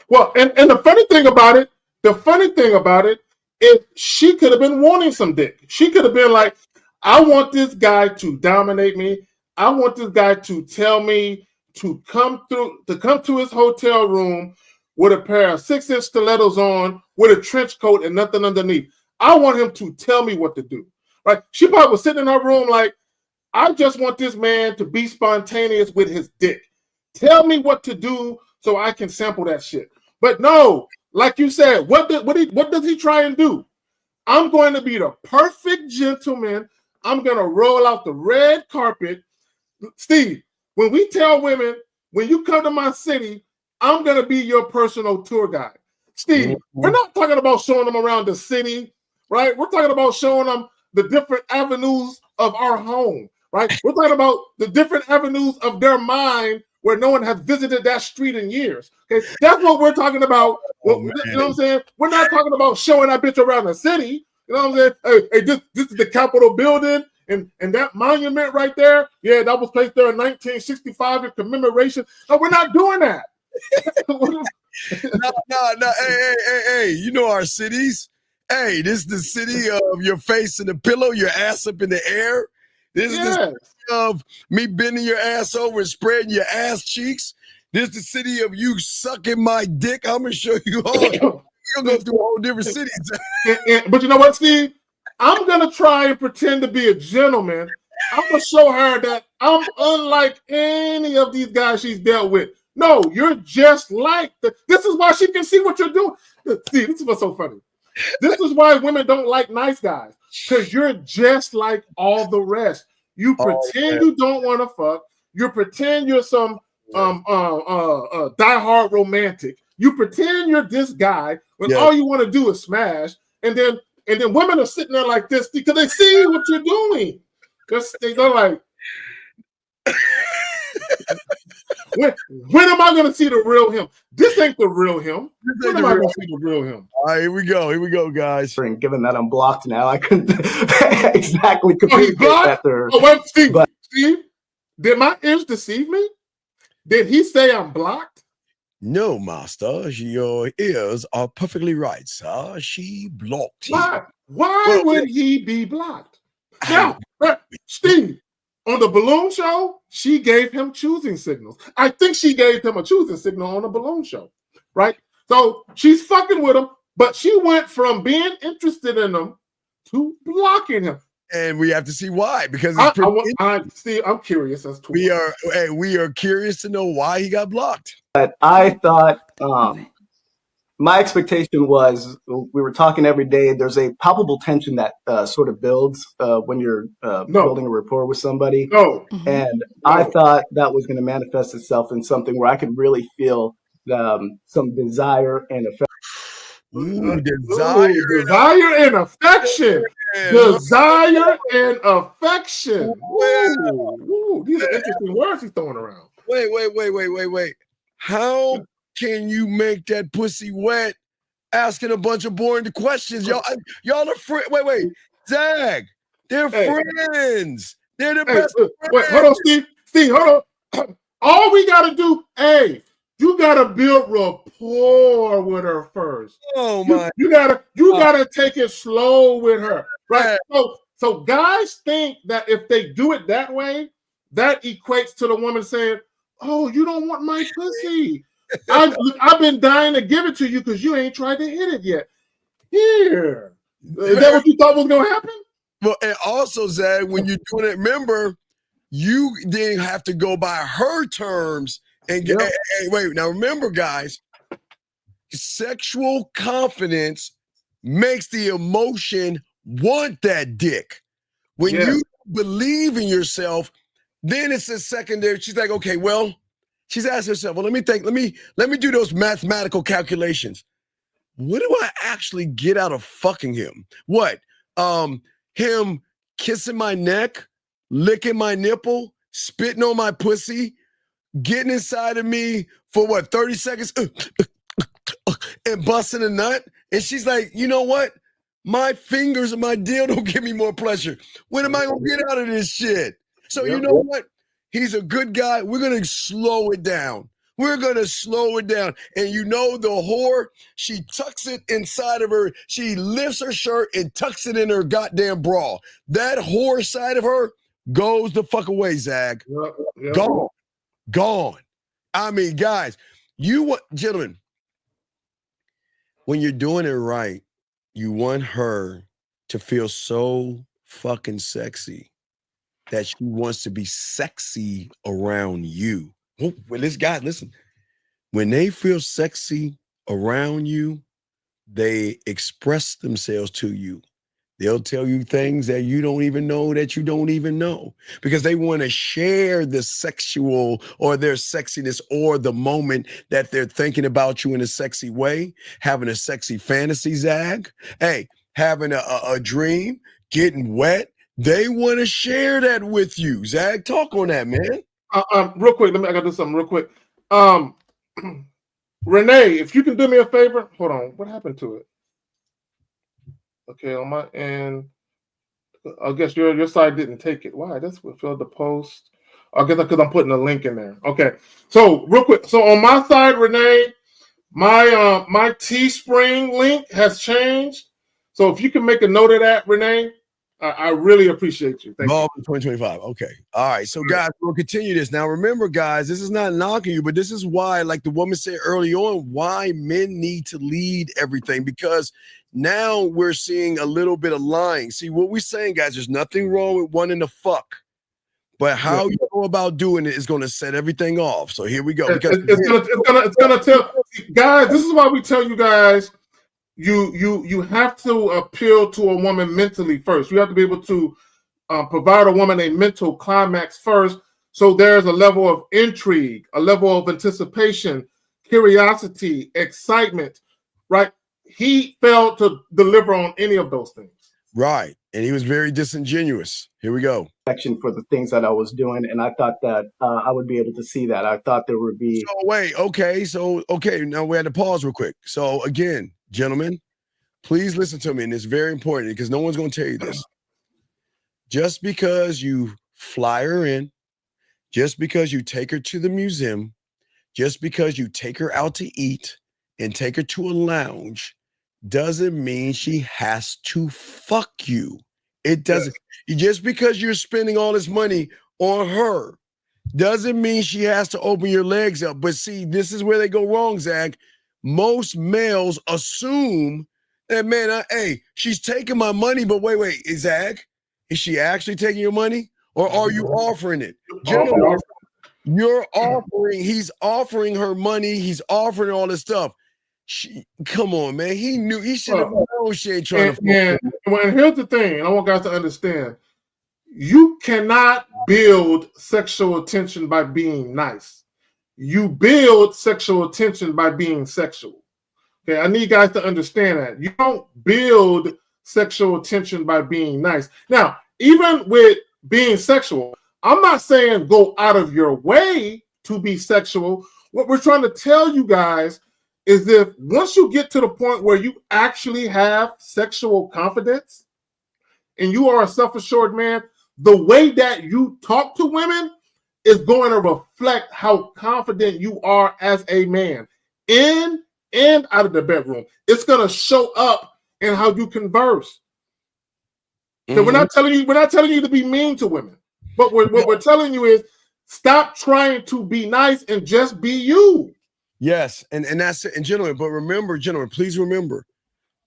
Well, and the funny thing about it is she could have been wanting some dick. She could have been like, I want this guy to dominate me. I want this guy to tell me to come to his hotel room with a pair of 6-inch stilettos on, with a trench coat and nothing underneath. I want him to tell me what to do. Right? She probably was sitting in her room like, I just want this man to be spontaneous with his dick. Tell me what to do so I can sample that shit. But no, like you said, what does he try and do? I'm going to be the perfect gentleman. I'm going to roll out the red carpet. Steve, when we tell women, when you come to my city, I'm going to be your personal tour guide. Steve, we're not talking about showing them around the city, right? We're talking about showing them the different avenues of our home, right? We're talking about the different avenues of their mind where no one has visited that street in years. Okay, that's what we're talking about. You know what I'm saying? We're not talking about showing that bitch around the city. You know what I'm saying? Hey, this is the Capitol building, and that monument right there. Yeah, that was placed there in 1965 in commemoration. No, we're not doing that. No. Hey. You know our cities. Hey, this is the city of your face in the pillow, your ass up in the air. This is the city of me bending your ass over and spreading your ass cheeks. This is the city of you sucking my dick. I'm gonna show you all. You're gonna go through a whole different cities. But you know what, Steve? I'm gonna try and pretend to be a gentleman. I'm gonna show her that I'm unlike any of these guys she's dealt with. No, you're just like this is why she can see what you're doing. See, this is what's so funny. This is why women don't like nice guys, because you're just like all the rest. You pretend you don't want to fuck. You pretend you're some diehard romantic. You pretend you're this guy when all you want to do is smash. And then women are sitting there like this because they see what you're doing. They're like, when am I going to see the real him? This ain't the real him. When am I going to see the real him? All right, here we go, guys. Given that I'm blocked now, I couldn't exactly communicate that. Steve, did my ears deceive me? Did he say I'm blocked? No, master. Your ears are perfectly right, sir. She blocked you. Why would he be blocked? Now, Steve, on the balloon show, she gave him choosing signals. I think she gave him a choosing signal on the balloon show, right? So she's fucking with him, but she went from being interested in him to blocking him. And we have to see why, because I'm curious as to we are curious to know why he got blocked. But I thought my expectation was we were talking every day. There's a palpable tension that sort of builds when you're building a rapport with somebody. And I thought that was going to manifest itself in something where I could really feel some desire and affection. Desire and affection. Desire and affection. Ooh, these are interesting words he's throwing around. Wait. How can you make that pussy wet asking a bunch of boring questions? Y'all are friends. Wait. Zag, they're friends. They're the best friends. Wait, hold on, Steve, hold on. All we got to do, you gotta build rapport with her first. You gotta take it slow with her, right? So guys think that if they do it that way, that equates to the woman saying, "Oh, you don't want my pussy. I've been dying to give it to you because you ain't tried to hit it yet." Here, is that what you thought was gonna happen? Well, and also, Zach, when you're doing it, remember, you didn't have to go by her terms. And wait, now remember, guys, sexual confidence makes the emotion want that dick. When you believe in yourself, then it's a secondary. She's like, okay, well, she's asking herself, well, let me do those mathematical calculations. What do I actually get out of fucking him? What? Him kissing my neck, licking my nipple, spitting on my pussy, getting inside of me for 30 seconds and busting a nut. And she's like, you know what? My fingers and my dildo give me more pleasure. When am I going to get out of this shit? So you know what? He's a good guy. We're going to slow it down. And you know the whore, she tucks it inside of her. She lifts her shirt and tucks it in her goddamn bra. That whore side of her goes the fuck away, Zag. Gone. I mean, guys, gentlemen, when you're doing it right, you want her to feel so fucking sexy that she wants to be sexy around you. Well, listen, when they feel sexy around you, they express themselves to you. They'll tell you things that you don't even know because they want to share the sexual or their sexiness or the moment that they're thinking about you in a sexy way, having a sexy fantasy, Zag. Hey, having a dream, getting wet, They want to share that with you. Zach, talk on that, man. Real quick, I gotta do something real quick. Renee, if you can do me a favor, hold on. What happened to it? Okay, on my end, I guess your side didn't take it. Why? That's what filled the post. I guess because I'm putting a link in there. Okay, so real quick. So on my side, Renee, my Teespring link has changed. So if you can make a note of that, Renee, I really appreciate you. Thank you. 2025. Okay. All right. So, guys, we'll continue this. Now, remember, guys, this is not knocking you, but this is why, like the woman said early on, why men need to lead everything, because now we're seeing a little bit of lying. See, what we're saying, guys, there's nothing wrong with wanting to fuck, but how you go about doing it is going to set everything off. So here we go. Because it's gonna tell guys. This is why we tell you guys. You have to appeal to a woman mentally first. You have to be able to provide a woman a mental climax first. So there's a level of intrigue, a level of anticipation, curiosity, excitement, right? He failed to deliver on any of those things. Right. And he was very disingenuous. Here we go. For the things that I was doing, and I thought that I would be able to see that. I thought there would be. So wait, okay. Now we had to pause real quick. So again, gentlemen, please listen to me, and it's very important because no one's going to tell you this. Just because you fly her in, just because you take her to the museum, just because you take her out to eat and take her to a lounge, doesn't mean she has to fuck you. It doesn't. Just because you're spending all this money on her doesn't mean she has to open your legs up. But see, this is where they go wrong, Zach. Most males assume that, man, hey, she's taking my money, but wait, Zach, is she actually taking your money, or are you offering it? Gentlemen, you're offering. He's offering her money. He's offering all this stuff. Come on, man. He should have known she ain't trying to. And here's the thing, and I want guys to understand: you cannot build sexual attention by being nice. You build sexual attention by being sexual. Okay, I need guys to understand that. You don't build sexual attention by being nice. Now, even with being sexual, I'm not saying go out of your way to be sexual. What we're trying to tell you guys is that once you get to the point where you actually have sexual confidence and you are a self-assured man, the way that you talk to women is going to reflect how confident you are as a man in and out of the bedroom. It's going to show up in how you converse. So we're not telling you to be mean to women, but what we're telling you is stop trying to be nice and just be you. Yes, and that's it. And gentlemen, but remember, gentlemen, please remember,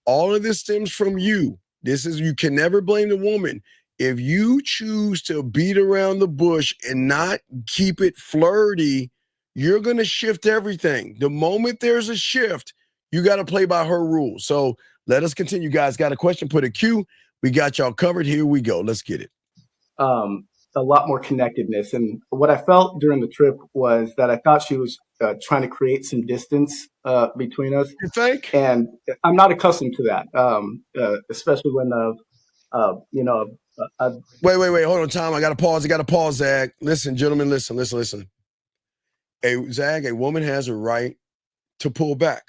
all of this stems from you. You can never blame the woman. If you choose to beat around the bush and not keep it flirty, you're going to shift everything. The moment there's a shift, you got to play by her rules. So let us continue, guys. Got a question? Put a Q. We got y'all covered. Here we go. Let's get it. A lot more connectedness. And what I felt during the trip was that I thought she was trying to create some distance between us. You think? And I'm not accustomed to that, especially when, Wait. Hold on, Tom. I got to pause, Zach. Listen, gentlemen, listen. Zach, a woman has a right to pull back.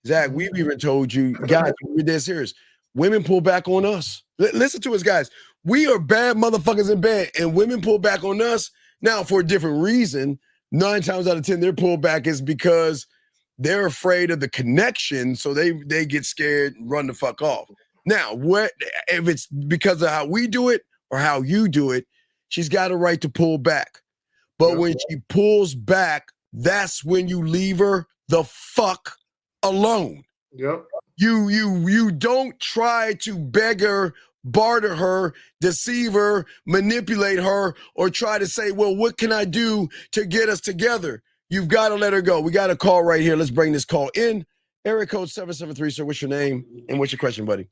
Zach, we've even told you, guys, we're dead serious. Women pull back on us. Listen to us, guys. We are bad motherfuckers in bed, and women pull back on us. Now, for a different reason, 9 times out of 10, their pullback is because they're afraid of the connection, so they get scared and run the fuck off. Now, if it's because of how we do it or how you do it, she's got a right to pull back. But when she pulls back, that's when you leave her the fuck alone. Yep. You don't try to beg her, barter her, deceive her, manipulate her, or try to say, well, what can I do to get us together? You've got to let her go. We got a call right here. Let's bring this call in. Area code 773, sir. What's your name and what's your question, buddy?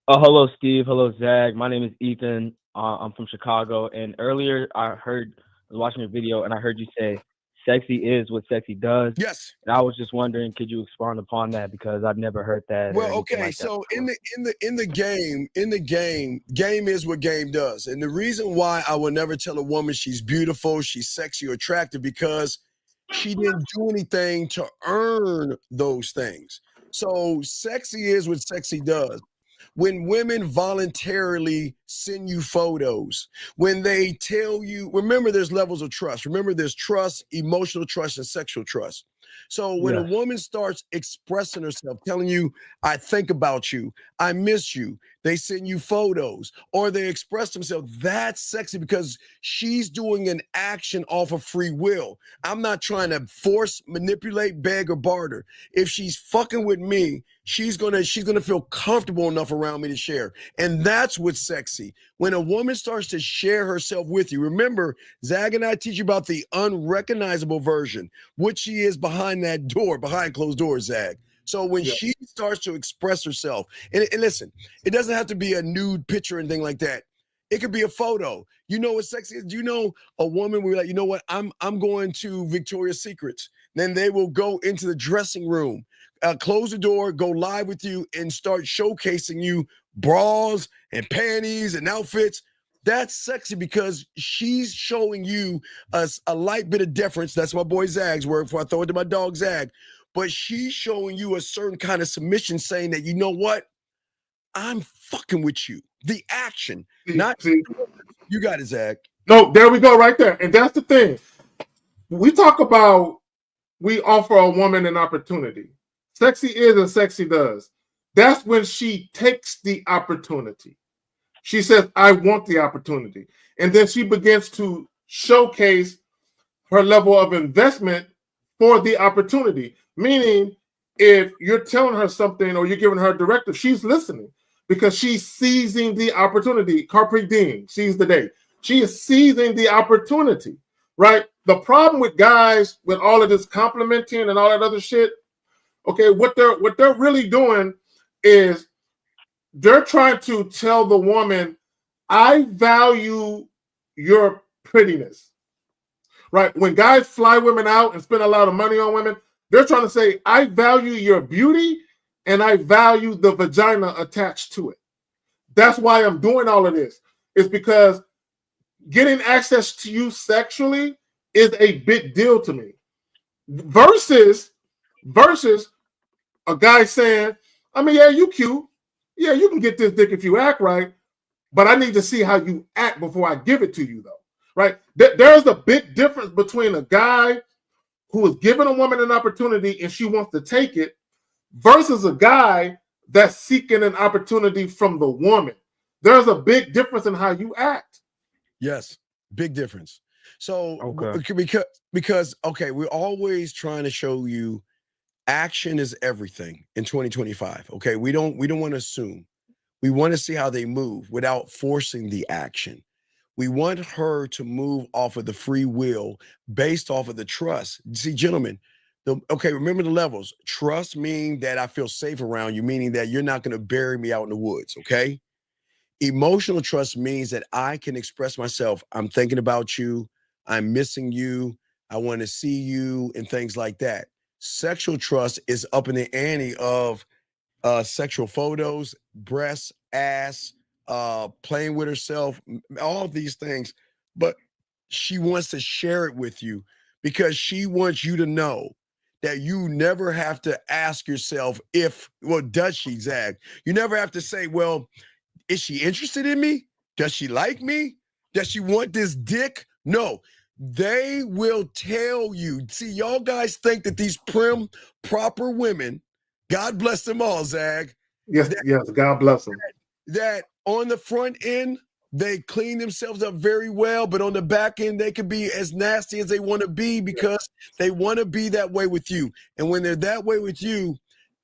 Hello, Steve. Hello, Zach. My name is Ethan. I'm from Chicago. And earlier I was watching a video and I heard you say sexy is what sexy does. Yes. And I was just wondering, could you expand upon that, because I've never heard that. Well, okay, so in the game is what game does. And the reason why I will never tell a woman she's beautiful, she's sexy or attractive, because she didn't do anything to earn those things. So sexy is what sexy does. When women voluntarily send you photos, when they tell you, remember there's levels of trust. Remember there's trust, emotional trust, and sexual trust. So when a woman starts expressing herself, telling you, I think about you, I miss you, they send you photos, or they express themselves, that's sexy because she's doing an action off of free will. I'm not trying to force, manipulate, beg, or barter. If she's fucking with me, she's gonna feel comfortable enough around me to share. And that's what's sexy. When a woman starts to share herself with you, remember, Zag and I teach you about the unrecognizable version, what she is behind that door, behind closed doors, Zag. So when she starts to express herself, and listen, it doesn't have to be a nude picture or anything like that. It could be a photo. You know what's sexy is? You know, a woman will be like, you know what, I'm going to Victoria's Secrets. Then they will go into the dressing room, close the door, go live with you, and start showcasing you bras and panties and outfits. That's sexy because she's showing you a light bit of deference. That's my boy Zag's word before I throw it to my dog Zag. But she's showing you a certain kind of submission, saying that, you know what? I'm fucking with you. The action, you got it, Zag. No, there we go right there. And that's the thing. We talk about, we offer a woman an opportunity. Sexy is and sexy does. That's when she takes the opportunity. She says, I want the opportunity. And then she begins to showcase her level of investment for the opportunity. Meaning, if you're telling her something or you're giving her a directive, she's listening because she's seizing the opportunity. Carpe diem, seize the day. She is seizing the opportunity, right? The problem with guys with all of this complimenting and all that other shit, okay, what they're really doing is they're trying to tell the woman, I value your prettiness, right? When guys fly women out and spend a lot of money on women, they're trying to say, I value your beauty and I value the vagina attached to it. That's why I'm doing all of this. It's because getting access to you sexually is a big deal to me. Versus a guy saying, I mean, yeah, you cute. Yeah, you can get this dick if you act right, but I need to see how you act before I give it to you, though, right? There's a big difference between a guy who is giving a woman an opportunity and she wants to take it versus a guy that's seeking an opportunity from the woman. There's a big difference in how you act. Yes, big difference. So because we're always trying to show you action is everything in 2025. Okay, we don't want to assume. We want to see how they move without forcing the action. We want her to move off of the free will based off of the trust. See, gentlemen, remember the levels. Trust means that I feel safe around you, meaning that you're not going to bury me out in the woods, okay? Emotional trust means that I can express myself. I'm thinking about you. I'm missing you. I want to see you and things like that. Sexual trust is up in the ante of sexual photos, breasts, ass, playing with herself, all of these things. But she wants to share it with you because she wants you to know that you never have to ask yourself does she, Zag? You never have to say, well, is she interested in me? Does she like me? Does she want this dick? No, they will tell you. See, y'all guys think that these prim, proper women, God bless them all, Zag. Yes, God bless them. That on the front end, they clean themselves up very well, but on the back end, they can be as nasty as they want to be because they want to be that way with you. And when they're that way with you,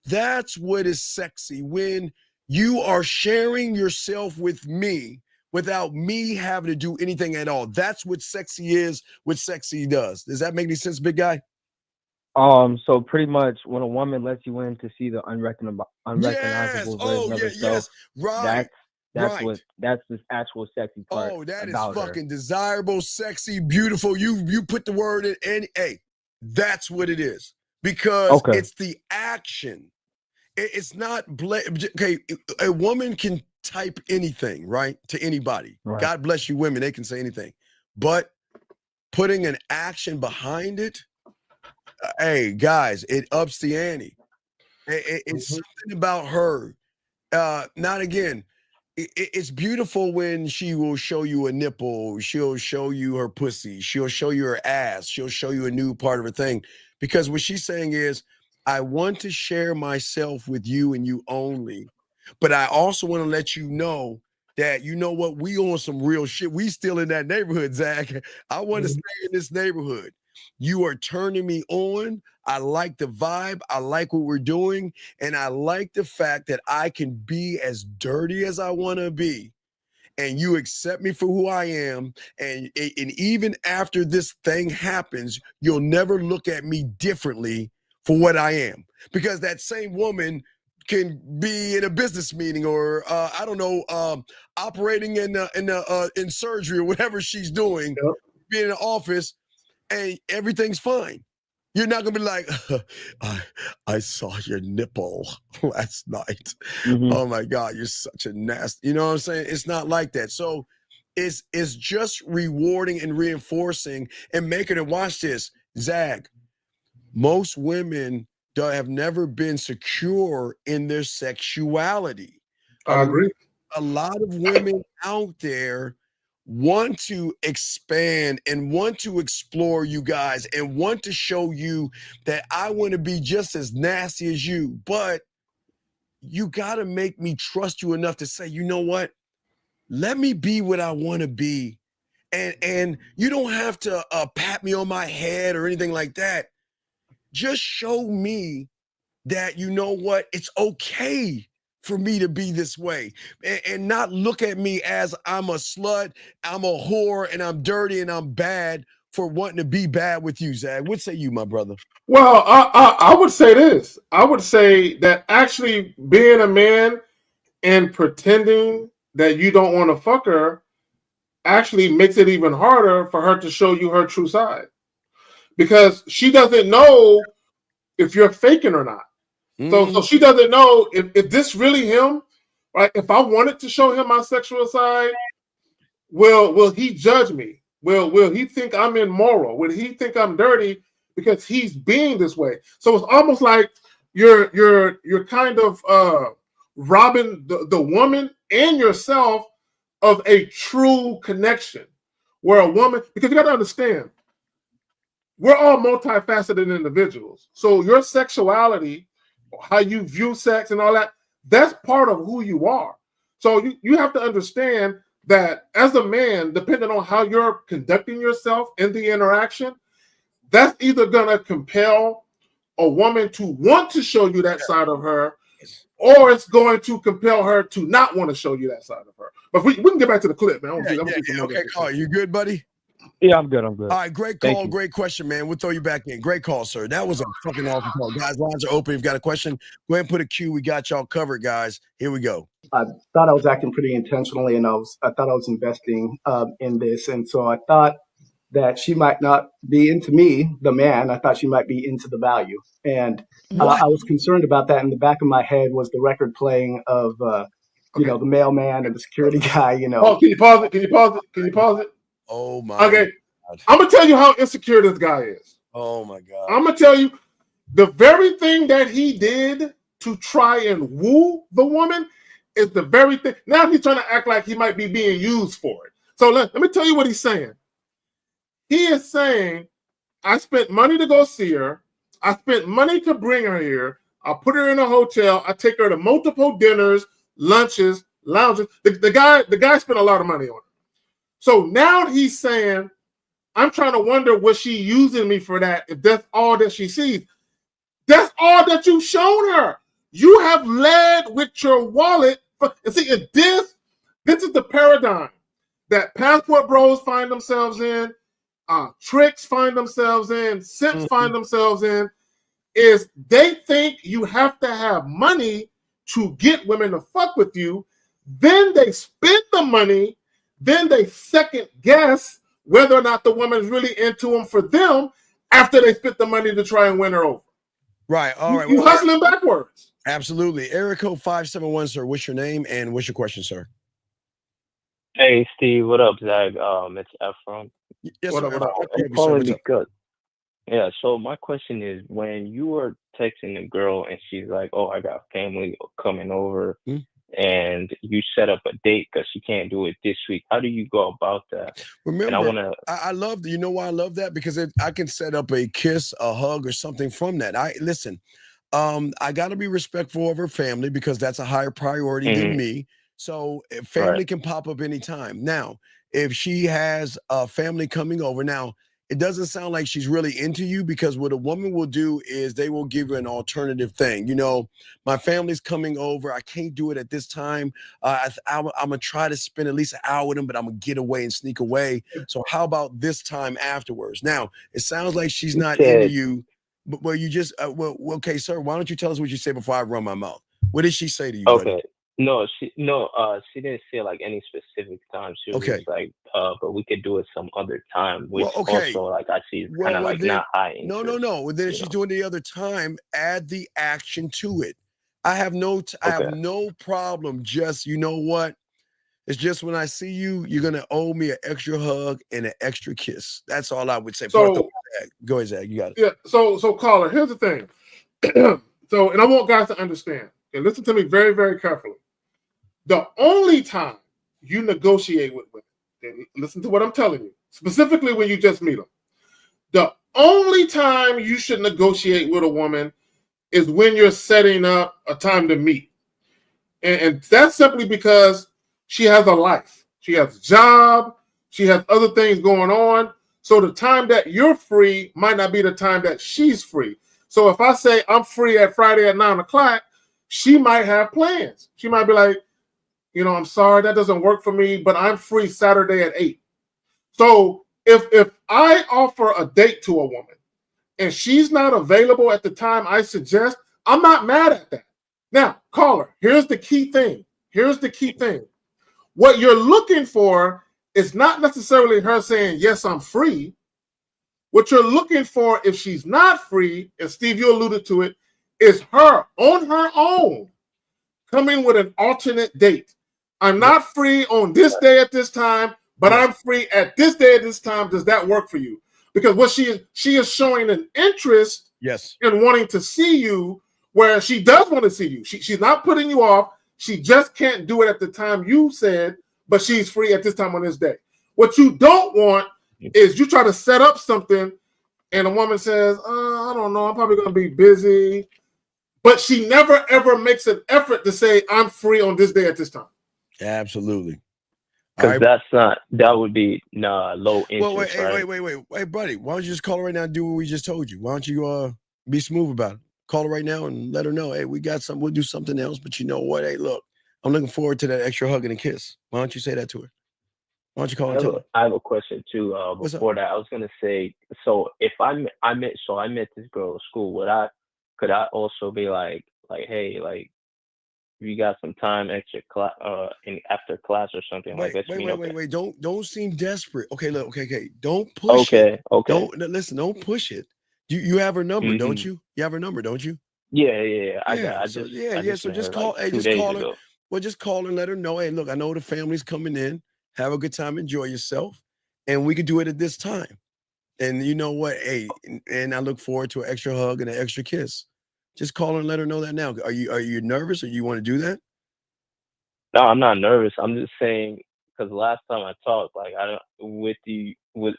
that's what is sexy. When you are sharing yourself with me without me having to do anything at all. That's what sexy is, what sexy does. Does that make any sense, big guy? So pretty much when a woman lets you in to see the unrecognizable version of herself, right. That's the actual sexy part. Oh, that is fucking desirable, sexy, beautiful. You put the word in, and hey, That's what it is. Because it's the action. It's not okay. A woman can type anything, right? To anybody. Right. God bless you, women. They can say anything. But putting an action behind it, hey, guys, it ups the ante. It's something about her. Not again. It's beautiful when she will show you a nipple. She'll show you her pussy. She'll show you her ass. She'll show you a new part of her thing. Because what she's saying is, I want to share myself with you and you only. But I also want to let you know that, you know what, we on some real shit. We still in that neighborhood, Zach. I want to stay in this neighborhood. You are turning me on. I like the vibe. I like what we're doing. And I like the fact that I can be as dirty as I want to be. And you accept me for who I am. And even after this thing happens, you'll never look at me differently for what I am. Because that same woman can be in a business meeting or I don't know, operating in surgery or whatever she's doing, be in an office, and everything's fine. You're not gonna be like, I saw your nipple last night. Oh my God, you're such a nasty. You know what I'm saying? It's not like that. So it's just rewarding and reinforcing and making it. Watch this, Zag. Most women have never been secure in their sexuality. I agree. A lot of women out there want to expand and want to explore you guys and want to show you that I want to be just as nasty as you, but you got to make me trust you enough to say, you know what, let me be what I want to be. And you don't have to pat me on my head or anything like that. Just show me that, you know what, it's okay for me to be this way, and not look at me as I'm a slut, I'm a whore, and I'm dirty and I'm bad for wanting to be bad with you, Zach. What say you, my brother? Well, I would say this. I would say that actually being a man and pretending that you don't want to fuck her actually makes it even harder for her to show you her true side. Because she doesn't know if you're faking or not. So she doesn't know if this really him, right? If I wanted to show him my sexual side, will he judge me? Will he think I'm immoral? Will he think I'm dirty because he's being this way? So it's almost like you're kind of robbing the woman and yourself of a true connection. Where a woman, because you got to understand, we're all multifaceted individuals. So your sexuality, how you view sex and all that, that's part of who you are. So you have to understand that as a man, depending on how you're conducting yourself in the interaction, that's either going to compel a woman to want to show you that side of her, or it's going to compel her to not want to show you that side of her. But we can get back to the clip, man. Okay, Carl, you good, buddy? Yeah, I'm good. I'm good. All right, great call, great question, man. We'll throw you back in. Great call, sir. That was a fucking awesome call. Guys, lines are open. If you've got a question, go ahead and put a Q. We got y'all covered, guys. Here we go. I thought I was acting pretty intentionally, and I thought I was investing in this, and so I thought that she might not be into me, the man. I thought she might be into the value, and I was concerned about that. In the back of my head was the record playing of you know, the mailman and the security guy. You know, can you pause it? Can you pause it? Oh my. Okay, God. I'm gonna tell you how insecure this guy is. Oh my God. I'm gonna tell you the very thing that he did to try and woo the woman is the very thing. Now he's trying to act like he might be being used for it. So let me tell you what he's saying. He is saying, I spent money to go see her. I spent money to bring her here. I put her in a hotel. I take her to multiple dinners, lunches, lounges. The guy spent a lot of money on her. So now he's saying, I'm trying to wonder, was she using me for that? If that's all that she sees, that's all that you've shown her. You have led with your wallet. And see, this is the paradigm that passport bros find themselves in, tricks find themselves in, simps find themselves in, is they think you have to have money to get women to fuck with you. Then they spend the money. Then they second guess whether or not the woman is really into them for them. after they spent the money to try and win her over. Right. All right. You hustling backwards. Absolutely. Area code 571, sir. What's your name and what's your question, sir? Hey, Steve. What up, Zach? It's Ephraim. Yes, What sir. up? I'm calling because, yeah, so my question is, when you were texting a girl and she's like, oh, I got family coming over, and you set up a date because she can't do it this week, how do you go about that? Remember, I love, you know why I love that? Because I can set up a kiss, a hug, or something from that. I got to be respectful of her family because that's a higher priority than me. So family can pop up anytime. Now, if she has a family coming over, now it doesn't sound like she's really into you, because what a woman will do is they will give you an alternative thing. You know, my family's coming over. I can't do it at this time. I'm going to try to spend at least an hour with them, but I'm going to get away and sneak away. So how about this time afterwards? Now, it sounds like she's not into you, but well, you just, okay, sir, why don't you tell us what you say before I run my mouth? What did she say to you, buddy? No, she didn't say like any specific time. She was just like, but we could do it some other time, which also like I see kind of like not high interest. No. Well, then if she's doing the other time, add the action to it. I have no problem. Just, you know what? It's just when I see you, you're gonna owe me an extra hug and an extra kiss. That's all I would say. So go ahead, Zach. You got it. Yeah. So caller, here's the thing. And I want guys to understand and listen to me very, very carefully. The only time you negotiate with women, and listen to what I'm telling you, specifically when you just meet them, the only time you should negotiate with a woman is when you're setting up a time to meet. And that's simply because she has a life. She has a job. She has other things going on. So the time that you're free might not be the time that she's free. So if I say I'm free at Friday at 9 o'clock, she might have plans. She might be like, you know, I'm sorry, that doesn't work for me, but I'm free Saturday at 8. So if I offer a date to a woman and she's not available at the time I suggest, I'm not mad at that. Now, caller, here's the key thing. What you're looking for is not necessarily her saying, yes, I'm free. What you're looking for, if she's not free, and Steve, you alluded to it, is her on her own coming with an alternate date. I'm not free on this day at this time, but I'm free at this day at this time. Does that work for you? Because what she is showing an interest in wanting to see you, where she does want to see you. She's not putting you off. She just can't do it at the time you said, but she's free at this time on this day. What you don't want is you try to set up something and a woman says, I don't know, I'm probably going to be busy. But she never, ever makes an effort to say, I'm free on this day at this time. Absolutely. Because that would be low interest. Wait, buddy. Why don't you just call her right now and do what we just told you? Why don't you be smooth about it? Call her right now and let her know, hey, we got something, we'll do something else. But you know what? Hey, look, I'm looking forward to that extra hug and a kiss. Why don't you say that to her? Why don't you call her and tell her? I have a question too. Before that, I was gonna say, so if I met this girl at school, could I also be like, hey, like, you got some time extra class after class or something like that? Wait. Don't seem desperate. Okay, look, okay. Don't push it. Okay. Don't push it. You have her number, don't you? You have her number, don't you? Yeah. So just call. Hey, just call her. Well, just call her and let her know. Hey, look, I know the family's coming in. Have a good time, enjoy yourself, and we could do it at this time. And you know what? Hey, and I look forward to an extra hug and an extra kiss. Just call her and let her know that now. Are you nervous, or you want to do that? No, I'm not nervous. I'm just saying, because last time I talked, like,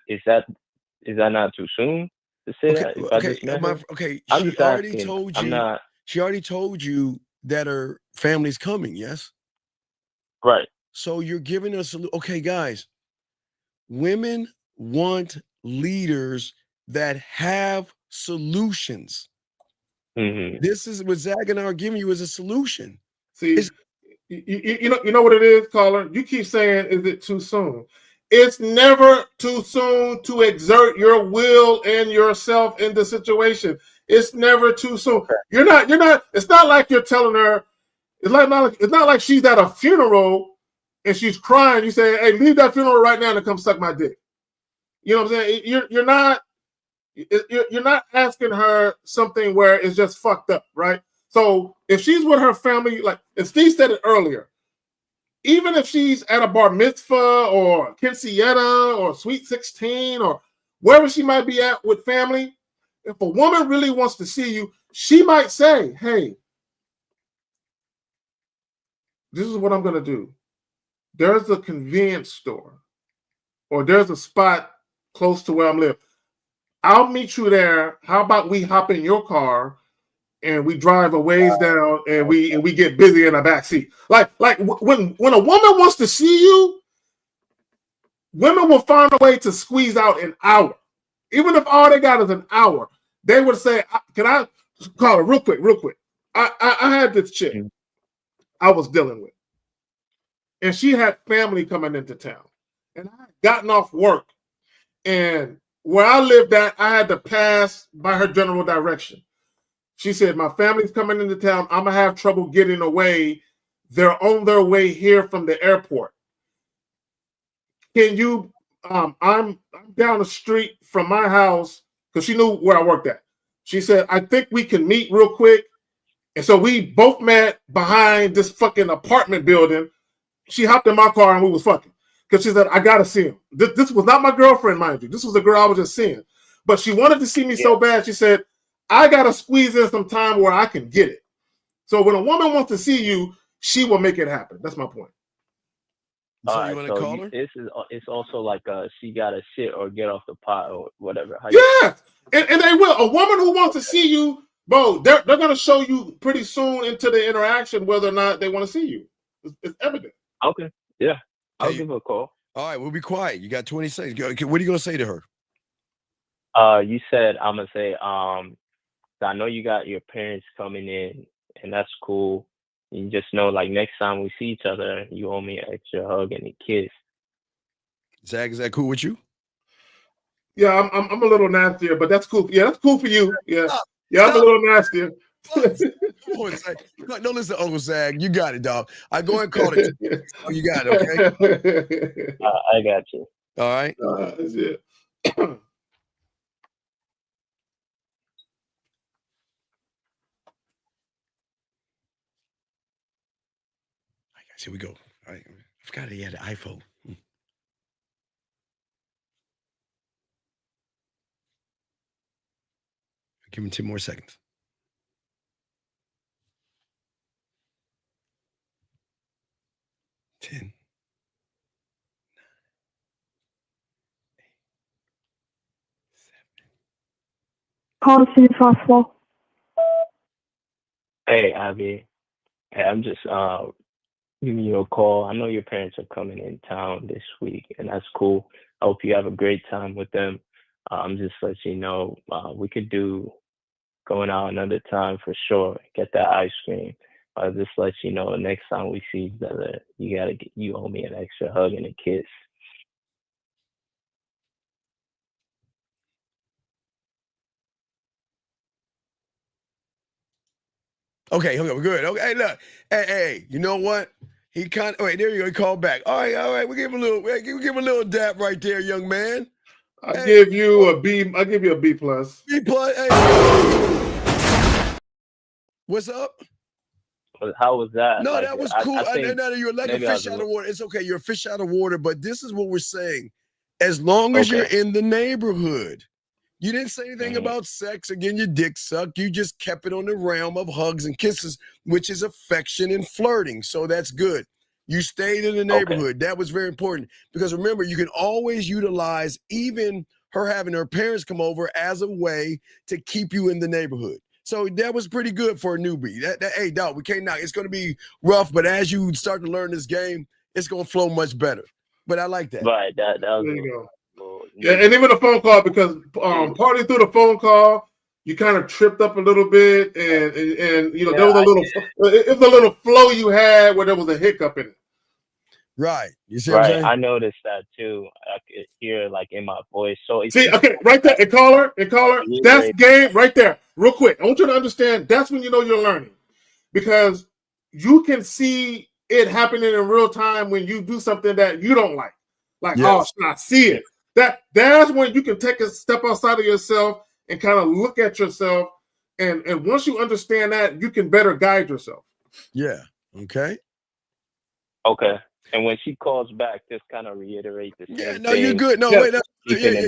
is that not too soon to say that? If I just met her? She already told you. She already told you that her family's coming. Yes. Right. So you're giving us okay, guys. Women want leaders that have solutions. This is what Zach and I are giving you as a solution. See, you know what it is, caller? You keep saying, is it too soon? It's never too soon to exert your will and yourself in the situation. It's never too soon. You're not, it's not like you're telling her, it's not like she's at a funeral and she's crying. You say, hey, leave that funeral right now and come suck my dick. You know what I'm saying? You're not You're not asking her something where it's just fucked up, right? So if she's with her family, like, and Steve said it earlier, even if she's at a bar mitzvah or quinceañera or sweet 16 or wherever she might be at with family, if a woman really wants to see you, she might say, hey, this is what I'm going to do. There's a convenience store or there's a spot close to where I'm living. I'll meet you there. How about we hop in your car and we drive a ways down and we get busy in the back seat? Like when a woman wants to see you, women will find a way to squeeze out an hour. Even if all they got is an hour, they would say, can I call her real quick? I had this chick I was dealing with. And she had family coming into town. And I had gotten off work. And where I lived at, I had to pass by her general direction. She said, my family's coming into town. I'm going to have trouble getting away. They're on their way here from the airport. Can you, I'm down the street from my house, because she knew where I worked at. She said, I think we can meet real quick. And so we both met behind this fucking apartment building. She hopped in my car and we was fucking. Because she said, I got to see him. This was not my girlfriend, mind you. This was a girl I was just seeing. But she wanted to see me so bad, she said, I got to squeeze in some time where I can get it. So when a woman wants to see you, she will make it happen. That's my point. So you want to call her? It's also like she got to sit or get off the pot or whatever. Yeah, and they will. A woman who wants to see you, bro, they're going to show you pretty soon into the interaction whether or not they want to see you. It's evident. Okay, yeah. I'll give her a call. All right, we'll be quiet. You got 20 seconds. What are you going to say to her? You said, I'm going to say, I know you got your parents coming in, and that's cool. You just know, like, next time we see each other, you owe me an extra hug and a kiss. Zach, is that cool with you? Yeah, I'm a little nastier, but that's cool. Yeah, that's cool for you. Yeah, I'm a little nastier. Come on, Zach. Don't listen to Uncle Zach. You got it, dog. I go and call it. Oh, you got it, okay? I got you. All right. That's it. Here we go. All right. I forgot he had an iPhone. Give him 10 more seconds. Ten. Call as soon as possible. Hey, Abby. Hey, I'm just giving you a call. I know your parents are coming in town this week, and that's cool. I hope you have a great time with them. I'm just letting you know we could do going out another time for sure. Get that ice cream. Just let you know next time we see each other, you owe me an extra hug and a kiss. Okay, we're good. Okay, look, hey, you know what? He kind of wait. There you go. He called back. All right. We give him a little dap right there, young man. I give you a B. I give you a B plus. B plus. Hey. What's up? How was that? No, that was cool. No, you're like a fish out of water. It's okay. You're a fish out of water. But this is what we're saying. As long as you're in the neighborhood. You didn't say anything about sex or getting your dick sucked. You just kept it on the realm of hugs and kisses, which is affection and flirting. So that's good. You stayed in the neighborhood. That was very important. Because remember, you can always utilize even her having her parents come over as a way to keep you in the neighborhood. So that was pretty good for a newbie. Hey, dog, we can't knock. It's going to be rough, but as you start to learn this game, it's going to flow much better. But I like that. Right. That was there you go. Yeah, and even a phone call, because partly through the phone call, you kind of tripped up a little bit, and you know there was a little flow you had where there was a hiccup in it. Right. You see what I'm saying? I noticed that too. I could hear like in my voice. So okay, right there, and caller, that's game right there. Real quick, I want you to understand that's when you know you're learning, because you can see it happening in real time when you do something that you don't like. Like, I see it. That's when you can take a step outside of yourself and kind of look at yourself. And once you understand that, you can better guide yourself. Yeah. Okay. Okay. And when she calls back, just kind of reiterate the same No, you're thing. good. No, Yeah. wait.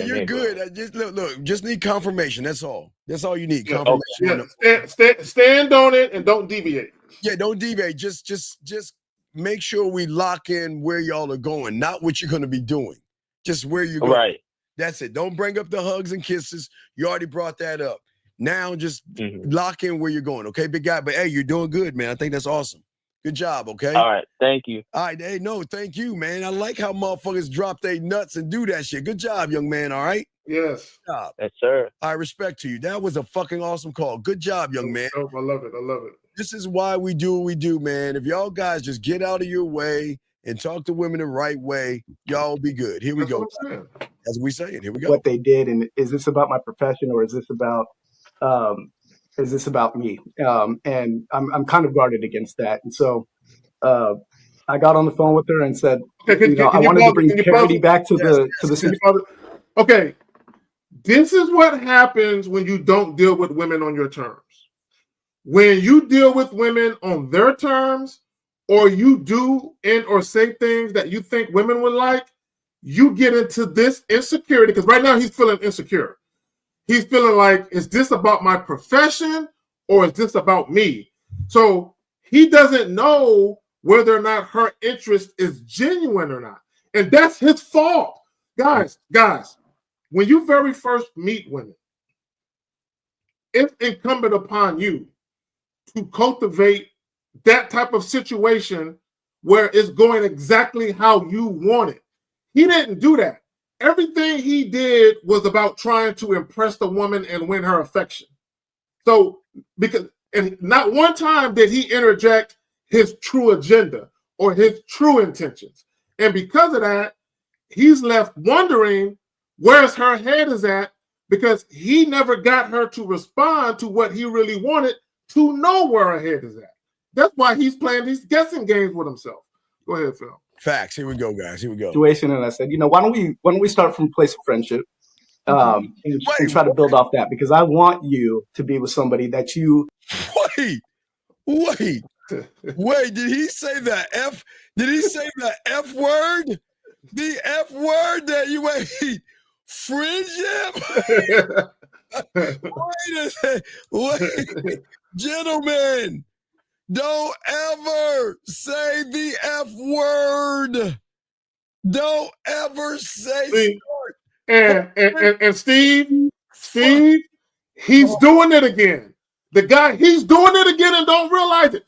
You're good. Just look. Just need confirmation. That's all. That's all you need. Confirmation. Yeah. Stand on it and don't deviate. Yeah, don't deviate. Just make sure we lock in where y'all are going, not what you're going to be doing. Just where you're going. Right. That's it. Don't bring up the hugs and kisses. You already brought that up. Now just lock in where you're going. Okay, big guy. But hey, you're doing good, man. I think that's awesome. Good job, okay? All right, thank you. All right, hey, no, thank you, man. I like how motherfuckers drop their nuts and do that shit. Good job, young man, all right? Yes. Good job. Yes, sir. I respect to you. That was a fucking awesome call. Good job, young man. I love it. This is why we do what we do, man. If y'all guys just get out of your way and talk to women the right way, y'all will be good. Here we go. As we say it, here we go. What they did, and is this about my profession or is this about me? And I'm kind of guarded against that. And so I got on the phone with her and said, I wanted to bring parity back to the. Okay, this is what happens when you don't deal with women on your terms. When you deal with women on their terms, or you do and or say things that you think women would like, you get into this insecurity, because right now he's feeling insecure. He's feeling like, is this about my profession or is this about me? So he doesn't know whether or not her interest is genuine or not. And that's his fault. Guys, when you very first meet women, it's incumbent upon you to cultivate that type of situation where it's going exactly how you want it. He didn't do that. Everything he did was about trying to impress the woman and win her affection. So, and not one time did he interject his true agenda or his true intentions. And because of that, he's left wondering where's her head is at, because he never got her to respond to what he really wanted to know where her head is at. That's why he's playing these guessing games with himself. Go ahead, Phil. Facts. Here we go, guys. Here we go. Situation, and I said, why don't we start from a place of friendship, and try to build off that, because I want you to be with somebody that you. Wait. Did he say the F? Did he say the F word? The F word that you wait. Friendship. Wait, gentlemen. Don't ever say the F word. Don't ever say and Steve, he's doing it again. The guy, he's doing it again and don't realize it.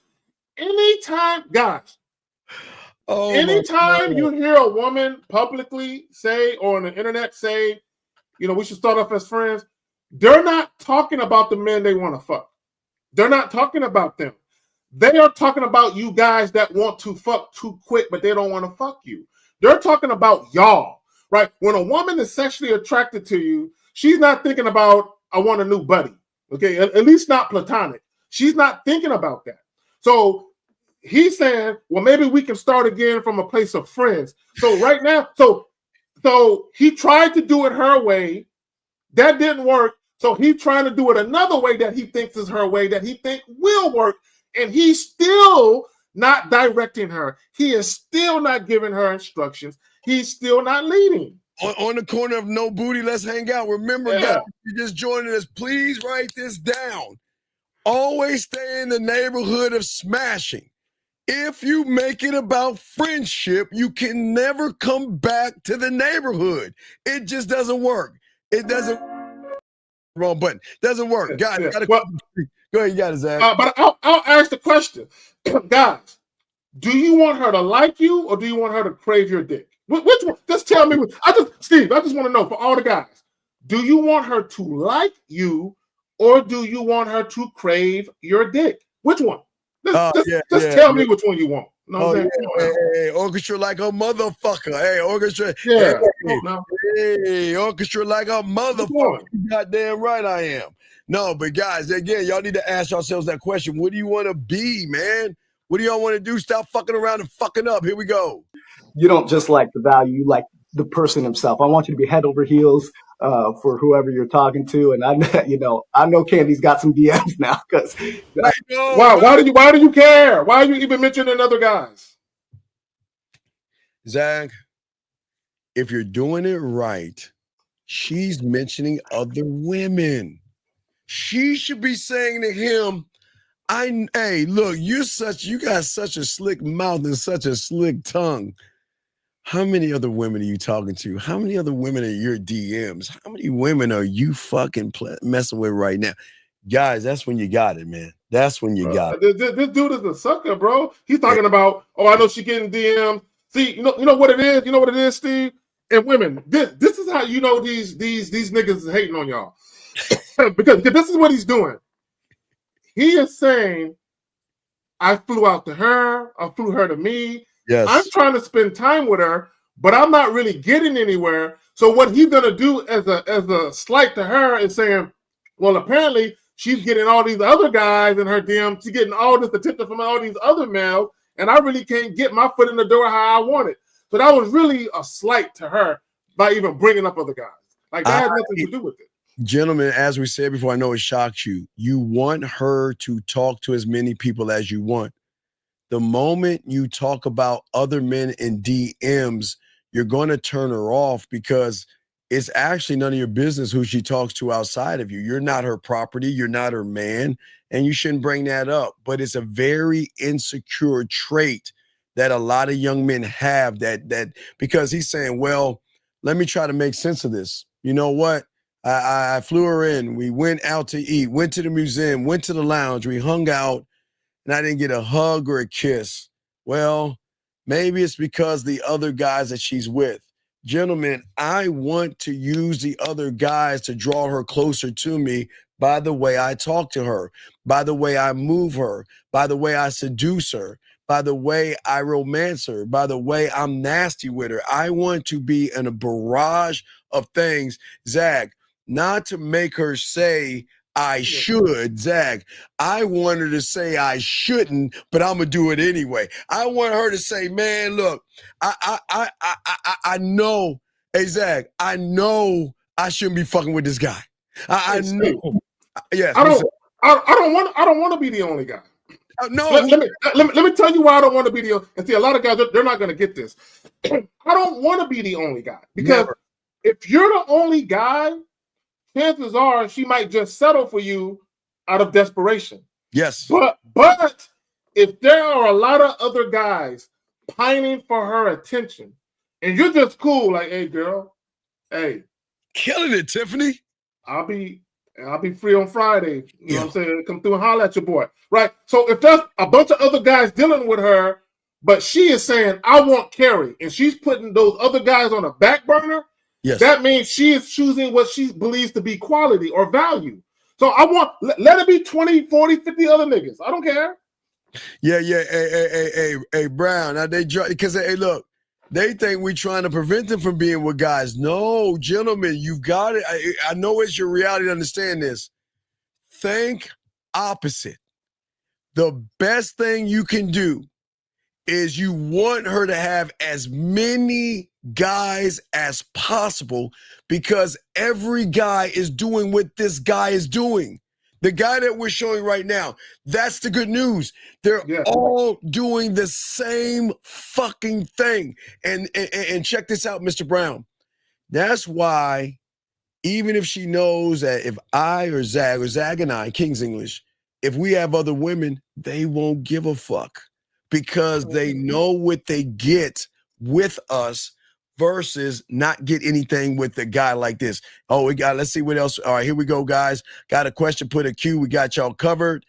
Anytime, guys, anytime you hear a woman publicly say, or on the internet say, we should start off as friends, they're not talking about the men they want to fuck. They're not talking about them. They are talking about you guys that want to fuck too quick, but they don't want to fuck you. They're talking about y'all, right? When a woman is sexually attracted to you, she's not thinking about, I want a new buddy, okay? At least not platonic. She's not thinking about that. So he's saying, well, maybe we can start again from a place of friends. So right now, so he tried to do it her way. That didn't work. So he's trying to do it another way that he thinks is her way, that he thinks will work. And he's still not directing her. He is still not giving her instructions. He's still not leading. On the corner of No Booty, let's hang out. Remember, guys, if you're just joining us, please write this down. Always stay in the neighborhood of smashing. If you make it about friendship, you can never come back to the neighborhood. It just doesn't work. It doesn't. Wrong button. Doesn't work. Guys, go ahead, you got it, Zach. But I'll ask the question. Guys, do you want her to like you or do you want her to crave your dick? Which one? Just tell me. Steve, I just want to know for all the guys. Do you want her to like you or do you want her to crave your dick? Which one? Just tell me which one you want. Hey, orchestra like a motherfucker. Hey, orchestra. Hey, orchestra like a motherfucker. Goddamn right I am. No, but guys, again, y'all need to ask yourselves that question. What do you want to be, man? What do y'all want to do? Stop fucking around and fucking up. Here we go. You don't just like the value, you like the person himself. I want you to be head over heels for whoever you're talking to. And I know Candy's got some DMs now because why do you care? Why are you even mentioning other guys? Zach, if you're doing it right, she's mentioning other women. She should be saying to him, hey, look, you got such a slick mouth and such a slick tongue. How many other women are you talking to? How many other women are your DMs? How many women are you fucking messing with right now? Guys, that's when you got it, man. That's when you got it. This dude is a sucker, bro. He's talking about, I know she getting DMs. See, you know what it is? You know what it is, Steve? And women, this is how you know these niggas is hating on y'all. because this is what he's doing. He is saying, I flew out to her, I flew her to me. Yes. I'm trying to spend time with her, but I'm not really getting anywhere. So what he's gonna do as a slight to her is saying, well, apparently she's getting all these other guys in her DM. She's getting all this attention from all these other males, and I really can't get my foot in the door how I want it. So that was really a slight to her by even bringing up other guys. Like that had nothing to do with it. Gentlemen, as we said before, I know it shocked you. You want her to talk to as many people as you want. The moment you talk about other men in DMs, you're going to turn her off because it's actually none of your business who she talks to outside of you. You're not her property. You're not her man, and you shouldn't bring that up. But it's a very insecure trait that a lot of young men have that because he's saying, well, let me try to make sense of this. You know what? I flew her in. We went out to eat, went to the museum, went to the lounge. We hung out, and I didn't get a hug or a kiss. Well, maybe it's because the other guys that she's with. Gentlemen, I want to use the other guys to draw her closer to me by the way I talk to her, by the way I move her, by the way I seduce her, by the way I romance her, by the way I'm nasty with her. I want to be in a barrage of things, Zach, not to make her say I should, Zach. I want her to say I shouldn't, but I'm gonna do it anyway. I want her to say, man, look, I know, hey Zach, I know I shouldn't be fucking with this guy. I know. Yes. I don't want to be the only guy. No. Let me tell you why I don't want to be the only. And see, a lot of guys, they're not gonna get this. I don't want to be the only guy because if you're the only guy, chances are she might just settle for you out of desperation. Yes. But if there are a lot of other guys pining for her attention, and you're just cool, like, hey girl, hey. Killing it, Tiffany. I'll be free on Friday. You know what I'm saying? Come through and holler at your boy. Right? So if there's a bunch of other guys dealing with her, but she is saying, I want Carrie, and she's putting those other guys on a back burner, that means she is choosing what she believes to be quality or value. So I want, let it be 20, 40, 50 other niggas. I don't care. Yeah. Hey, Brown. Now because hey, look, they think we're trying to prevent them from being with guys. No, gentlemen, you've got it. I know it's your reality to understand this. Think opposite. The best thing you can do is you want her to have as many guys as possible because every guy is doing what this guy is doing. The guy that we're showing right now, that's the good news. They're all doing the same fucking thing. And check this out, Mr. Brown. That's why even if she knows that if I or Zag and I, King's English, if we have other women, they won't give a fuck because they know what they get with us versus not get anything with a guy like this. Oh, let's see what else. All right, here we go, guys. Got a question, put a Q. We got y'all covered.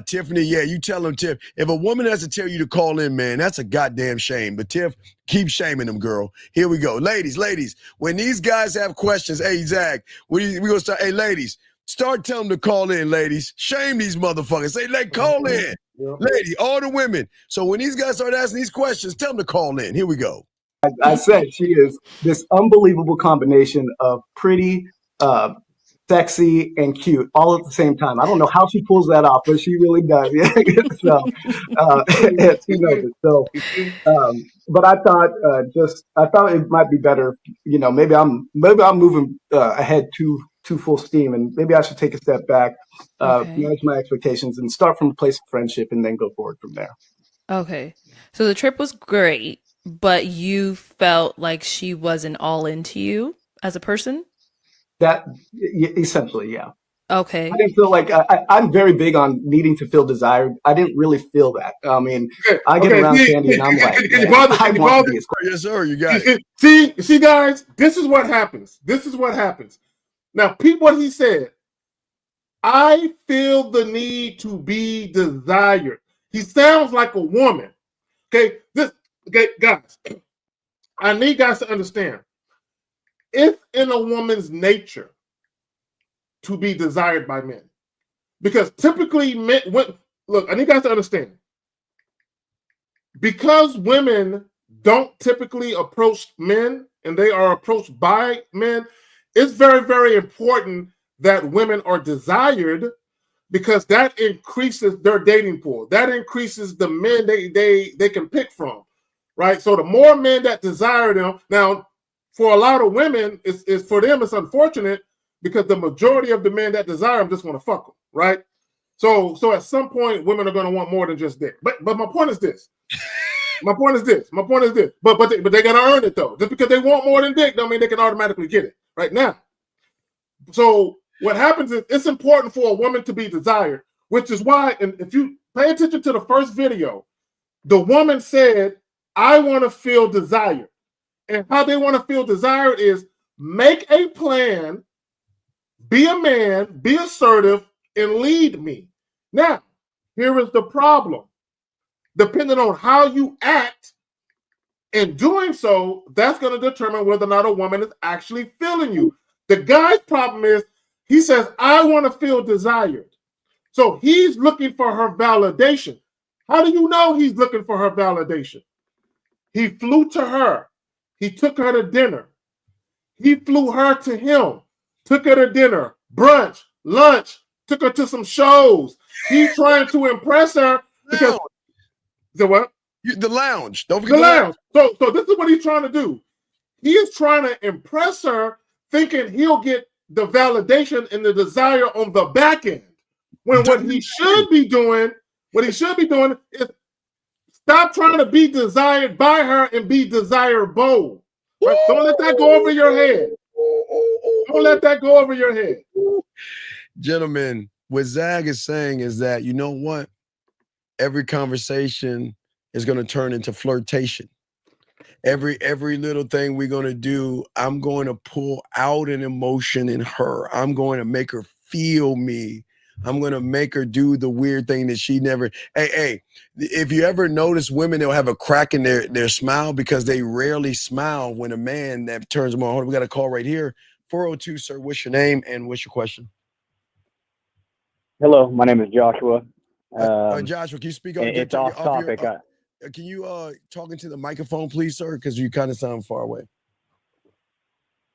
Tiffany, you tell them, Tiff. If a woman has to tell you to call in, man, that's a goddamn shame. But Tiff, keep shaming them, girl. Here we go. Ladies, when these guys have questions, hey, Zach, we gonna start, hey, ladies, start telling them to call in, ladies. Shame these motherfuckers. Say, call in. Lady, all the women. So when these guys start asking these questions, tell them to call in. Here we go. I said she is this unbelievable combination of pretty, sexy, and cute all at the same time. I don't know how she pulls that off, but she really does. Yeah. So she knows it. So, but I thought I thought it might be better. You know, maybe I'm moving ahead too full steam, and maybe I should take a step back, manage my expectations, and start from a place of friendship, and then go forward from there. Okay. So the trip was great, but you felt like she wasn't all into you as a person? That essentially, yeah. Okay. I didn't feel like I'm very big on needing to feel desired. I didn't really feel that. I mean, I get around Candy and I'm like, I want to be as close. Yes, sir. You got it. See, guys, this is what happens. This is what happens. Now, peep what he said. I feel the need to be desired. He sounds like a woman. Okay, guys, I need guys to understand. It's in a woman's nature to be desired by men. Because typically men, look, I need guys to understand. Because women don't typically approach men and they are approached by men, it's very, very important that women are desired because that increases their dating pool. That increases the men they can pick from, right? So the more men that desire them, now for a lot of women, it's for them, it's unfortunate because the majority of the men that desire them just want to fuck them, right? So at some point, women are going to want more than just dick. But my point is this. But they're going to earn it though. Just because they want more than dick don't mean they can automatically get it right now. So what happens is it's important for a woman to be desired, which is why, and if you pay attention to the first video, the woman said, I want to feel desired. And how they want to feel desired is make a plan, be a man, be assertive, and lead me. Now, here is the problem. Depending on how you act in doing so, that's going to determine whether or not a woman is actually feeling you. The guy's problem is he says, I want to feel desired. So he's looking for her validation. How do you know he's looking for her validation? He flew to her. He took her to dinner. He flew her to him, took her to dinner, brunch, lunch, took her to some shows. He's trying to impress her because the what? The lounge. Don't forget the lounge. So this is what he's trying to do. He is trying to impress her, thinking he'll get the validation and the desire on the back end. When what he should be doing is stop trying to be desired by her and be desirable. Right? Don't let that go over your head. Don't let that go over your head. Gentlemen, what Zag is saying is that, you know what? Every conversation is going to turn into flirtation. Every little thing we're going to do, I'm going to pull out an emotion in her. I'm going to make her feel me. I'm going to make her do the weird thing that she never. Hey, if you ever notice women, they'll have a crack in their smile because they rarely smile when a man that turns them on. Hold on, we got a call right here. 402, sir. What's your name and what's your question? Hello, my name is Joshua. Joshua, can you speak up? It's off topic. Can you talk into the microphone, please, sir? Because you kind of sound far away.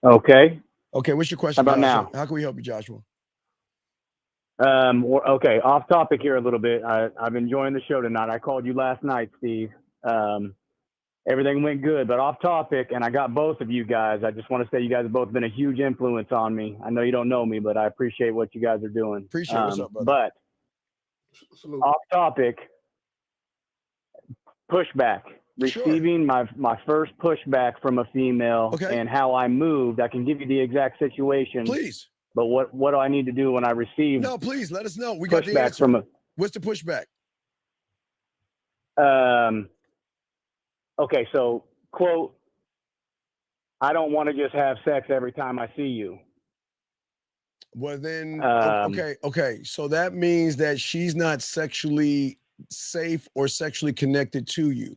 Okay. Okay, what's your question? How about Joshua? now? How can we help you, Joshua? Okay, off topic here a little bit. I've been enjoying the show tonight. I called you last night, Steve. Everything went good, but off topic, and I got both of you guys. I just want to say you guys have both been a huge influence on me. I know you don't know me, but I appreciate what you guys are doing. Appreciate what's up, brother. But off topic, pushback. Receiving my first pushback from a female and how I moved. I can give you the exact situation. Please. But what do I need to do when I receive? No, please let us know. We got the pushback answer. What's the pushback? Okay, so quote, I don't want to just have sex every time I see you. Well, then, okay. So that means that she's not sexually safe or sexually connected to you.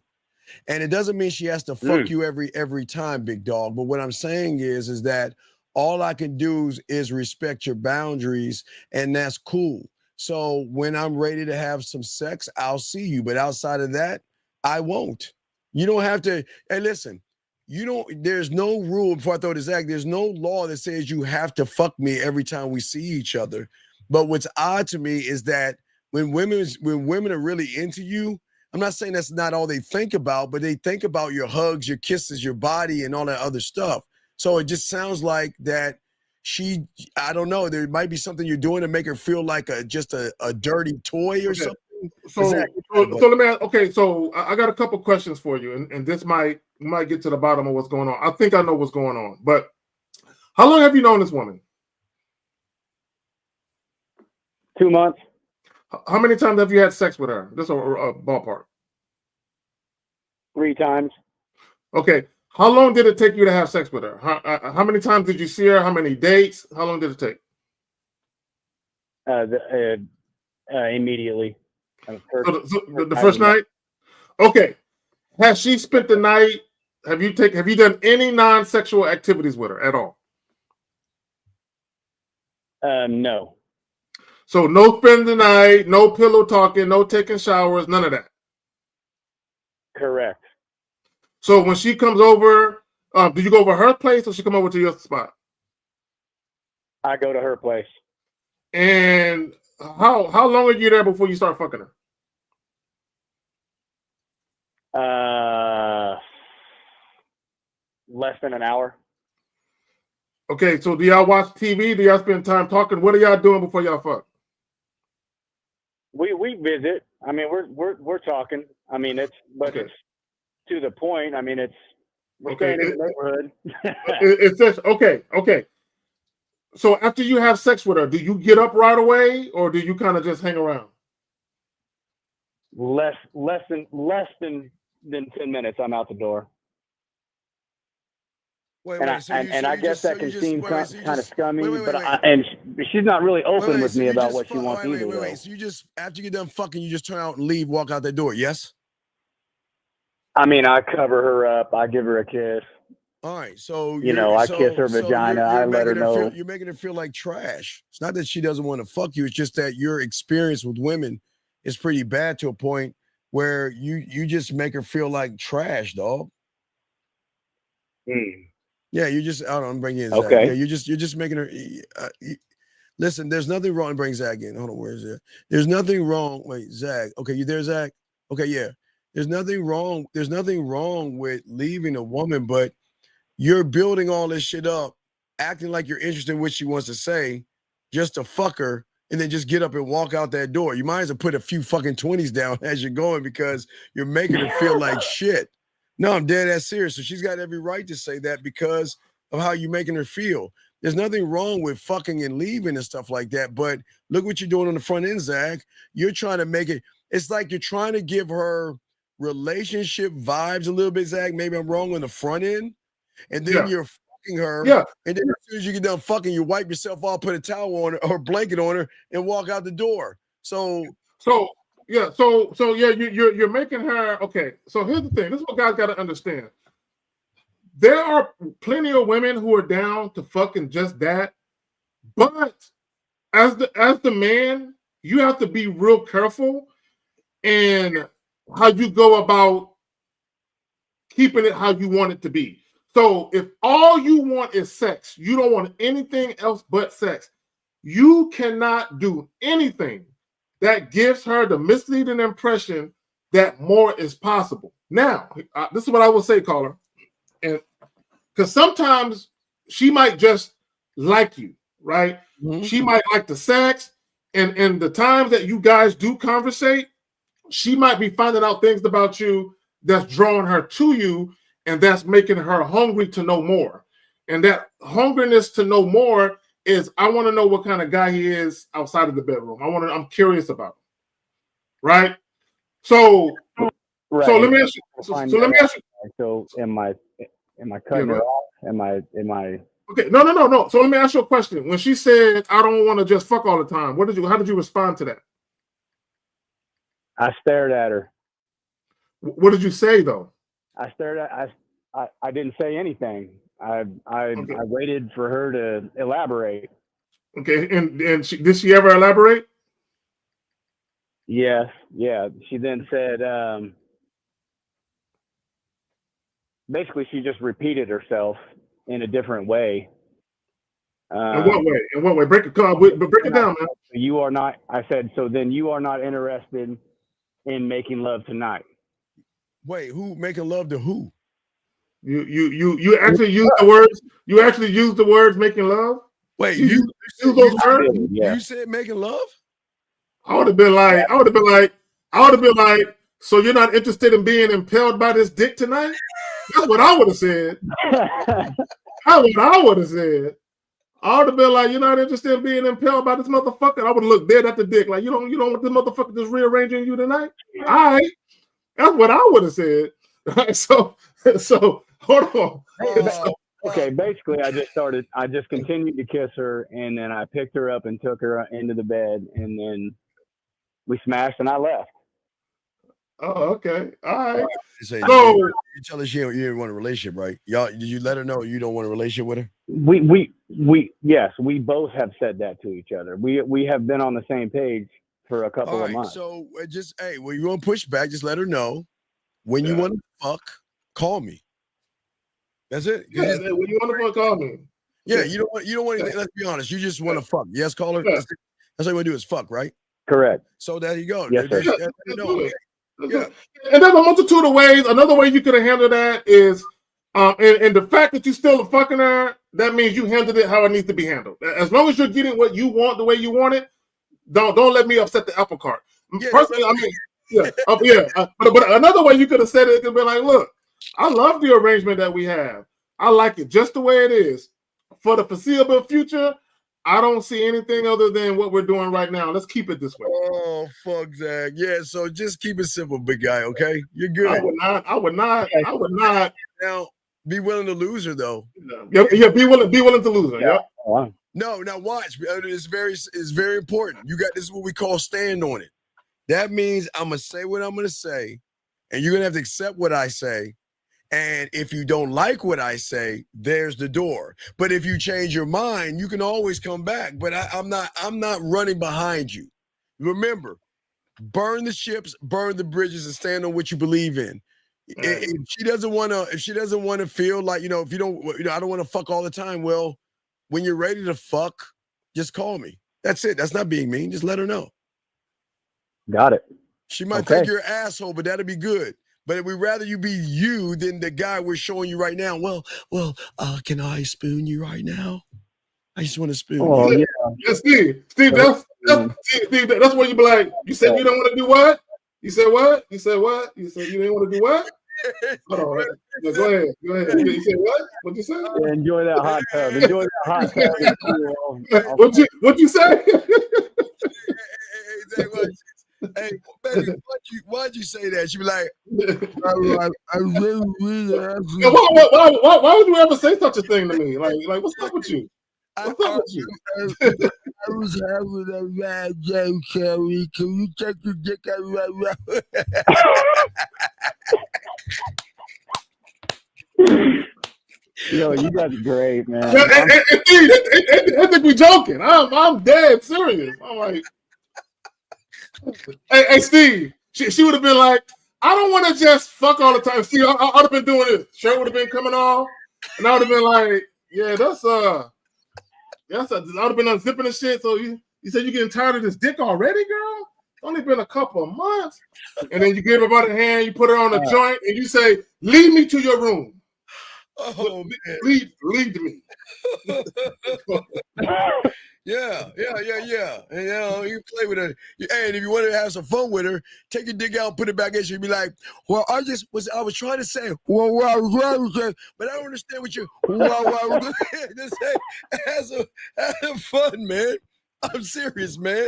And it doesn't mean she has to fuck you every time, big dog. But what I'm saying is that all I can do is respect your boundaries, and that's cool. So when I'm ready to have some sex, I'll see you. But outside of that, I won't. You don't have to. Hey, listen, there's no rule, before I throw this act, there's no law that says you have to fuck me every time we see each other. But what's odd to me is that when women are really into you, I'm not saying that's not all they think about, but they think about your hugs, your kisses, your body, and all that other stuff. So it just sounds like that I don't know, there might be something you're doing to make her feel like just a dirty toy or something. So let me ask, okay, so I got a couple questions for you, and this might get to the bottom of what's going on. I think I know what's going on, but how long have you known this woman? 2 months. How many times have you had sex with her? Just a ballpark. 3 times. Okay. How long did it take you to have sex with her? How many times did you see her? How many dates? How long did it take? Immediately. The first night? Okay. Has she spent the night? Have you done any non-sexual activities with her at all? No. So no spending the night, no pillow talking, no taking showers, none of that. Correct. So when she comes over, do you go over her place or she come over to your spot? I go to her place. And how long are you there before you start fucking her? Less than an hour. Okay, so do y'all watch TV? Do y'all spend time talking? What are y'all doing before y'all fuck? We visit. I mean, we're talking. I mean, it's to the point. I mean, we're staying in the neighborhood. It's just okay. So after you have sex with her, do you get up right away, or do you kind of just hang around? Less than 10 minutes. I'm out the door. I guess that can seem kind of scummy, and she's not really open with me about what she wants either. So you just, after you get done fucking, you just turn out and leave, walk out that door, yes? I mean, I cover her up. I give her a kiss. All right, so I kiss her vagina. I let her know. You're making her feel like trash. It's not that she doesn't want to fuck you. It's just that your experience with women is pretty bad to a point where you just make her feel like trash, dog. Yeah, you just. I don't bring in Zach. Okay. Yeah, you're just making her. Listen, there's nothing wrong. Bring Zach in. Hold on, where is it? There's nothing wrong. Wait, Zach. Okay, you there, Zach? Okay, yeah. There's nothing wrong. There's nothing wrong with leaving a woman, but you're building all this shit up, acting like you're interested in what she wants to say, just to fuck her, and then just get up and walk out that door. You might as well put a few fucking 20s down as you're going because you're making her feel like shit. No, I'm dead ass serious. So she's got every right to say that because of how you're making her feel. There's nothing wrong with fucking and leaving and stuff like that. But look what you're doing on the front end, Zach. You're trying to make it. It's like you're trying to give her relationship vibes a little bit, Zach. Maybe I'm wrong on the front end. And then you're fucking her. Yeah. And then as soon as you get done fucking, you wipe yourself off, put a towel on her or blanket on her, and walk out the door. So you're making her okay. So here's the thing. This is what guys got to understand. There are plenty of women who are down to fucking just that, but as the man, you have to be real careful in how you go about keeping it how you want it to be. So if all you want is sex, you don't want anything else but sex, you cannot do anything that gives her the misleading impression that more is possible. Now, this is what I will say, caller, and because sometimes she might just like you, right? Mm-hmm. She might like the sex, and the times that you guys do conversate, she might be finding out things about you that's drawing her to you, and that's making her hungry to know more. And that hungriness to know more is, I want to know what kind of guy he is outside of the bedroom. I'm curious about him. Right? So let me ask you. So am I cutting her off? Am I Okay, no. So let me ask you a question. When she said, I don't want to just fuck all the time, how did you respond to that? I stared at her. What did you say though? I stared at. I didn't say anything. I waited for her to elaborate. Okay, and did she ever elaborate? Yes. Yeah. She then said, basically she just repeated herself in a different way. In what way? In what way? Break it down, man. You are not. I said so. Then you are not interested in making love tonight. Wait, who making love to who? You actually use the words. You actually use the words making love. Wait, you use those words. You said making love. I would have been like, so you're not interested in being impelled by this dick tonight? That's what I would have said. That's what I would have said. I would have been like, you're not interested in being impelled by this motherfucker. I would have looked dead at the dick, like you don't want this motherfucker just rearranging you tonight. All right, that's what I would have said. So hold on. Okay, basically, I just continued to kiss her, and then I picked her up and took her into the bed, and then we smashed, and I left. Oh, okay, all right. So you tell us you didn't want a relationship, right? Y'all, did you let her know you don't want a relationship with her? Yes, we both have said that to each other. We have been on the same page for a couple of months. So just when you want to push back, just let her know when you want to fuck, call me. That's it. Yeah, when you want to call me. Yeah, you don't want anything. Let's be honest. You just want to fuck. Yes, call her. Yeah. That's all you want to do is fuck, right? Correct. So there you go. Yes, sir. Yeah. And there's a multitude of ways. Another way you could have handled that is, and the fact that you still fucking her, that means you handled it how it needs to be handled. As long as you're getting what you want the way you want it, don't let me upset the apple cart. Yeah, personally, I mean, but another way you could have said it could be like, look, I love the arrangement that we have. I like it just the way it is. For the foreseeable future, I don't see anything other than what we're doing right now. Let's keep it this way. Oh, fuck, Zach. Yeah, so just keep it simple, big guy, okay? You're good. I would not. Now, be willing to lose her, though. Yeah, be willing to lose her. Yeah. Wow. No, now watch. It's very important. This is what we call stand on it. That means I'm going to say what I'm going to say, and you're going to have to accept what I say. And if you don't like what I say, there's the door. But if you change your mind, you can always come back. But I'm not running behind you. Remember, burn the ships, burn the bridges, and stand on what you believe in. If she doesn't want to feel like, if you don't, I don't want to fuck all the time. Well, when you're ready to fuck, just call me. That's it. That's not being mean. Just let her know. Got it. She might think you're an asshole, but that'd be good. But we'd rather you be you than the guy we're showing you right now. Well, can I spoon you right now? I just want to spoon you. Yeah, Steve, that's where you be like, you said you don't want to do what? You said what? You said what? You said you didn't want to do what? Hold on, right? Yeah, go ahead. You said what? What'd you say? Yeah, enjoy that hot tub. Enjoy that hot tub. What'd you say? Hey, baby, why'd you say that? She be like, I really why would you ever say such a thing to me? Like what's up with you? What's up with you? I was having a bad day, Carrie. Can you take your dick out of my mouth? Yo, you guys are great, man. I think we joking. I'm dead serious. I'm like, hey, Steve. She would have been like, I don't want to just fuck all the time. See, I'd have been doing this. Shirt would have been coming off, and I would have been like, yeah, I'd have been unzipping the shit. So you said you're getting tired of this dick already, girl? It's only been a couple of months. And then you give her by the hand, you put her on a joint, and you say, lead me to your room. Oh, man. Lead me. Yeah. And you play with her. Hey, and if you want to have some fun with her, take your dick out and put it back in. She'll be like, well, I was trying to say, but I don't understand what you just say, have fun, man. I'm serious, man.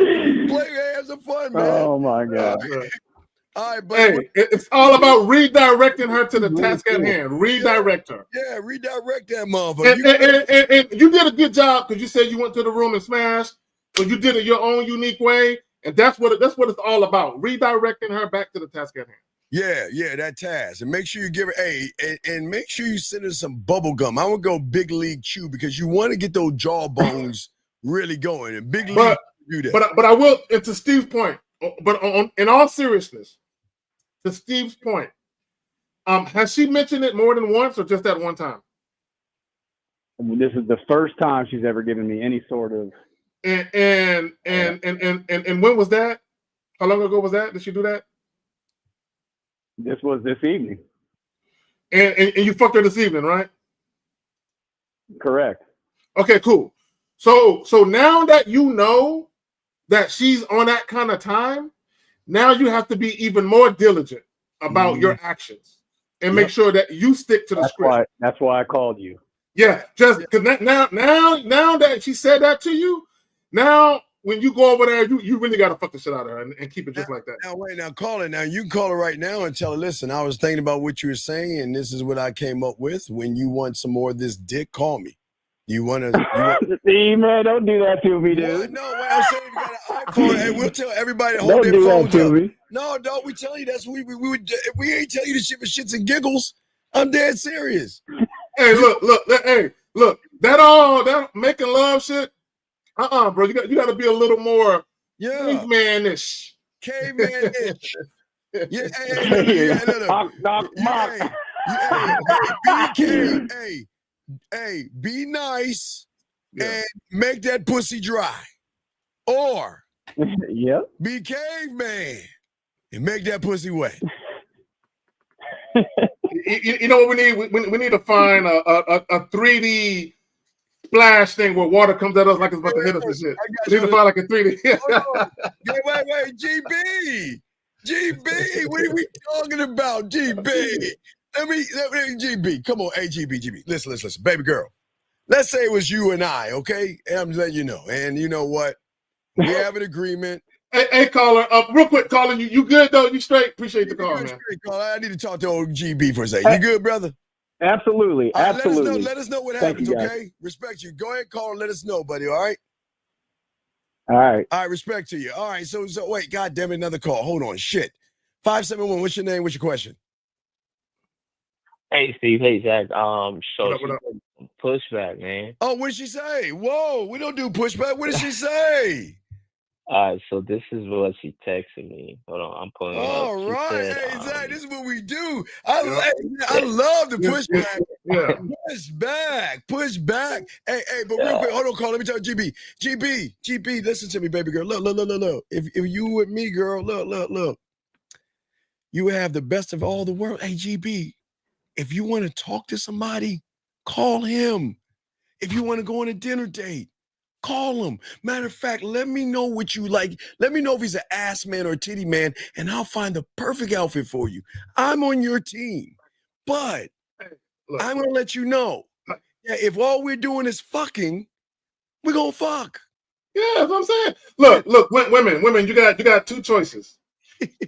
Play, have some fun, man. Oh my God. All right, but it's all about redirecting her to the task at hand. Redirect her. Yeah, redirect that motherfucker. And you did a good job because you said you went to the room and smashed, but you did it your own unique way, and that's what it's all about. Redirecting her back to the task at hand. Yeah, that task, and make sure you give her and make sure you send her some bubble gum. I would go big league chew because you want to get those jawbones really going. And big league do that. But I will. And to Steve's point, but in all seriousness. To Steve's point, Has she mentioned it more than once or just that one time? This is the first time she's ever given me any sort of. And when was that? How long ago was that? Did she do that? This was this evening. And you fucked her this evening, right? Correct. Okay, cool. So now that you know that she's on that kind of time, now you have to be even more diligent about your actions and make sure that you stick to the script. That's why I called you. Yeah, just because now that she said that to you, now when you go over there, you really got to fuck the shit out of her and keep it just like that. Now wait, now call her. Now you can call her right now and tell her, listen, I was thinking about what you were saying, and this is what I came up with. When you want some more of this dick, call me. You want to? See, man, don't do that to me, dude. What? No, wait, I'm saying if you got an iPhone, and we'll tell everybody to hold their phones up. Me. No, dog, we tell you that's we would. If we ain't tell you the shit for shits and giggles, I'm dead serious. Hey, look, that making love shit. Bro, you got to be a little more caveman-ish. Caveman-ish. Yeah, be nice and make that pussy dry. Or be caveman and make that pussy wet. You know what we need? We need to find a 3D splash thing where water comes at us like it's about to hit us and shit. We need to find like a 3D. Wait, GB, what are we talking about, GB? Let me, GB, come on, hey, GB, listen, baby girl. Let's say it was you and I, okay? And I'm letting you know. And you know what? We have an agreement. Hey, caller, real quick, caller, you good though? You straight? Appreciate the call, man. Straight, caller. I need to talk to old GB for a second. You good, brother? Absolutely, right, absolutely. Let us know what happens, okay? Respect you. Go ahead, call and let us know, buddy, all right? All right. All right, respect to you. All right, so wait, God damn it, another call. Hold on, shit. 571, what's your name? What's your question? Hey, Steve. Hey, Zach. So pushback, man. Oh, what did she say? Whoa, we don't do pushback. What did she say? All right, so this is what she texted me. Hold on, I'm pulling it up. All right, said, hey, Zach, this is what we do. I love the pushback. Push back. Hey, but real quick, hold on, call. Let me tell you, GB, listen to me, baby girl. Look. If you with me, girl, look. You have the best of all the world. Hey, GB, if you want to talk to somebody, call him. If you want to go on a dinner date, call him. Matter of fact, let me know what you like. Let me know if he's an ass man or a titty man, and I'll find the perfect outfit for you. I'm on your team. But I'm going to let you know that if all we're doing is fucking, we're going to fuck. Yeah, that's what I'm saying. Look, women, you got two choices.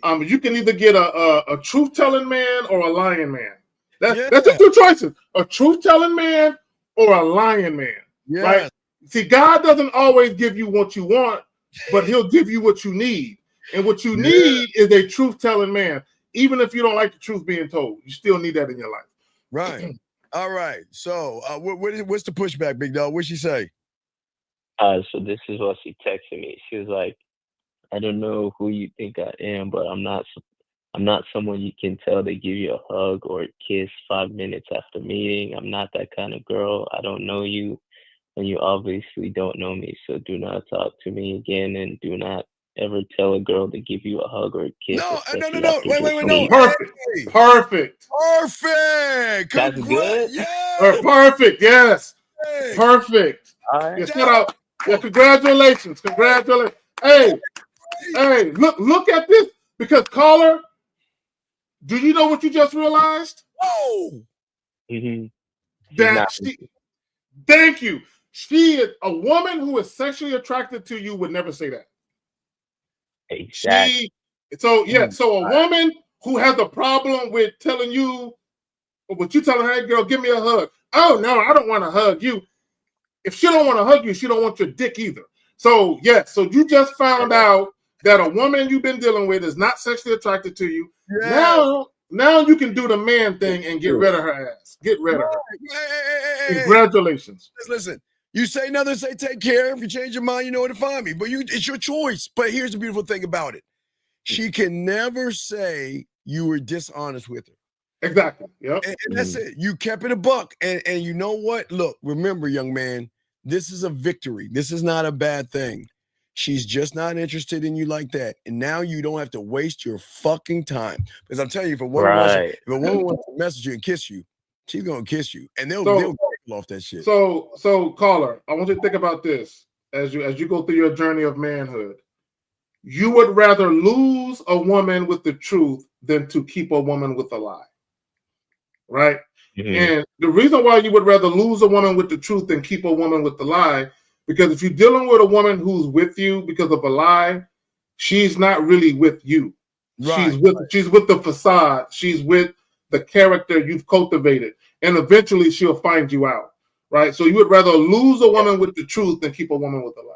You can either get a truth-telling man or a lying man. That's the two choices: a truth-telling man or a lying man. Yes. Right? See, God doesn't always give you what you want, but He'll give you what you need. And what you need is a truth-telling man. Even if you don't like the truth being told, you still need that in your life. Right. All right. So, what's the pushback, big dog? What'd she say? So this is what she texted me. She was like, I don't know who you think I am, but I'm not someone you can tell to give you a hug or a kiss 5 minutes after meeting. I'm not that kind of girl. I don't know you, and you obviously don't know me. So do not talk to me again, and do not ever tell a girl to give you a hug or a kiss. No. Wait, no. Perfect. That's good? Yeah. Perfect, yes. Hey. Perfect. All right. Yeah, shout out. Yeah, congratulations. Hey, look at this. Because caller, do you know what you just realized? Oh. Thank you. She is a woman who is sexually attracted to you would never say that. Exactly. So a woman who has a problem with telling you, what you telling her, hey, girl, give me a hug. Oh no, I don't want to hug you. If she don't want to hug you, she don't want your dick either. So so you just found out that a woman you've been dealing with is not sexually attracted to you. Yeah. Now you can do the man thing and get rid of her ass. Get rid of her. Hey. Congratulations. Listen, you say nothing, say take care. If you change your mind, you know where to find me. But it's your choice. But here's the beautiful thing about it. She can never say you were dishonest with her. Exactly. Yep. And that's it. You kept it a buck. And you know what? Look, remember, young man, this is a victory. This is not a bad thing. She's just not interested in you like that. And now you don't have to waste your fucking time. Because I'm telling you, if a woman wants to message you and kiss you, she's gonna kiss you. And they'll kill off that shit. So caller, I want you to think about this as you go through your journey of manhood. You would rather lose a woman with the truth than to keep a woman with a lie. Right? Mm-hmm. And the reason why you would rather lose a woman with the truth than keep a woman with the lie, because if you're dealing with a woman who's with you because of a lie, she's not really with you. Right. She's with the facade. She's with the character you've cultivated. And eventually she'll find you out. Right? So you would rather lose a woman with the truth than keep a woman with a lie.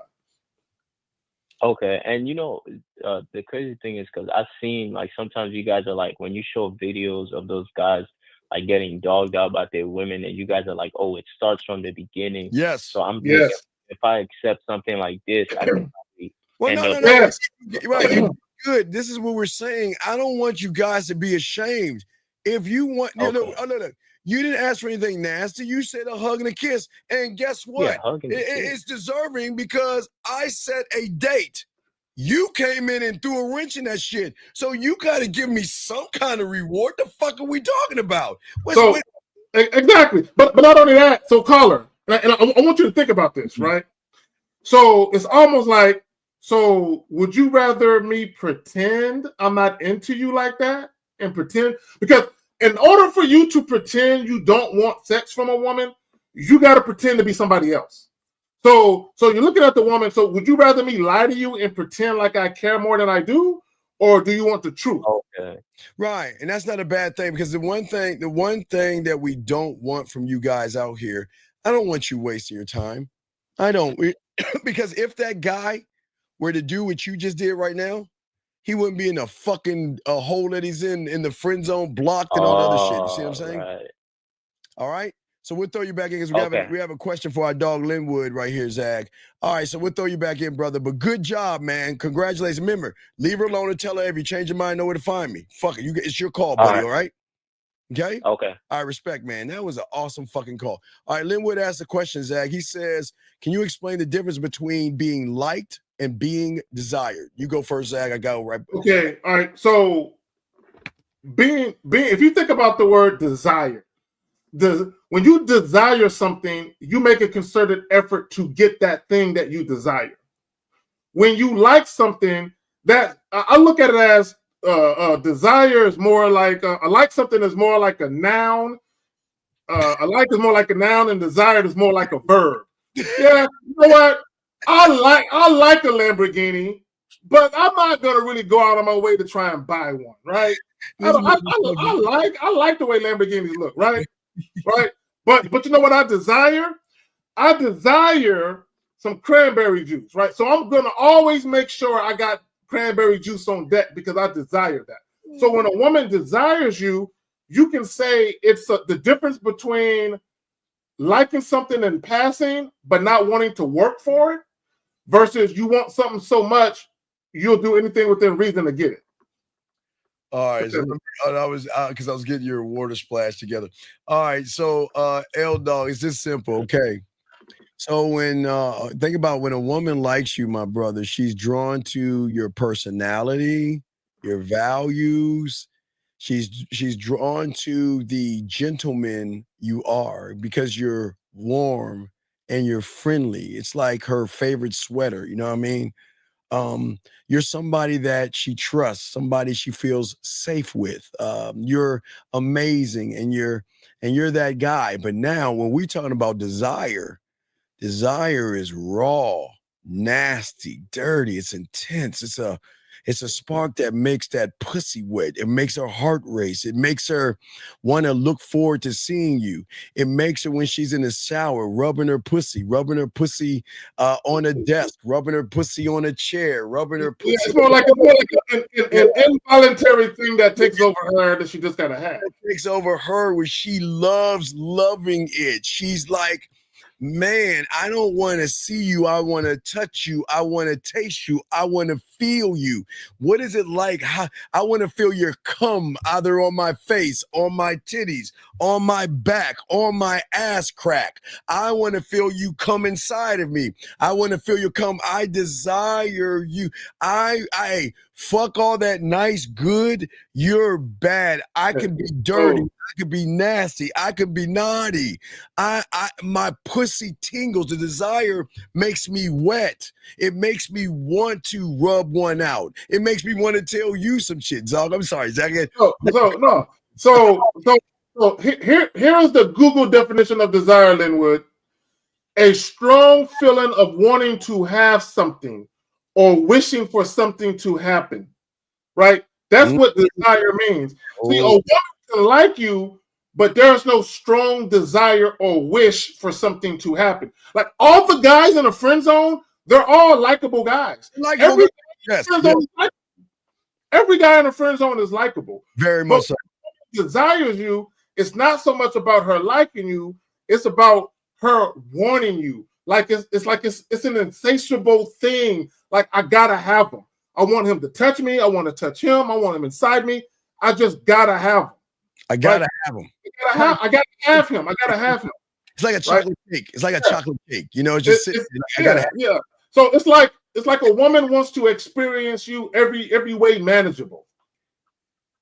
Okay. And the crazy thing is because I've seen like sometimes you guys are like when you show videos of those guys like getting dogged out by their women and you guys are like, oh, it starts from the beginning. Yes. So I'm thinking if I accept something like this, I can probably Right, you're good. This is what we're saying. I don't want you guys to be ashamed. If you want, look, you didn't ask for anything nasty. You said a hug and a kiss. And guess what? It's deserving because I set a date. You came in and threw a wrench in that shit. So you got to give me some kind of reward. The fuck are we talking about? Exactly. But not only that, so caller, and I want you to think about this, right? So it's almost like, so would you rather me pretend I'm not into you like that and pretend? Because in order for you to pretend you don't want sex from a woman, you got to pretend to be somebody else. So you're looking at the woman. So would you rather me lie to you and pretend like I care more than I do? Or do you want the truth? Okay. Right. And that's not a bad thing because the one thing that we don't want from you guys out here, I don't want you wasting your time. I don't. Because if that guy were to do what you just did right now, he wouldn't be in a fucking hole that he's in the friend zone, blocked and all the other shit. You see what I'm saying? Right. All right. So we'll throw you back in because we have a question for our dog Linwood right here, Zach. All right, so we'll throw you back in, brother. But good job, man. Congratulations. Remember, leave her alone and tell her if you change your mind, know where to find me. Fuck it. It's your call, buddy, all right? Okay? Okay. All right, respect, man. That was an awesome fucking call. All right, Linwood asked a question, Zach. He says, can you explain the difference between being liked and being desired? You go first, Zach. I go right. Okay, all right. So being if you think about the word desire, when you desire something, you make a concerted effort to get that thing that you desire. When you like something, that I look at it as desire is more like I like something is more like a noun. I like is more like a noun, and desired is more like a verb. Yeah, you know what? I like a Lamborghini, but I'm not gonna really go out of my way to try and buy one, right? I like the way Lamborghinis look, right? Right, but you know what I desire? I desire some cranberry juice, right? So I'm gonna always make sure I got cranberry juice on deck because I desire that. So when a woman desires you, you can say it's the difference between liking something in passing but not wanting to work for it versus you want something so much you'll do anything within reason to get it. All right, so I was because I was getting your water splash together. All right, so L Dog, it's just simple, okay? So when think about when a woman likes you, my brother, she's drawn to your personality, your values. She's drawn to the gentleman you are because you're warm and you're friendly. It's like her favorite sweater, you know what I mean? You're somebody that she trusts, somebody she feels safe with. You're amazing and you're that guy. But now when we're talking about desire is raw, nasty, dirty, it's intense. It's a spark that makes that pussy wet. It makes her heart race. It makes her want to look forward to seeing you. It makes her when she's in the shower, rubbing her pussy on a desk, rubbing her pussy on a chair, rubbing her pussy. Yeah, it's more like an involuntary thing that takes over her that she just gotta have. It takes over her where she loves loving it. She's like, man, I don't want to see you. I want to touch you. I want to taste you. I want to feel you. What is it like? I want to feel your cum either on my face, on my titties, on my back, on my ass crack. I want to feel you come inside of me. I want to feel you come. I desire you. I fuck all that nice, good. You're bad. I can be dirty. I could be nasty. I could be naughty. My pussy tingles. The desire makes me wet. It makes me want to rub one out. It makes me want to tell you some shit, Zog. I'm sorry, Zach. So here is the Google definition of desire, Linwood. A strong feeling of wanting to have something or wishing for something to happen, right? That's what desire means. See, a woman can like you, but there's no strong desire or wish for something to happen. Like all the guys in the friend zone, they're all likable guys. Every guy in the friend zone is likable. Very much so. Desires you, it's not so much about her liking you, it's about her wanting you. Like it's an insatiable thing. Like I gotta have him. I want him to touch me. I want to touch him. I want him inside me. I just gotta have him. I gotta have him. I gotta have him. I gotta have him. It's like a chocolate cake. It's like a chocolate cake. You know, it's just I gotta have yeah. So it's like a woman wants to experience you every way manageable.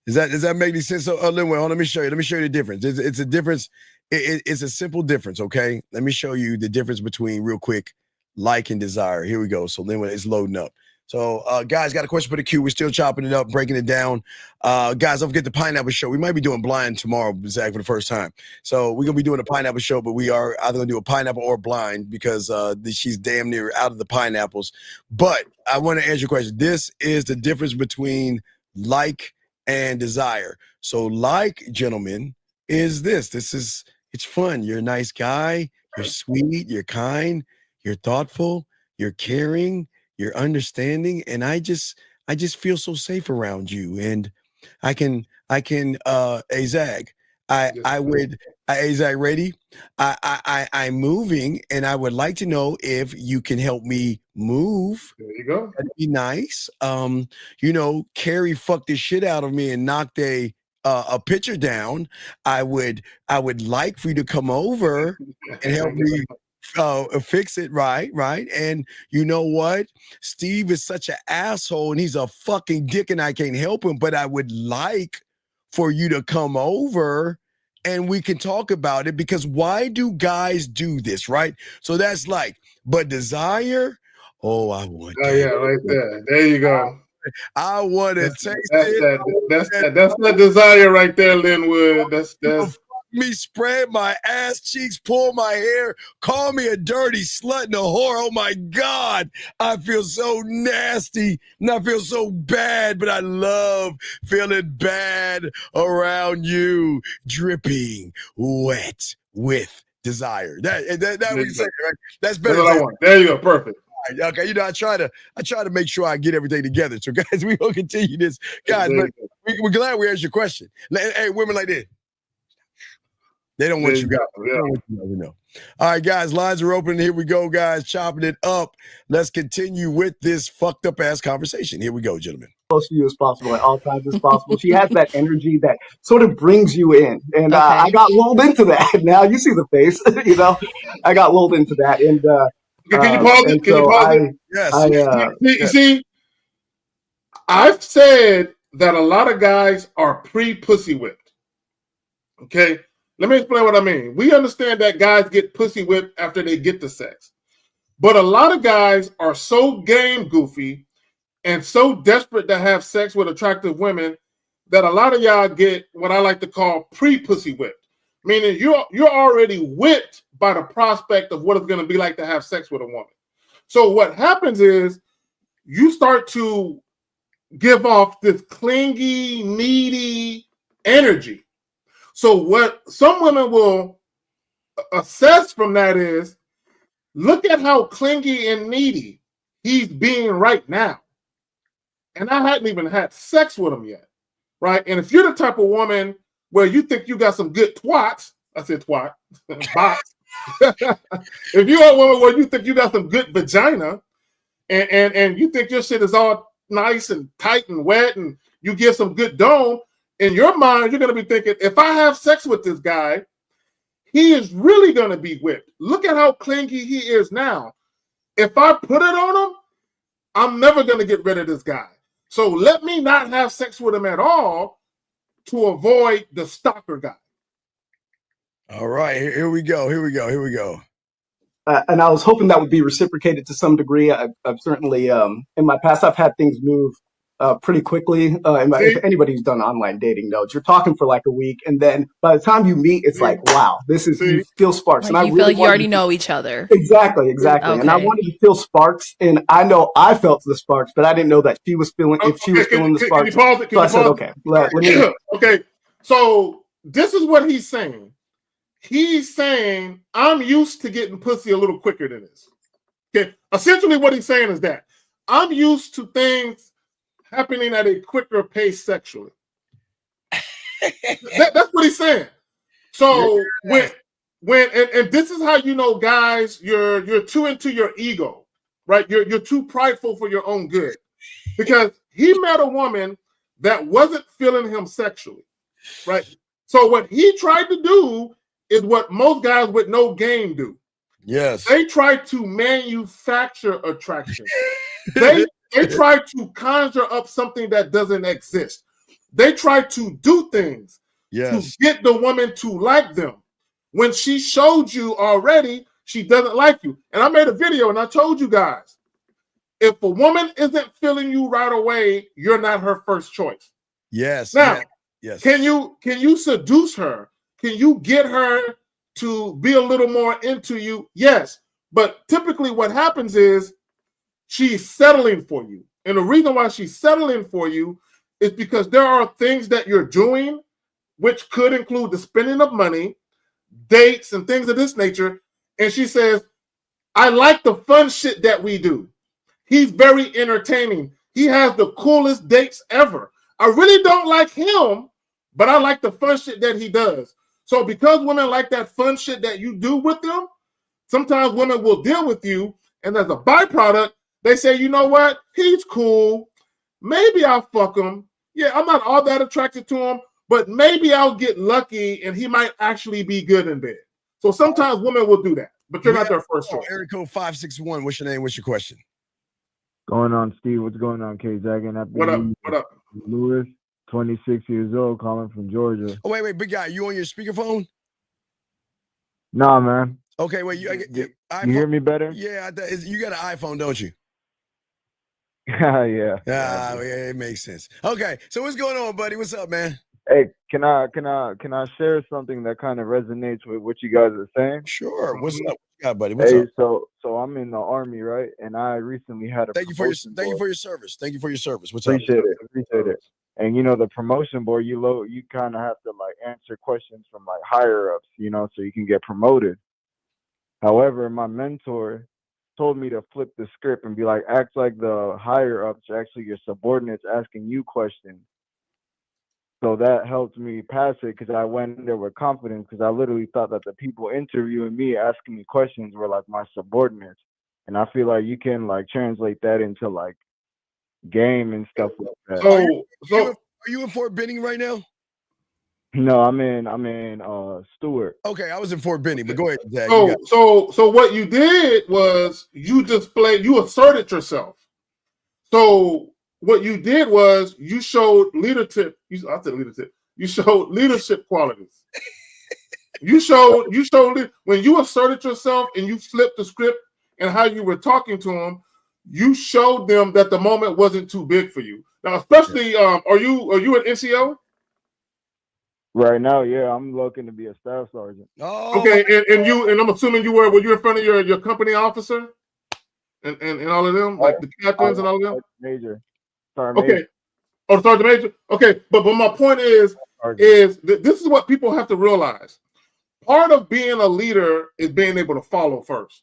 Does that make any sense? So, Linwood, let me show you. Let me show you the difference. It's a difference. It's a simple difference. Okay, let me show you the difference between real quick like and desire. Here we go. So Linwood is loading up. So, guys, got a question for the queue. We're still chopping it up, breaking it down. Guys, don't forget the Pineapple Show. We might be doing blind tomorrow, Zach, for the first time. So we're going to be doing a Pineapple Show, but we are either going to do a pineapple or blind because she's damn near out of the pineapples. But I want to answer your question. This is the difference between like and desire. So like, gentlemen, is this. It's fun. You're a nice guy. You're sweet. You're kind. You're thoughtful. You're caring. You're understanding, and I just feel so safe around you. And I can Zach, Zach, ready? I'm moving, and I would like to know if you can help me move. There you go. That'd be nice. Carrie fucked the shit out of me and knocked a picture down. I would like for you to come over and help me fix it. Right. And you know what? Steve is such an asshole and he's a fucking dick and I can't help him, but I would like for you to come over and we can talk about it, because why do guys do this? Right. So that's like, but desire. Oh, I want that. Yeah, right there. There you go. I want to taste it. That's that desire right there, Linwood. That's me spread my ass cheeks, pull my hair, call me a dirty slut and a whore. Oh my God, I feel so nasty and I feel so bad, but I love feeling bad around you, dripping wet with desire. That we say, right? That's better. That's what I want. There you go, perfect. Okay, I try to make sure I get everything together. So guys, we gonna continue this, guys. But we're glad we answered your question. Hey, women like this. They don't want you guys. We know. All right, guys, lines are open. Here we go, guys, chopping it up. Let's continue with this fucked up ass conversation. Here we go, gentlemen. Close to you as possible at all times as possible. She has that energy that sort of brings you in. And I got lulled into that. Now you see the face, I got lulled into that. And can you pause it? Can you pause it? Yes. See, I've said that a lot of guys are pre-pussy whipped. Okay? Let me explain what I mean. We understand that guys get pussy whipped after they get the sex. But a lot of guys are so game goofy and so desperate to have sex with attractive women that a lot of y'all get what I like to call pre-pussy whipped. Meaning you're already whipped by the prospect of what it's going to be like to have sex with a woman. So what happens is you start to give off this clingy, needy energy. So what some women will assess from that is, look at how clingy and needy he's being right now. And I hadn't even had sex with him yet, right? And if you're the type of woman where you think you got some good twats, I said twat, bots, If you're a woman where you think you got some good vagina, and you think your shit is all nice and tight and wet, and you get some good dome, in your mind, you're going to be thinking, if I have sex with this guy, he is really going to be whipped. Look at how clingy he is now. If I put it on him, I'm never going to get rid of this guy. So let me not have sex with him at all to avoid the stalker guy. All right, here we go. And I was hoping that would be reciprocated to some degree. I've certainly, in my past, I've had things move pretty quickly. If anybody's done online dating knows, you're talking for like a week, and then by the time you meet, it's like, wow, you feel sparks. Like and you feel like you already know each other. Exactly. Okay. And I wanted to feel sparks, and I know I felt the sparks, but I didn't know that she was feeling. If she was feeling the sparks, so I said, okay, let me. Okay, so this is what he's saying. He's saying, I'm used to getting pussy a little quicker than this. Okay, essentially what he's saying is that I'm used to things happening at a quicker pace sexually. That's what he's saying. So when this is how you know, guys, you're too into your ego, right? You're too prideful for your own good, because he met a woman that wasn't feeling him sexually, right? So what he tried to do is what most guys with no game do. Yes. They try to manufacture attraction. They try to conjure up something that doesn't exist. They try to do things to get the woman to like them. When she showed you already, she doesn't like you. And I made a video and I told you guys, if a woman isn't feeling you right away, you're not her first choice. Yes. Now, yes. Can you seduce her? Can you get her to be a little more into you? Yes. But typically what happens is she's settling for you. And the reason why she's settling for you is because there are things that you're doing, which could include the spending of money, dates, and things of this nature. And she says, I like the fun shit that we do. He's very entertaining. He has the coolest dates ever. I really don't like him, but I like the fun shit that he does. So because women like that fun shit that you do with them, sometimes women will deal with you, and as a byproduct, they say, you know what? He's cool. Maybe I'll fuck him. Yeah, I'm not all that attracted to him, but maybe I'll get lucky and he might actually be good in bed. So sometimes women will do that, but you're not their first choice. Area code 561. What's your name? What's your question? Going on, Steve? What's going on, K Zagan? What up? Lewis, 26 years old, calling from Georgia. Oh, wait, big guy. You on your speakerphone? Nah, man. Okay, wait. You hear me better? Yeah, you got an iPhone, don't you? Yeah. Yeah, it makes sense. Okay, so what's going on, buddy? What's up, man? Hey, can I share something that kind of resonates with what you guys are saying? Sure. What's up? What you got, buddy? What's up? So I'm in the Army, right? And I recently had a thank you for your service. Thank you for your service. What's Appreciate up? Appreciate it. And you know, the promotion board, you kind of have to like answer questions from like higher ups, you know, so you can get promoted. However, my mentor told me to flip the script and be like, act like the higher ups are actually your subordinates asking you questions. So that helped me pass it, because I went in there with confidence, because I literally thought that the people interviewing me, asking me questions, were like my subordinates. And I feel like you can like translate that into like game and stuff like that. So are you in Fort Benning right now? No, I'm in Stewart. Okay, I was in Fort Benning, but go ahead, Zach. So what you did was you asserted yourself. So what you did was you showed leadership. You showed leadership qualities. you showed when you asserted yourself and you flipped the script and how you were talking to them. You showed them that the moment wasn't too big for you. Now, especially, are you an NCO? Right now, yeah, I'm looking to be a staff sergeant. Oh, okay, and I'm assuming were you in front of your company officer and all of them, like the captains and all of them? Major. Okay. Oh, Sergeant Major. Okay, but my point is this is what people have to realize. Part of being a leader is being able to follow first,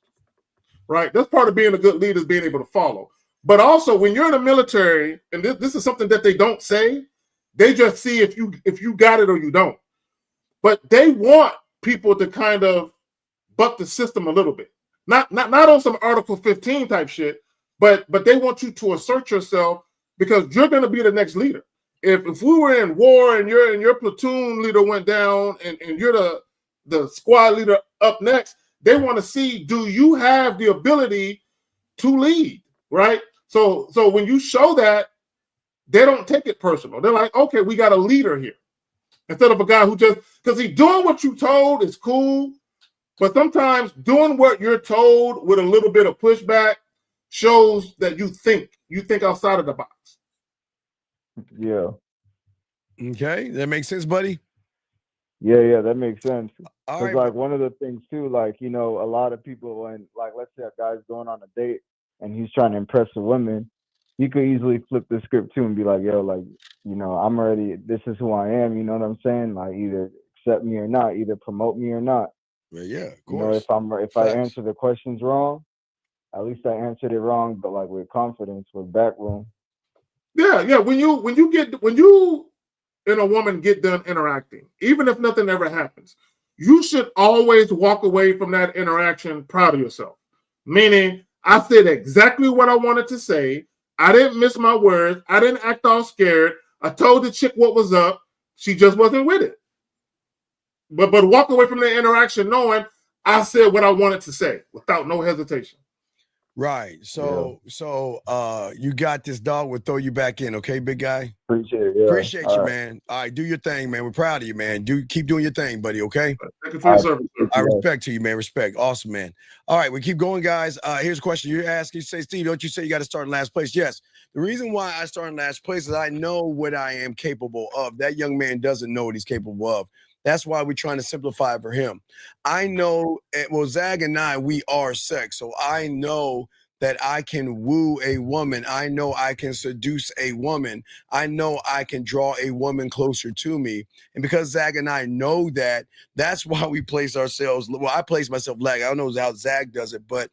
right? That's part of being a good leader, is being able to follow. But also, when you're in the military, and this is something that they don't say, they just see if you got it or you don't. But they want people to kind of buck the system a little bit. Not on some Article 15 type shit, but they want you to assert yourself because you're going to be the next leader. If we were in war and your platoon leader went down and you're the squad leader up next, they want to see, do you have the ability to lead, right? So when you show that, they don't take it personal. They're like, okay, we got a leader here. Instead of a guy who just, because he's doing what you told is cool, but sometimes doing what you're told with a little bit of pushback shows that you think outside of the box. Yeah. Okay, that makes sense, buddy. Yeah, that makes sense. All Because right. like one of the things too, like, you know, a lot of people when, like, let's say a guy's going on a date and he's trying to impress a woman, you could easily flip the script too and be like, yo, like, you know, I'm already, this is who I am, you know what I'm saying? Like, either accept me or not, either promote me or not. Well, yeah, of You course. know, if I answer the questions wrong, at least I answered it wrong, but like with confidence, with backroom. Yeah. When you and a woman get done interacting, even if nothing ever happens, you should always walk away from that interaction proud of yourself. Meaning, I said exactly what I wanted to say. I didn't miss my words. I didn't act all scared. I told the chick what was up. She just wasn't with it. But walk away from the interaction knowing I said what I wanted to say without no hesitation. Right. So you got this, dog. We'll throw you back in, okay, big guy? Appreciate it. Yeah. Appreciate All you, right. man. All right, do your thing, man. We're proud of you, man. Keep doing your thing, buddy, okay? Thank you for your service. I respect to you, man. Respect. Awesome, man. All right, we keep going, guys. Here's a question you're asking. You say, Steve, don't you say you got to start in last place? Yes. The reason why I start in last place is I know what I am capable of. That young man doesn't know what he's capable of. That's why we're trying to simplify it for him. I know, well, Zag and I, we are sex. So I know that I can woo a woman. I know I can seduce a woman. I know I can draw a woman closer to me. And because Zag and I know that, that's why we place ourselves, well, I place myself lag. I don't know how Zag does it, but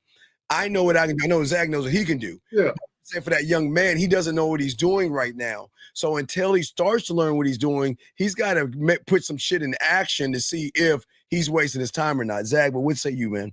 I know what I can do. I know Zag knows what he can do. Yeah. Say for that young man, he doesn't know what he's doing right now. So until he starts to learn what he's doing, he's got to put some shit in action to see if he's wasting his time or not. Zag, but what say you, man?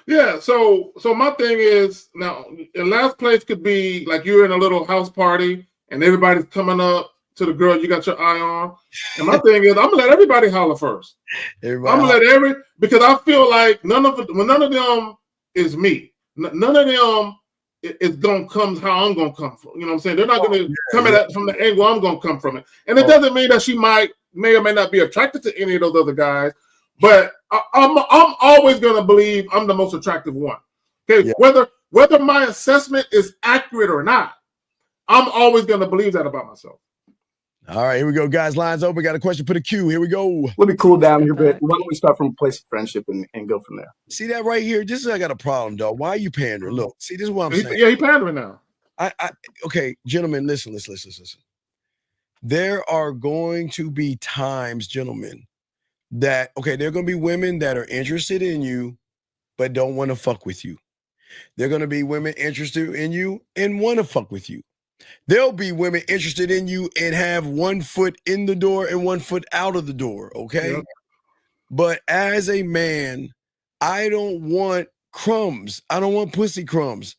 Yeah, so my thing is, now, in last place could be like you're in a little house party and everybody's coming up to the girl you got your eye on. And my thing is, I'm gonna let everybody holler first. I'm gonna let because I feel like none of them is me. None of them is gonna come how I'm gonna come from. You know what I'm saying? They're not gonna come at it from the angle I'm gonna come from it. And it doesn't mean that she may or may not be attracted to any of those other guys. But I'm always going to believe I'm the most attractive one. Okay, yeah. Whether my assessment is accurate or not, I'm always going to believe that about myself. All right, here we go, guys. Lines open. Got a question for the queue. Here we go. Let me cool down here a bit. Why don't we start from a place of friendship and go from there? See that right here? This is I got a problem, dog. Why are you pandering? Look, see, this is what I'm saying. Yeah, he's pandering now. Okay, gentlemen, listen. There are going to be times, gentlemen, that, okay, there are going to be women that are interested in you, but don't want to fuck with you. There are going to be women interested in you and want to fuck with you. There'll be women interested in you and have 1 foot in the door and 1 foot out of the door, okay? Yep. But as a man, I don't want crumbs. I don't want pussy crumbs.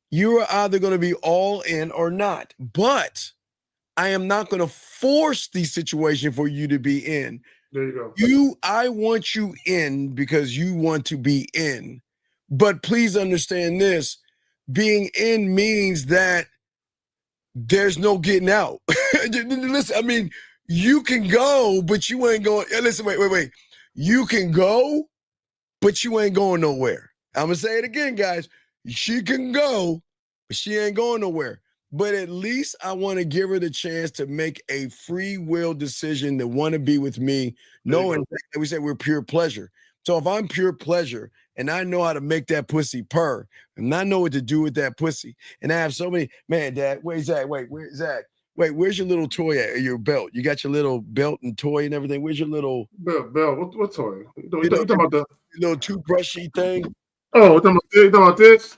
You're either going to be all in or not. But I am not going to force the situation for you to be in. There you go. I want you in because you want to be in. But please understand this. Being in means that there's no getting out. Listen, I mean, you can go, but you ain't going. Listen, wait. You can go, but you ain't going nowhere. I'm going to say it again, guys. She can go, but she ain't going nowhere. But at least I want to give her the chance to make a free will decision to want to be with me, knowing that we say we're pure pleasure. So if I'm pure pleasure and I know how to make that pussy purr and I know what to do with that pussy, and I have so many, man, Dad, where's Zach? Where's Zach? Wait, where's your little toy at? Your belt? You got your little belt and toy and everything. Where's your little belt? What toy? You talking about the little toothbrushy thing? Oh, you talking about this?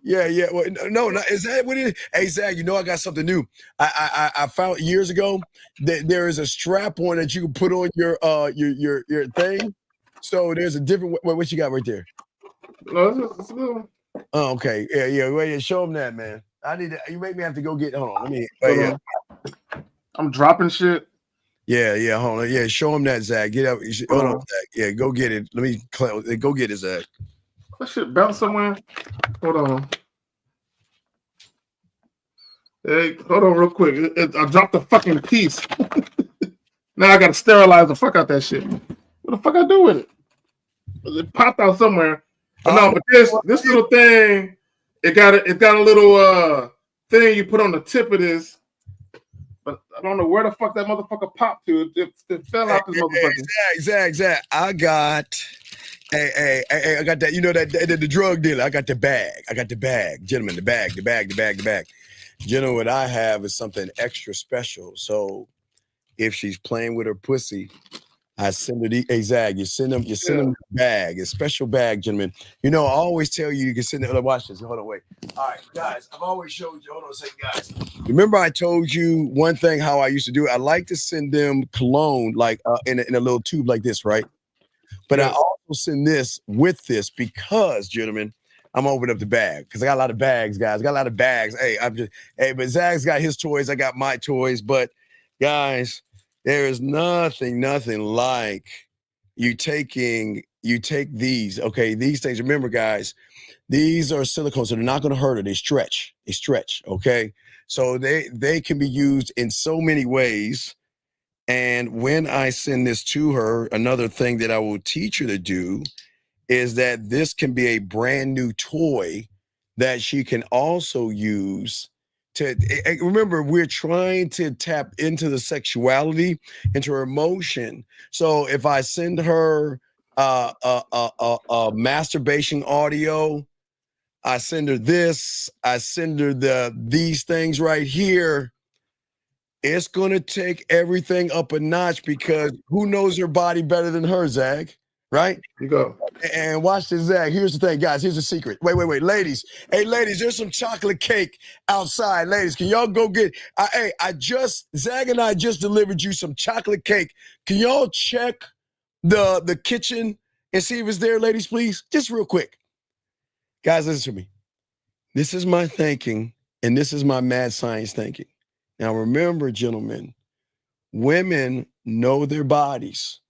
Yeah. Well, no, is that what it is? Hey, Zach, you know I got something new. I found years ago that there is a strap on that you can put on your thing. So there's a different. What you got right there? No, it's a good one. Oh, okay. Yeah. Well, yeah. Show them that, man. I need to. You make me have to go get. Hold on. Let me. Hold on. I'm dropping shit. Yeah. Hold on. Yeah. Show him that, Zach. Get up. Hold on, Zach. Yeah. Go get it. Let me. Go get it, Zach. That shit bounce somewhere. Hold on. Hey, hold on real quick. I dropped the fucking piece. Now I gotta sterilize the fuck out that shit. What the fuck I do with it? It popped out somewhere. But no, but this little thing, it got a little thing you put on the tip of this. But I don't know where the fuck that motherfucker popped to. It fell out this motherfucker. Zach. I got I got that. You know that the drug dealer. I got the bag. Gentlemen, the bag. Gentlemen, what I have is something extra special. So if she's playing with her pussy, I send her the Zag. You send them the bag, a special bag, gentlemen. You know, I always tell you can send it. Watch this. Hold on, wait. All right, guys. I've always showed you. Hold on a second, guys. Remember, I told you one thing how I used to do it. I like to send them cologne, like in a little tube like this, right? But I also send this with this because, gentlemen, I'm opening up the bag because I got a lot of bags, guys. I got a lot of bags. But Zag's got his toys. I got my toys. But guys, there is nothing like you take these. Okay, these things. Remember, guys, these are silicone, so they're not going to hurt her. They stretch. Okay, so they can be used in so many ways. And when I send this to her, another thing that I will teach her to do is that this can be a brand new toy that she can also use to remember, we're trying to tap into the sexuality, into her emotion. So if I send her a masturbation audio, I send her this, I send her these things right here, it's gonna take everything up a notch because who knows her body better than her, Zag? Right? You go. And watch this, Zag. Here's the thing, guys. Here's the secret. Wait. Ladies. Hey, ladies, there's some chocolate cake outside. Ladies, can y'all go get Zag and I just delivered you some chocolate cake. Can y'all check the kitchen and see if it's there, ladies, please? Just real quick. Guys, listen to me. This is my thinking, and this is my mad science thinking. Now, remember, gentlemen, women know their bodies.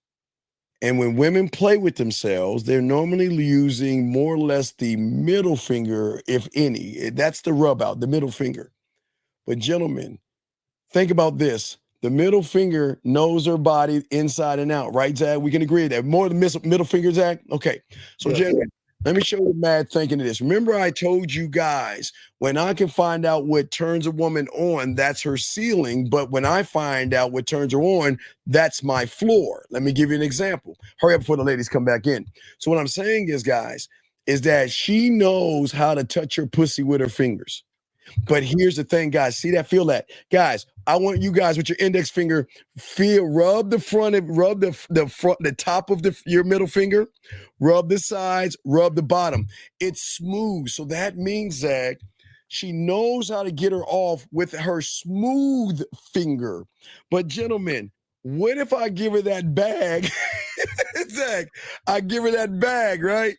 And when women play with themselves, they're normally using more or less the middle finger, if any. That's the rub out, the middle finger. But gentlemen, think about this. The middle finger knows her body inside and out, right, Zach? We can agree that more than middle finger, Zach? Okay. So, gentlemen, let me show you the mad thinking of this. Remember, I told you guys, when I can find out what turns a woman on, that's her ceiling. But when I find out what turns her on, that's my floor. Let me give you an example. Hurry up before the ladies come back in. So what I'm saying is, guys, is that she knows how to touch her pussy with her fingers. But here's the thing, guys. See that? Feel that, guys. I want you guys with your index finger, rub the top of your middle finger, rub the sides, rub the bottom. It's smooth. So that means that she knows how to get her off with her smooth finger. But gentlemen, what if I give her that bag? Zach, I give her that bag, right?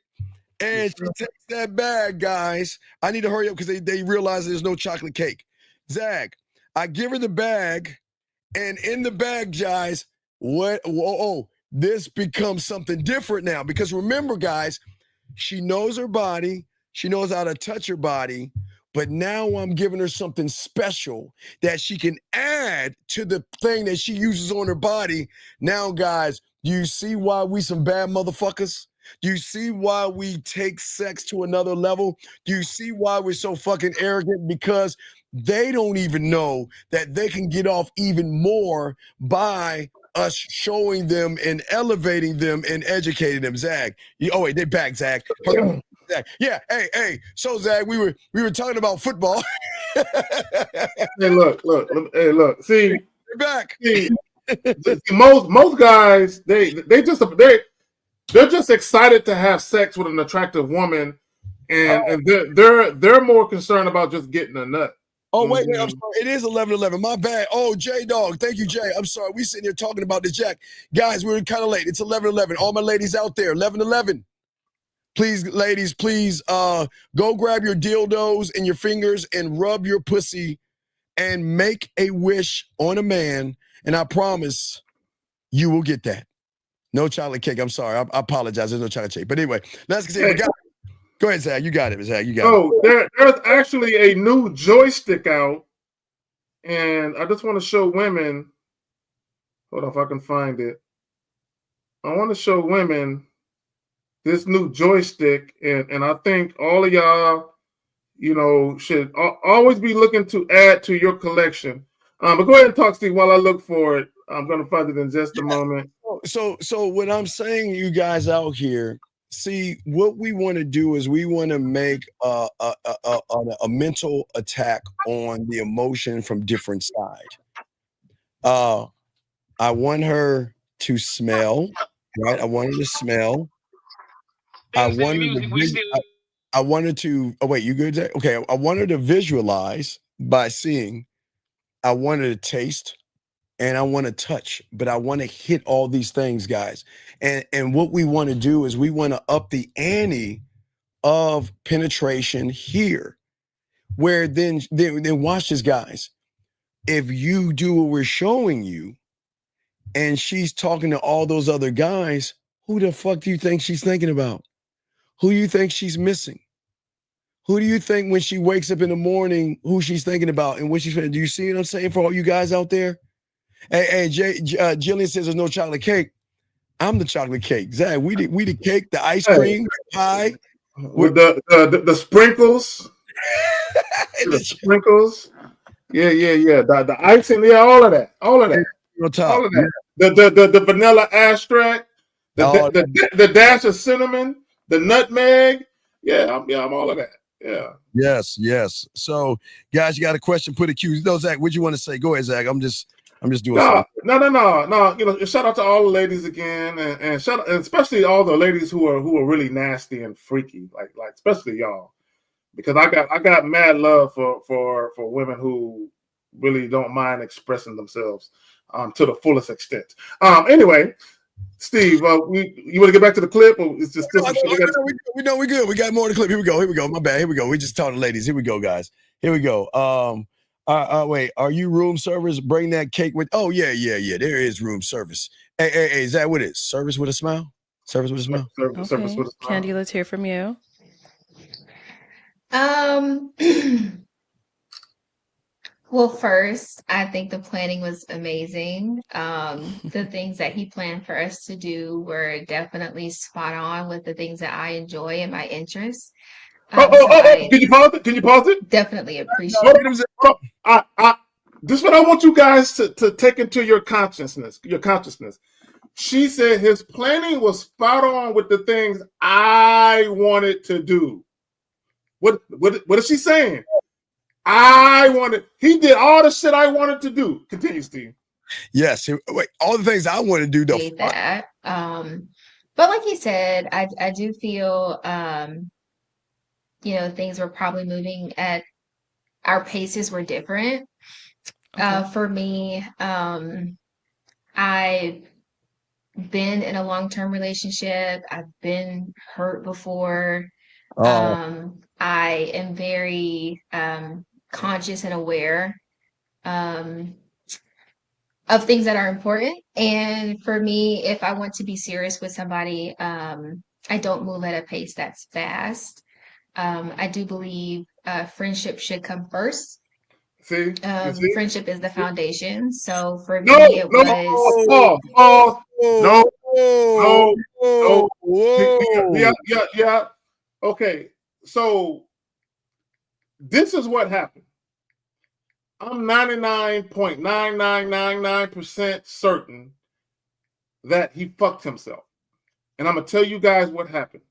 And she takes that bag, guys. I need to hurry up because they realize there's no chocolate cake. Zach, I give her the bag, and in the bag, guys, this becomes something different now. Because remember, guys, she knows her body. She knows how to touch her body. But now I'm giving her something special that she can add to the thing that she uses on her body. Now, guys, do you see why we some bad motherfuckers? Do you see why we take sex to another level? Do you see why we're so fucking arrogant? Because they don't even know that they can get off even more by us showing them and elevating them and educating them. Zag, wait, they back, Zag. Yeah, hey. So Zag, we were talking about football. Hey, look. See, they're back. See, most guys, they're just excited to have sex with an attractive woman, and they're more concerned about just getting a nut. Oh, wait, I'm sorry. It is 11:11. My bad. Oh, J-Dog. Thank you, Jay. I'm sorry. We sitting here talking about the Jack. Guys, we're kind of late. It's 11:11. All my ladies out there, 11:11. Please, ladies, please go grab your dildos and your fingers and rub your pussy and make a wish on a man. And I promise you will get that. No chocolate cake. I'm sorry. I apologize. There's no chocolate cake. But anyway, let's see. Go ahead, Zach. You got it, Zach. You got it. There's actually a new joystick out. And I just want to show women. Hold on if I can find it. I want to show women this new joystick. And I think all of y'all, should always be looking to add to your collection. But go ahead and talk, Steve, while I look for it. I'm going to find it in just a moment. So what I'm saying, you guys out here, see, what we want to do is we want to make a mental attack on the emotion from different side. I want her to smell, right? I want her to smell. I wanted to. Oh wait, you good, Zach? Okay, I want her to visualize by seeing. I want her to taste. And I want to touch, but I want to hit all these things, guys. And what we want to do is we want to up the ante of penetration here, where then watch this, guys. If you do what we're showing you, and she's talking to all those other guys, who the fuck do you think she's thinking about? Who do you think she's missing? Who do you think when she wakes up in the morning, who she's thinking about and what she's thinking? Do you see what I'm saying for all you guys out there? Hey, Jillian says there's no chocolate cake. I'm the chocolate cake. Zach, we the cake, the ice cream, the pie. With the sprinkles. The sprinkles. Yeah. The icing, all of that. All of that. The vanilla extract, the dash of cinnamon, the nutmeg. Yeah, I'm all of that. Yeah. Yes. So, guys, you got a question? Put a Q. No, Zach, what you want to say? Go ahead, Zach. I'm just doing something. No. Shout out to all the ladies again, and and especially all the ladies who are really nasty and freaky, like especially y'all, because I got mad love for women who really don't mind expressing themselves to the fullest extent. Anyway, Steve, you want to get back to the clip, or it's just we know we're good. We got more to the clip. Here we go. My bad. Here we go. We just talking to ladies. Here we go, guys. Here we go. Wait, are you room service? Bring that cake with. Oh yeah. There is room service. Hey, is that what it is? Service with a smile. Service with a smile. Service with a smile. Candy, let's hear from you. Well, first, I think the planning was amazing. The things that he planned for us to do were definitely spot on with the things that I enjoy and my interests. Can you pause it? Definitely appreciate it. This is what I want you guys to take into your consciousness. She said his planning was spot on with the things I wanted to do. What is she saying? He did all the shit I wanted to do. Continue, Steve. Yes. Wait, all the things I want to do though. That. But like he said, I do feel things were probably moving at our paces were different. Okay. For me, I've been in a long-term relationship. I've been hurt before. I am very conscious and aware of things that are important. And for me, if I want to be serious with somebody, I don't move at a pace that's fast. I do believe friendship should come first. See? Friendship is the foundation. So for me, it was. No. Yeah. Okay. So this is what happened. I'm 99.9999% certain that he fucked himself. And I'm going to tell you guys what happened.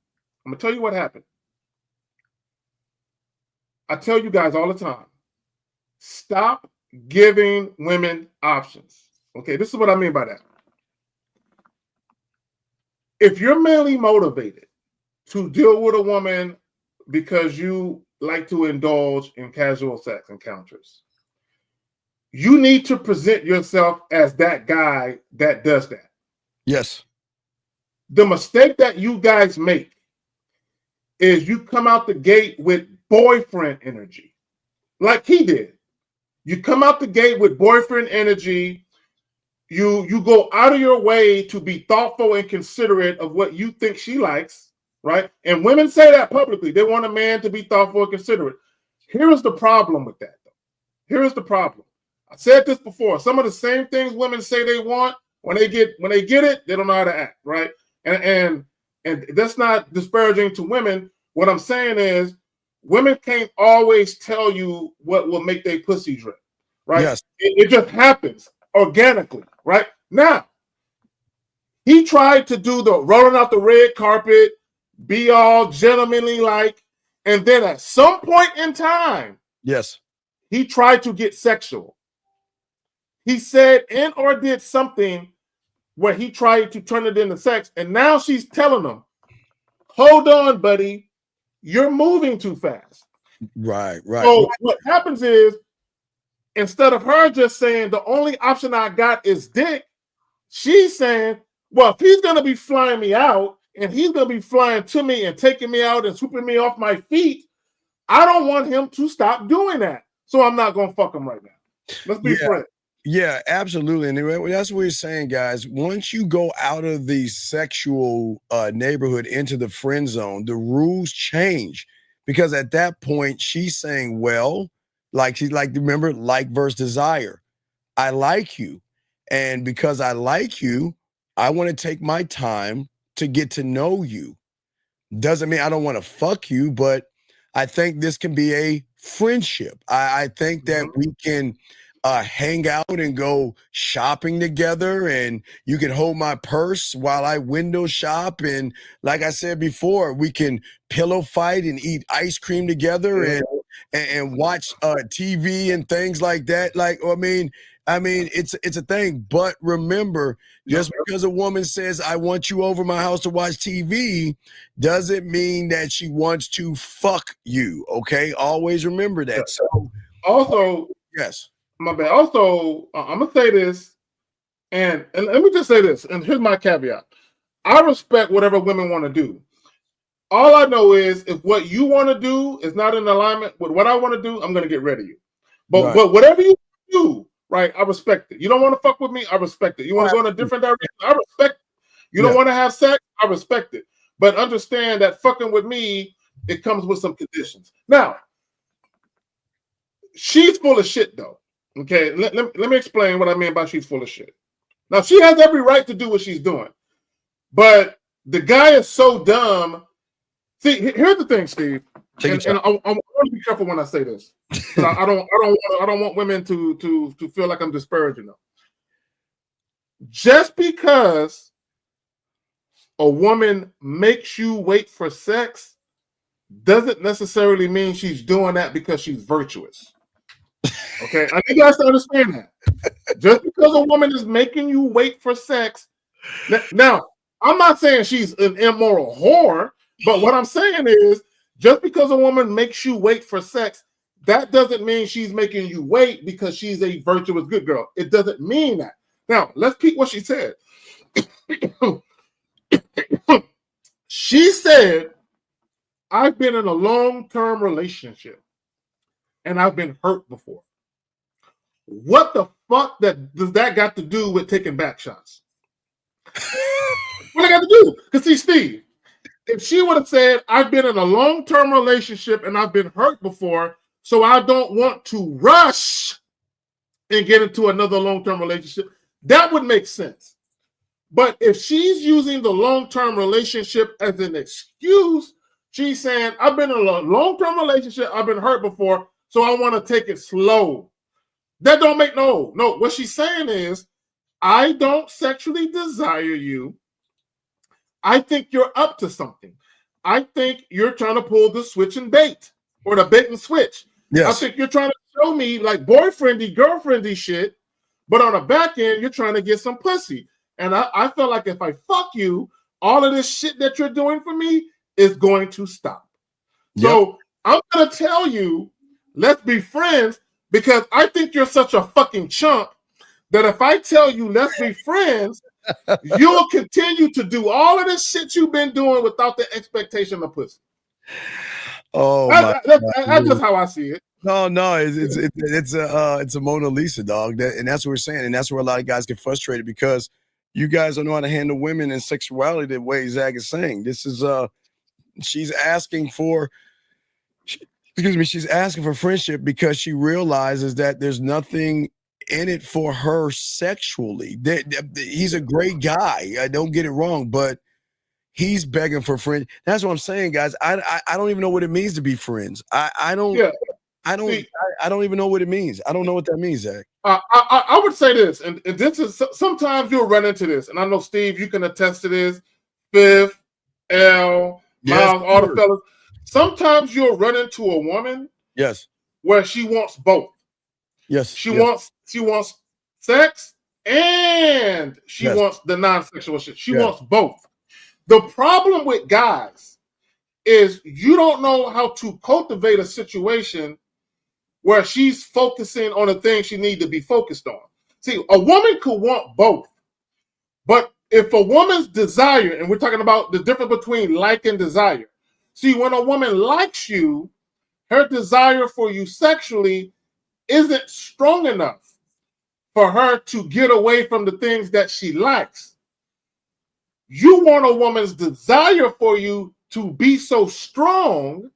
I tell you guys all the time, stop giving women options. Okay, this is what I mean by that. If you're mainly motivated to deal with a woman because you like to indulge in casual sex encounters, you need to present yourself as that guy that does that. Yes. The mistake that you guys make is you come out the gate with boyfriend energy, like he did. You come out the gate with boyfriend energy. You go out of your way to be thoughtful and considerate of what you think she likes, right? And women say that publicly. They want a man to be thoughtful and considerate. Here is the problem with that, though. Here is the problem. I said this before. Some of the same things women say they want, when they get it, they don't know how to act, right? And that's not disparaging to women. What I'm saying is, women can't always tell you what will make their pussy drip, right? Yes. It just happens organically, right? Now, he tried to do the rolling out the red carpet, be all gentlemanly like, and then at some point in time, yes, he tried to get sexual. He said and or did something where he tried to turn it into sex, and now she's telling him, hold on, buddy, you're moving too fast. Right. So what happens is, instead of her just saying the only option I got is dick, she's saying, well, if he's going to be flying me out and he's going to be flying to me and taking me out and swooping me off my feet, I don't want him to stop doing that. So I'm not going to fuck him right now. Let's be friends. Yeah, absolutely. And that's what we're saying, guys. Once you go out of the sexual neighborhood into the friend zone, the rules change, because at that point she's saying, well, like she's like, remember, like versus desire. I like you. And because I like you, I want to take my time to get to know you. Doesn't mean I don't want to fuck you, but I think this can be a friendship. I think that we can hang out and go shopping together, and you can hold my purse while I window shop. And like I said before, we can pillow fight and eat ice cream together and watch TV and things like that. Like, I mean, it's a thing. But remember, just because a woman says, I want you over my house to watch TV, doesn't mean that she wants to fuck you. Okay. Always remember that. So also, yes. My bad. Also, I'm gonna say this, and let me just say this, and here's my caveat. I respect whatever women want to do. All I know is, if what you want to do is not in alignment with what I want to do, I'm gonna get rid of you. But whatever you do, right, I respect it. You don't want to fuck with me, I respect it. You want to go in a different direction, I respect it. You don't want to have sex, I respect it. But understand that fucking with me, it comes with some conditions. Now, she's full of shit, though. Okay, let me explain what I mean by she's full of shit. Now, she has every right to do what she's doing, but the guy is so dumb. See, here's the thing, Steve, and I want to be careful when I say this. I don't want women to feel like I'm disparaging them. Just because a woman makes you wait for sex doesn't necessarily mean she's doing that because she's virtuous. Okay, I think you guys to understand that. Just because a woman is making you wait for sex, now I'm not saying she's an immoral whore, but what I'm saying is, just because a woman makes you wait for sex, that doesn't mean she's making you wait because she's a virtuous good girl. It doesn't mean that. Now, let's peek what she said. She said, I've been in a long-term relationship and I've been hurt before. What the fuck does that got to do with taking back shots? What I got to do? Because see, Steve, if she would have said, I've been in a long-term relationship and I've been hurt before, so I don't want to rush and get into another long-term relationship, that would make sense. But if she's using the long-term relationship as an excuse, she's saying, I've been in a long-term relationship, I've been hurt before, so I want to take it slow. That don't make no. What she's saying is, I don't sexually desire you. I think you're up to something. I think you're trying to pull the switch and bait, or the bait and switch. Yes. I think you're trying to show me like boyfriendy, girlfriendy shit, but on the back end, you're trying to get some pussy. And I feel like if I fuck you, all of this shit that you're doing for me is going to stop. Yep. So I'm gonna tell you, let's be friends, because I think you're such a fucking chump that if I tell you let's be friends, you'll continue to do all of this shit you've been doing without the expectation of pussy. Oh that's just how I see it. No, it's a Mona Lisa, dog. And that's what we're saying, and that's where a lot of guys get frustrated because you guys don't know how to handle women and sexuality the way Zach is saying. This is she's asking for friendship because she realizes that there's nothing in it for her sexually. He's a great guy. I don't get it wrong, but he's begging for friends. That's what I'm saying, guys. I don't even know what it means to be friends. I don't even know what it means. I don't know what that means, Zach. I would say this, and this is sometimes you'll run into this, and I know Steve, you can attest to this. Fifth, L, Miles, all the fellas. Sometimes you'll run into a woman, yes, where she wants both. Yes, she wants sex and she wants the non-sexual shit. She wants both. The problem with guys is you don't know how to cultivate a situation where she's focusing on the things she needs to be focused on. See, a woman could want both, but if a woman's desire, and we're talking about the difference between like and desire. See, when a woman likes you, her desire for you sexually isn't strong enough for her to get away from the things that she likes. You want a woman's desire for you to be so strong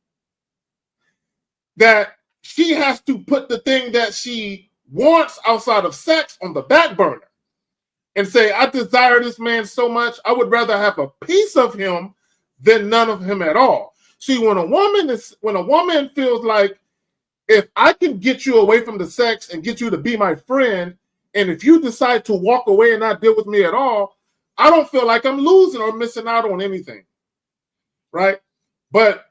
that she has to put the thing that she wants outside of sex on the back burner and say, I desire this man so much, I would rather have a piece of him than none of him at all. See, when a woman feels like, if I can get you away from the sex and get you to be my friend, and if you decide to walk away and not deal with me at all, I don't feel like I'm losing or missing out on anything, right? But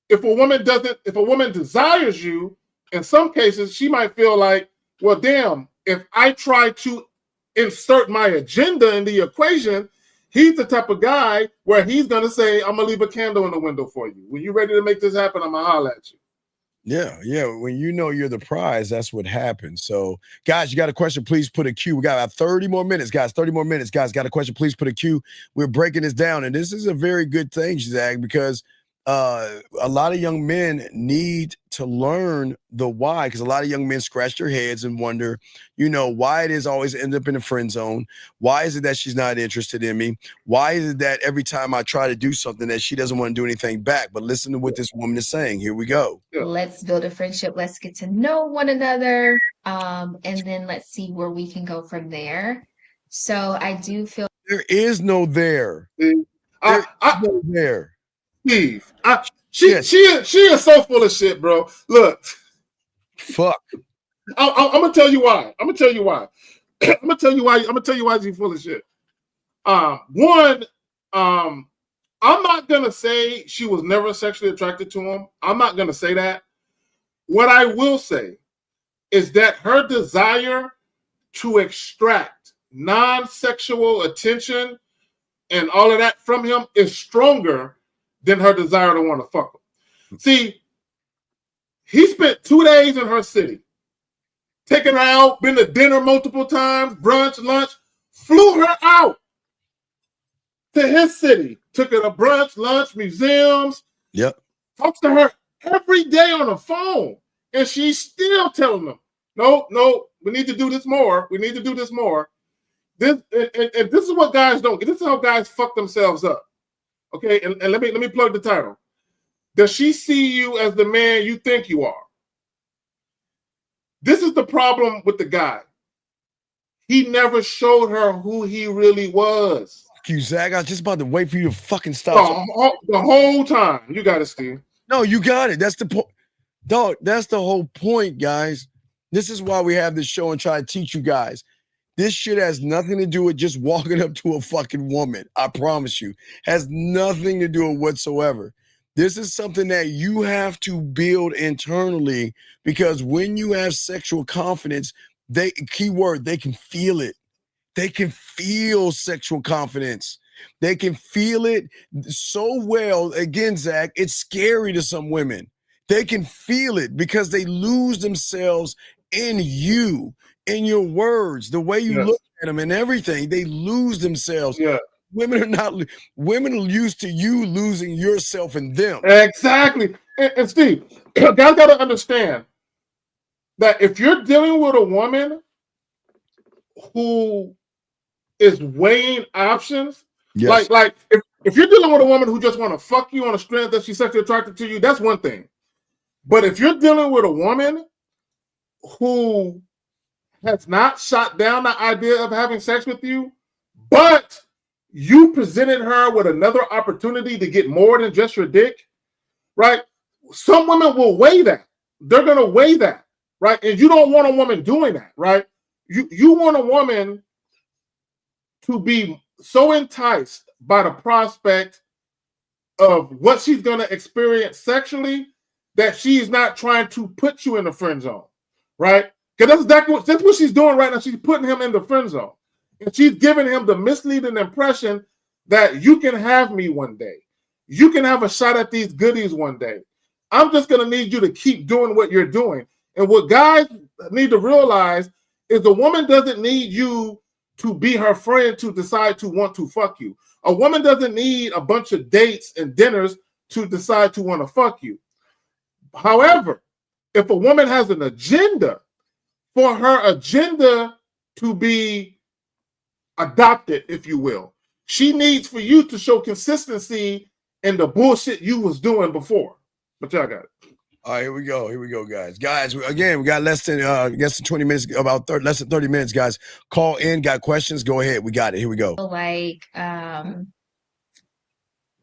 if a woman desires you, in some cases, she might feel like, well, damn, if I try to insert my agenda in the equation, he's the type of guy where he's going to say, I'm going to leave a candle in the window for you. When you're ready to make this happen, I'm going to holler at you. Yeah. When you know you're the prize, that's what happens. So, guys, you got a question, please put a Q. We got about 30 more minutes, guys. 30 more minutes, guys. Got a question, please put a Q. We're breaking this down. And this is a very good thing, Zach, because a lot of young men need to learn the why, because a lot of young men scratch their heads and wonder, why it is always end up in the friend zone. Why is it that she's not interested in me? Why is it that every time I try to do something that she doesn't want to do anything back? But listen to what this woman is saying. Here we go. Let's build a friendship. Let's get to know one another. And then let's see where we can go from there. So I do feel there is no there. There. Steve, she is so full of shit, bro. Look, fuck. I'm gonna tell you why. I'm gonna tell you why she's full of shit. One, I'm not gonna say she was never sexually attracted to him. I'm not gonna say that. What I will say is that her desire to extract non-sexual attention and all of that from him is stronger than her desire to want to fuck him. See, he spent 2 days in her city, taking her out, been to dinner multiple times, brunch, lunch, flew her out to his city, took her to brunch, lunch, museums. Yep. Talks to her every day on the phone, and she's still telling him, no, we need to do this more. We need to do this more. This and this is what guys don't get. This is how guys fuck themselves up. Okay, and let me plug the title. Does she see you as the man you think you are? This is the problem with the guy. He never showed her who he really was. Fuck you, Zach. I was just about to wait for you to fucking stop. The whole time. You got it, Steve. No, you got it. That's the point. Dog, that's the whole point, guys. This is why we have this show and try to teach you guys. This shit has nothing to do with just walking up to a fucking woman. I promise you. Has nothing to do with whatsoever. This is something that you have to build internally, because when you have sexual confidence, keyword, they can feel it. They can feel sexual confidence. They can feel it so well. Again, Zach, it's scary to some women. They can feel it because they lose themselves in you, in your words, the way you look at them and everything. They lose themselves. Yeah. Women are used to you losing yourself in them. Exactly. And Steve, guys got to understand that if you're dealing with a woman who is weighing options, Yes. like if you're dealing with a woman who just want to fuck you on the strength that she's sexually attracted to you, that's one thing. But if you're dealing with a woman who has not shot down the idea of having sex with you, but you presented her with another opportunity to get more than just your dick, right? Some women will weigh that. They're going to weigh that, right? And you don't want a woman doing that, right? You want a woman to be so enticed by the prospect of what she's going to experience sexually that she's not trying to put you in the friend zone, right? Because that's what she's doing right now. She's putting him in the friend zone. And she's giving him the misleading impression that you can have me one day. You can have a shot at these goodies one day. I'm just going to need you to keep doing what you're doing. And what guys need to realize is the woman doesn't need you to be her friend to decide to want to fuck you. A woman doesn't need a bunch of dates and dinners to decide to want to fuck you. However, if a woman has an agenda, for her agenda to be adopted, if you will, she needs for you to show consistency in the bullshit you was doing before. But y'all got it. All right, here we go, guys. Guys, again, we got less than 20 minutes, less than 30 minutes, guys. Call in, got questions, go ahead. We got it. Here we go. Like,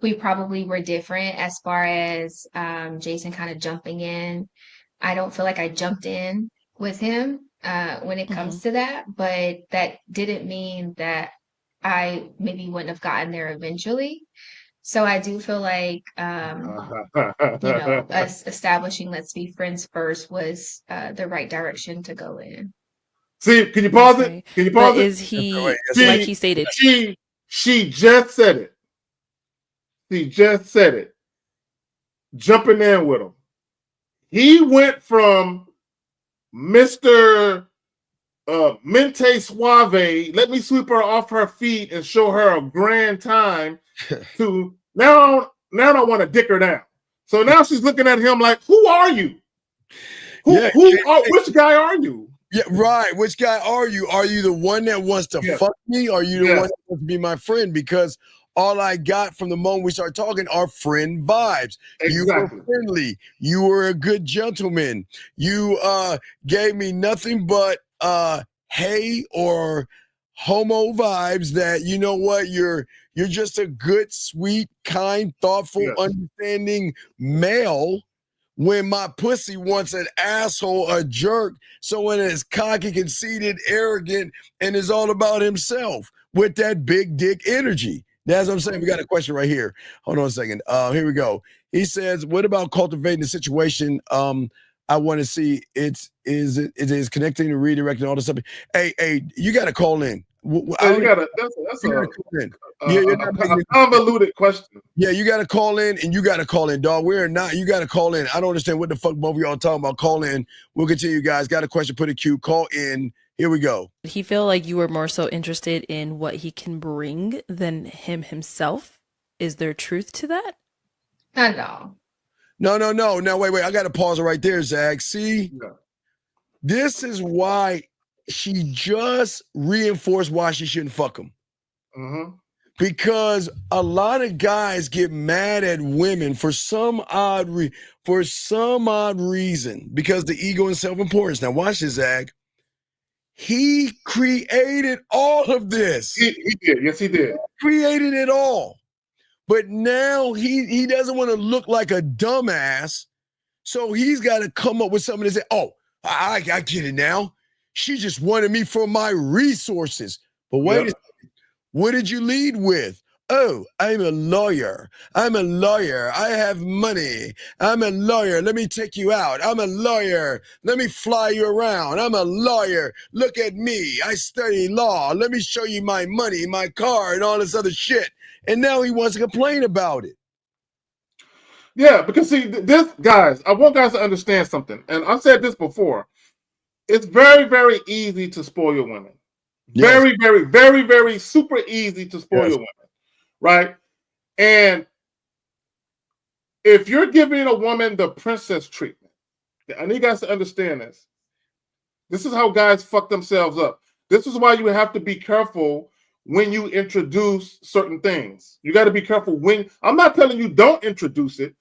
we probably were different as far as Jason kind of jumping in. I don't feel like I jumped in with him when it comes to that, but that didn't mean that I maybe wouldn't have gotten there eventually. So I do feel like, us establishing let's be friends first was the right direction to go in. See, can you pause it? Can you pause but it? Is he, like he stated? She just said it. She just said it. Jumping in with him. He went from Mr. Mente Suave, let me sweep her off her feet and show her a grand time, to now I want to dick her down. So now she's looking at him like, who are you? Which guy are you? Yeah, right. Which guy are you? Are you the one that wants to fuck me? Or are you the one that wants to be my friend? Because all I got from the moment we started talking are friend vibes. Exactly. You were friendly. You were a good gentleman. You gave me nothing but hey or homo vibes that, you know what, you're just a good, sweet, kind, thoughtful, understanding male. When my pussy wants an asshole, a jerk, someone that is cocky, conceited, arrogant, and is all about himself with that big dick energy. That's what I'm saying. We got a question right here. Hold on a second. Here we go. He says, what about cultivating the situation? I want to see it is connecting and redirecting all this stuff. Hey, you got to call in. That's a convoluted question. Yeah, you got to call in, and you got to call in, dog. You got to call in. I don't understand what the fuck both of y'all talking about. Call in. We'll continue, guys. Got a question, put a queue. Call in. Here we go. Did he feel like you were more so interested in what he can bring than him himself? Is there truth to that? Not at all. No. Now, wait. I got to pause it right there, Zach. See? Yeah. This is why she just reinforced why she shouldn't fuck him. Mm-hmm. Because a lot of guys get mad at women for some odd reason, because the ego and self-importance. Now watch this, Zach. He created all of this. He did. Yes, he did. Created it all. But now he doesn't want to look like a dumbass. So he's got to come up with something to say, oh, I get it now. She just wanted me for my resources. But wait a second. What did you lead with? Oh, I'm a lawyer. I have money. I'm a lawyer. Let me take you out. I'm a lawyer. Let me fly you around. I'm a lawyer. Look at me. I study law. Let me show you my money, my car, and all this other shit. And now he wants to complain about it. Yeah, because see, this guys, I want guys to understand something, and I've said this before. It's very, very easy to spoil your women. Yes. Very, very, very, very super easy to spoil your women, right? And if you're giving a woman the princess treatment, I need you guys to understand this. This is how guys fuck themselves up. This is why you have to be careful when you introduce certain things. You got to be careful when. I'm not telling you don't introduce it,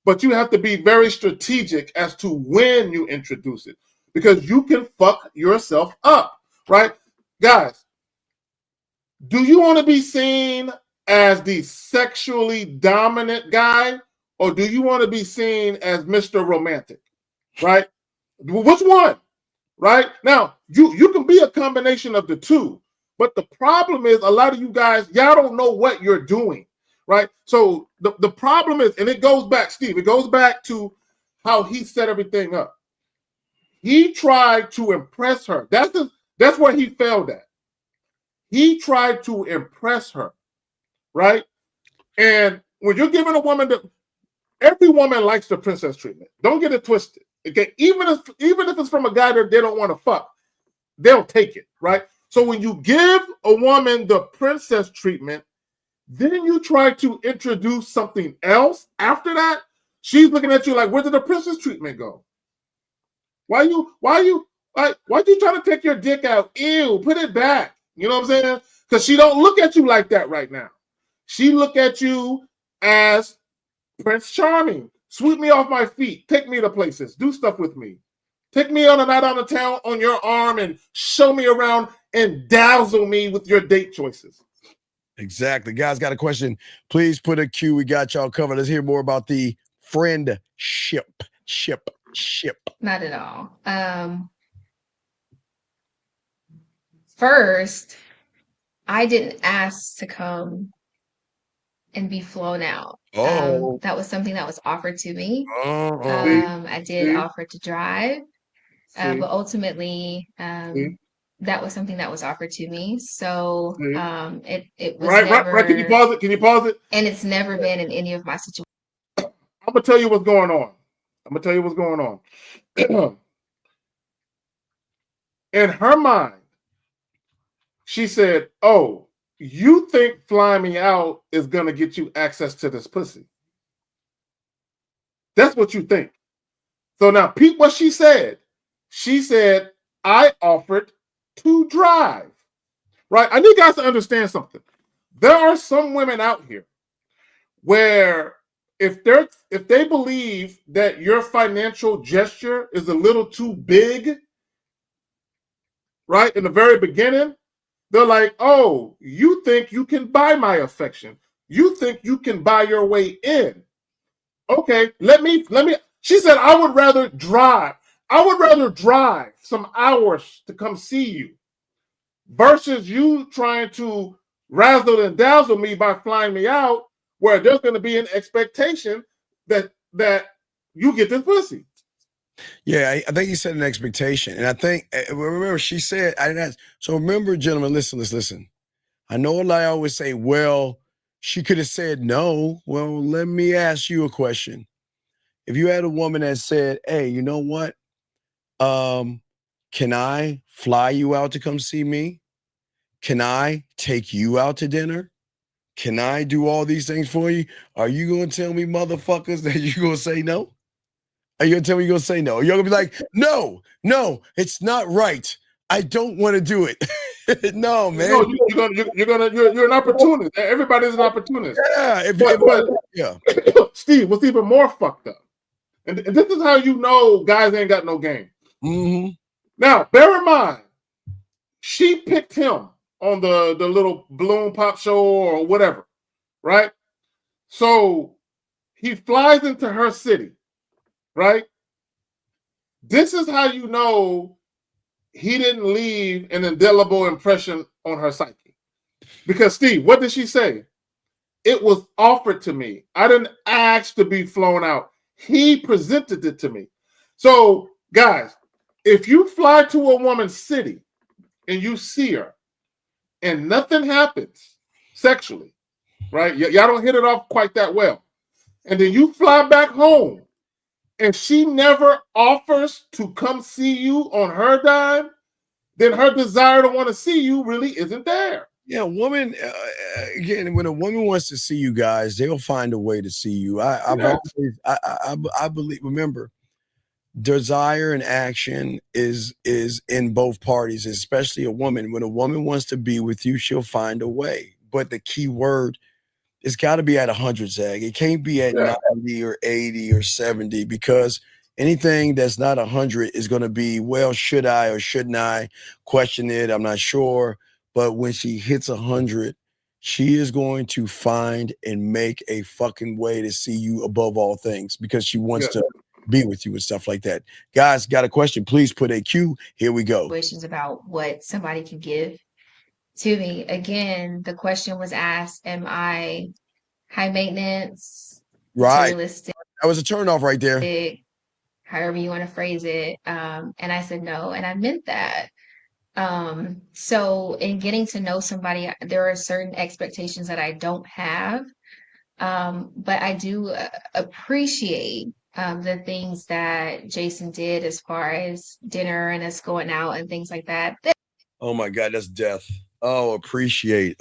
but you have to be very strategic as to when you introduce it, because you can fuck yourself up, right? Guys, do you want to be seen as the sexually dominant guy, or do you want to be seen as Mr. Romantic, right? Which one, right? Now, you can be a combination of the two, but the problem is a lot of you guys, y'all don't know what you're doing, right? So the problem is, and it goes back, Steve, it goes back to how he set everything up. He tried to impress her. That's where he failed at. He tried to impress her, right? And when you're giving a woman every woman likes the princess treatment. Don't get it twisted. Okay, even if it's from a guy that they don't want to fuck, they'll take it, right? So when you give a woman the princess treatment, then you try to introduce something else after that, she's looking at you like, where did the princess treatment go? Why you trying to take your dick out? Ew, put it back. You know what I'm saying? Because she don't look at you like that right now. She look at you as Prince Charming. Sweep me off my feet. Take me to places. Do stuff with me. Take me on a night out of town on your arm and show me around and dazzle me with your date choices. Exactly. Guys, got a question. Please put a Q. We got y'all covered. Let's hear more about the friendship. Not at all. First, I didn't ask to come and be flown out. That was something that was offered to me. I did offer to drive, but ultimately, that was something that was offered to me. So it was never. Right. Can you pause it? Can you pause it? And it's never been in any of my situations. I'm gonna tell you what's going on. In her mind, she said, "Oh, you think flying me out is gonna get you access to this pussy? That's what you think." So now, peep what she said. She said, "I offered to drive." Right? I need you guys to understand something. There are some women out here where if they believe that your financial gesture is a little too big, right, in the very beginning, they're like, "Oh, you think you can buy my affection? You think you can buy your way in? Okay, let me." She said, "I would rather drive. I would rather drive some hours to come see you versus you trying to razzle and dazzle me by flying me out, where there's going to be an expectation that you get this pussy." Yeah, I think he said an expectation. And I think, remember, she said, I didn't ask. So remember, gentlemen, listen. I know a lot always say, well, she could have said no. Well, let me ask you a question. If you had a woman that said, hey, you know what? Can I fly you out to come see me? Can I take you out to dinner? Can I do all these things for you? Are you going to tell me, motherfuckers, that you're going to say no? Are you going to tell me you're going to say no? You're going to be like, no, it's not right. I don't want to do it. No, man. No, you're an opportunist. Everybody's an opportunist. Yeah. Steve, what's even more fucked up, and this is how you know guys ain't got no game. Mm-hmm. Now, bear in mind, she picked him on the little balloon pop show or whatever, right? So he flies into her city, right? This is how you know he didn't leave an indelible impression on her psyche. Because, Steve, what did she say? It was offered to me. I didn't ask to be flown out. He presented it to me. So, guys, if you fly to a woman's city and you see her and nothing happens sexually, right? Y'all don't hit it off quite that well. and then you fly back home, and she never offers to come see you on her dime, then her desire to want to see you really isn't there. Yeah, woman. Again, when a woman wants to see you guys, they'll find a way to see you. I believe. Remember, desire and action is in both parties, especially a woman. When a woman wants to be with you, she'll find a way. But the key word, it's got to be at 100, Zag. It can't be at 90 or 80 or 70, because anything that's not 100 is going to be, well, should I or shouldn't I? Question it. I'm not sure. But when she hits 100, she is going to find and make a fucking way to see you above all things, because she wants to be with you and stuff like that. Guys, got a question? Please put a Q. Here we go. Questions about what somebody can give to me. Again, the question was asked, am I high maintenance, Right. materialistic? That was a turnoff right there. However you want to phrase it. And I said no, and I meant that. So in getting to know somebody, there are certain expectations that I don't have. But I do appreciate the things that Jason did as far as dinner and us going out and things like that. Oh my God, that's death. Oh, appreciate.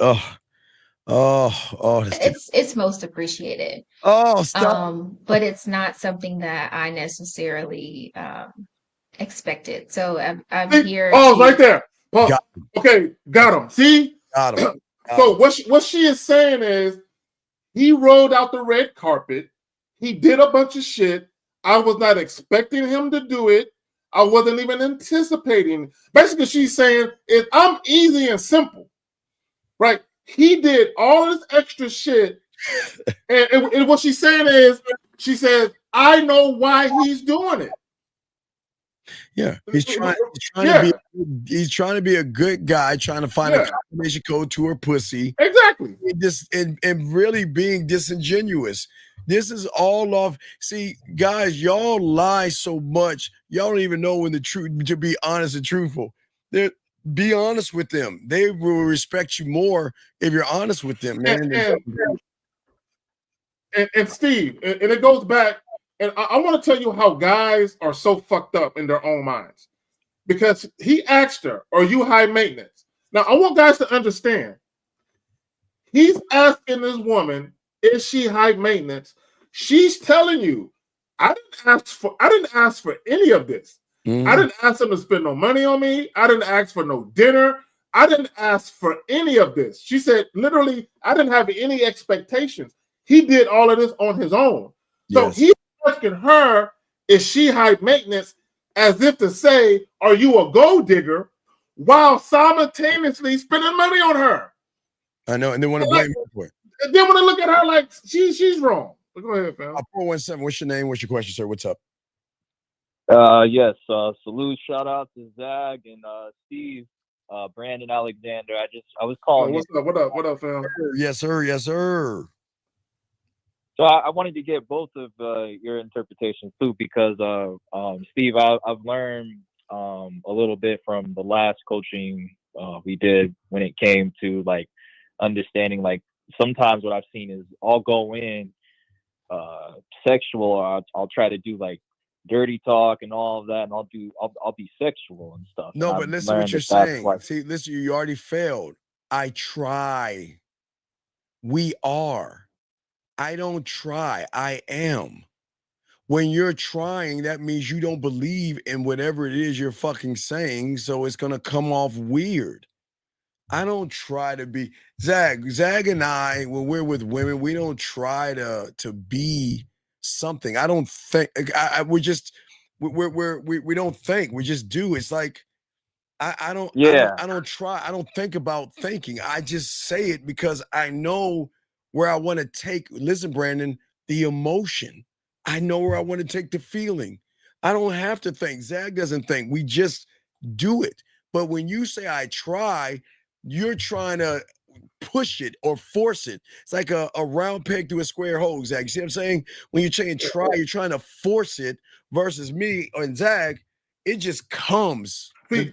It's most appreciated. Oh, stop. But it's not something that I necessarily expected. So I'm here. Right there. Pause. Okay, got him. See? Got him. So what she is saying is, he rolled out the red carpet. He did a bunch of shit. I was not expecting him to do it. I wasn't even anticipating. Basically, she's saying, I'm easy and simple, right? He did all this extra shit. and what she's saying is, she says, I know why he's doing it. Yeah, he's trying to be a good guy, trying to find a combination code to her pussy. Exactly. And really being disingenuous. This is all off. See, guys, y'all lie so much, y'all don't even know when the truth, to be honest and truthful. Be honest with them. They will respect you more if you're honest with them, man. And Steve, and it goes back, and I want to tell you how guys are so fucked up in their own minds. Because he asked her, are you high maintenance? Now, I want guys to understand. He's asking this woman, is she high maintenance? She's telling you, I didn't ask for any of this. I didn't ask him to spend no money on me. I didn't ask for no dinner. I didn't ask for any of this. She said, literally, I didn't have any expectations. He did all of this on his own. So he's asking her, is she high maintenance, as if to say, are you a gold digger, while simultaneously spending money on her. I know, and they want to blame her for it. They want to look at her like she's wrong. But go ahead, fam. 417, what's your name? What's your question, sir? What's up? Yes, salute, shout out to Zag and Steve, Brandon Alexander. I was calling. What up, fam? Yes, sir. Yes, sir. So I wanted to get both of your interpretations too, because Steve, I've learned a little bit from the last coaching we did when it came to like understanding. Like sometimes what I've seen is I'll go in sexual, or I'll try to do like dirty talk and all of that, and I'll be sexual and stuff. No, and but listen to what you're saying. See, listen, you already failed. I try. We are. I don't try. I am. When you're trying, that means you don't believe in whatever it is you're fucking saying, so it's gonna come off weird. I don't try to be Zag and I, when we're with women, we don't try to be something. I don't think we don't think, we just do. It's like I don't try. I don't think about thinking. I just say it because I know where I want to take. Listen, Brandon, the emotion. I know where I want to take the feeling. I don't have to think. Zag doesn't think. We just do it. But when you say I try, you're trying to push it or force it. It's like a round peg through a square hole, Zag. You see what I'm saying? When you're saying try, you're trying to force it, versus me and Zag, it just comes. And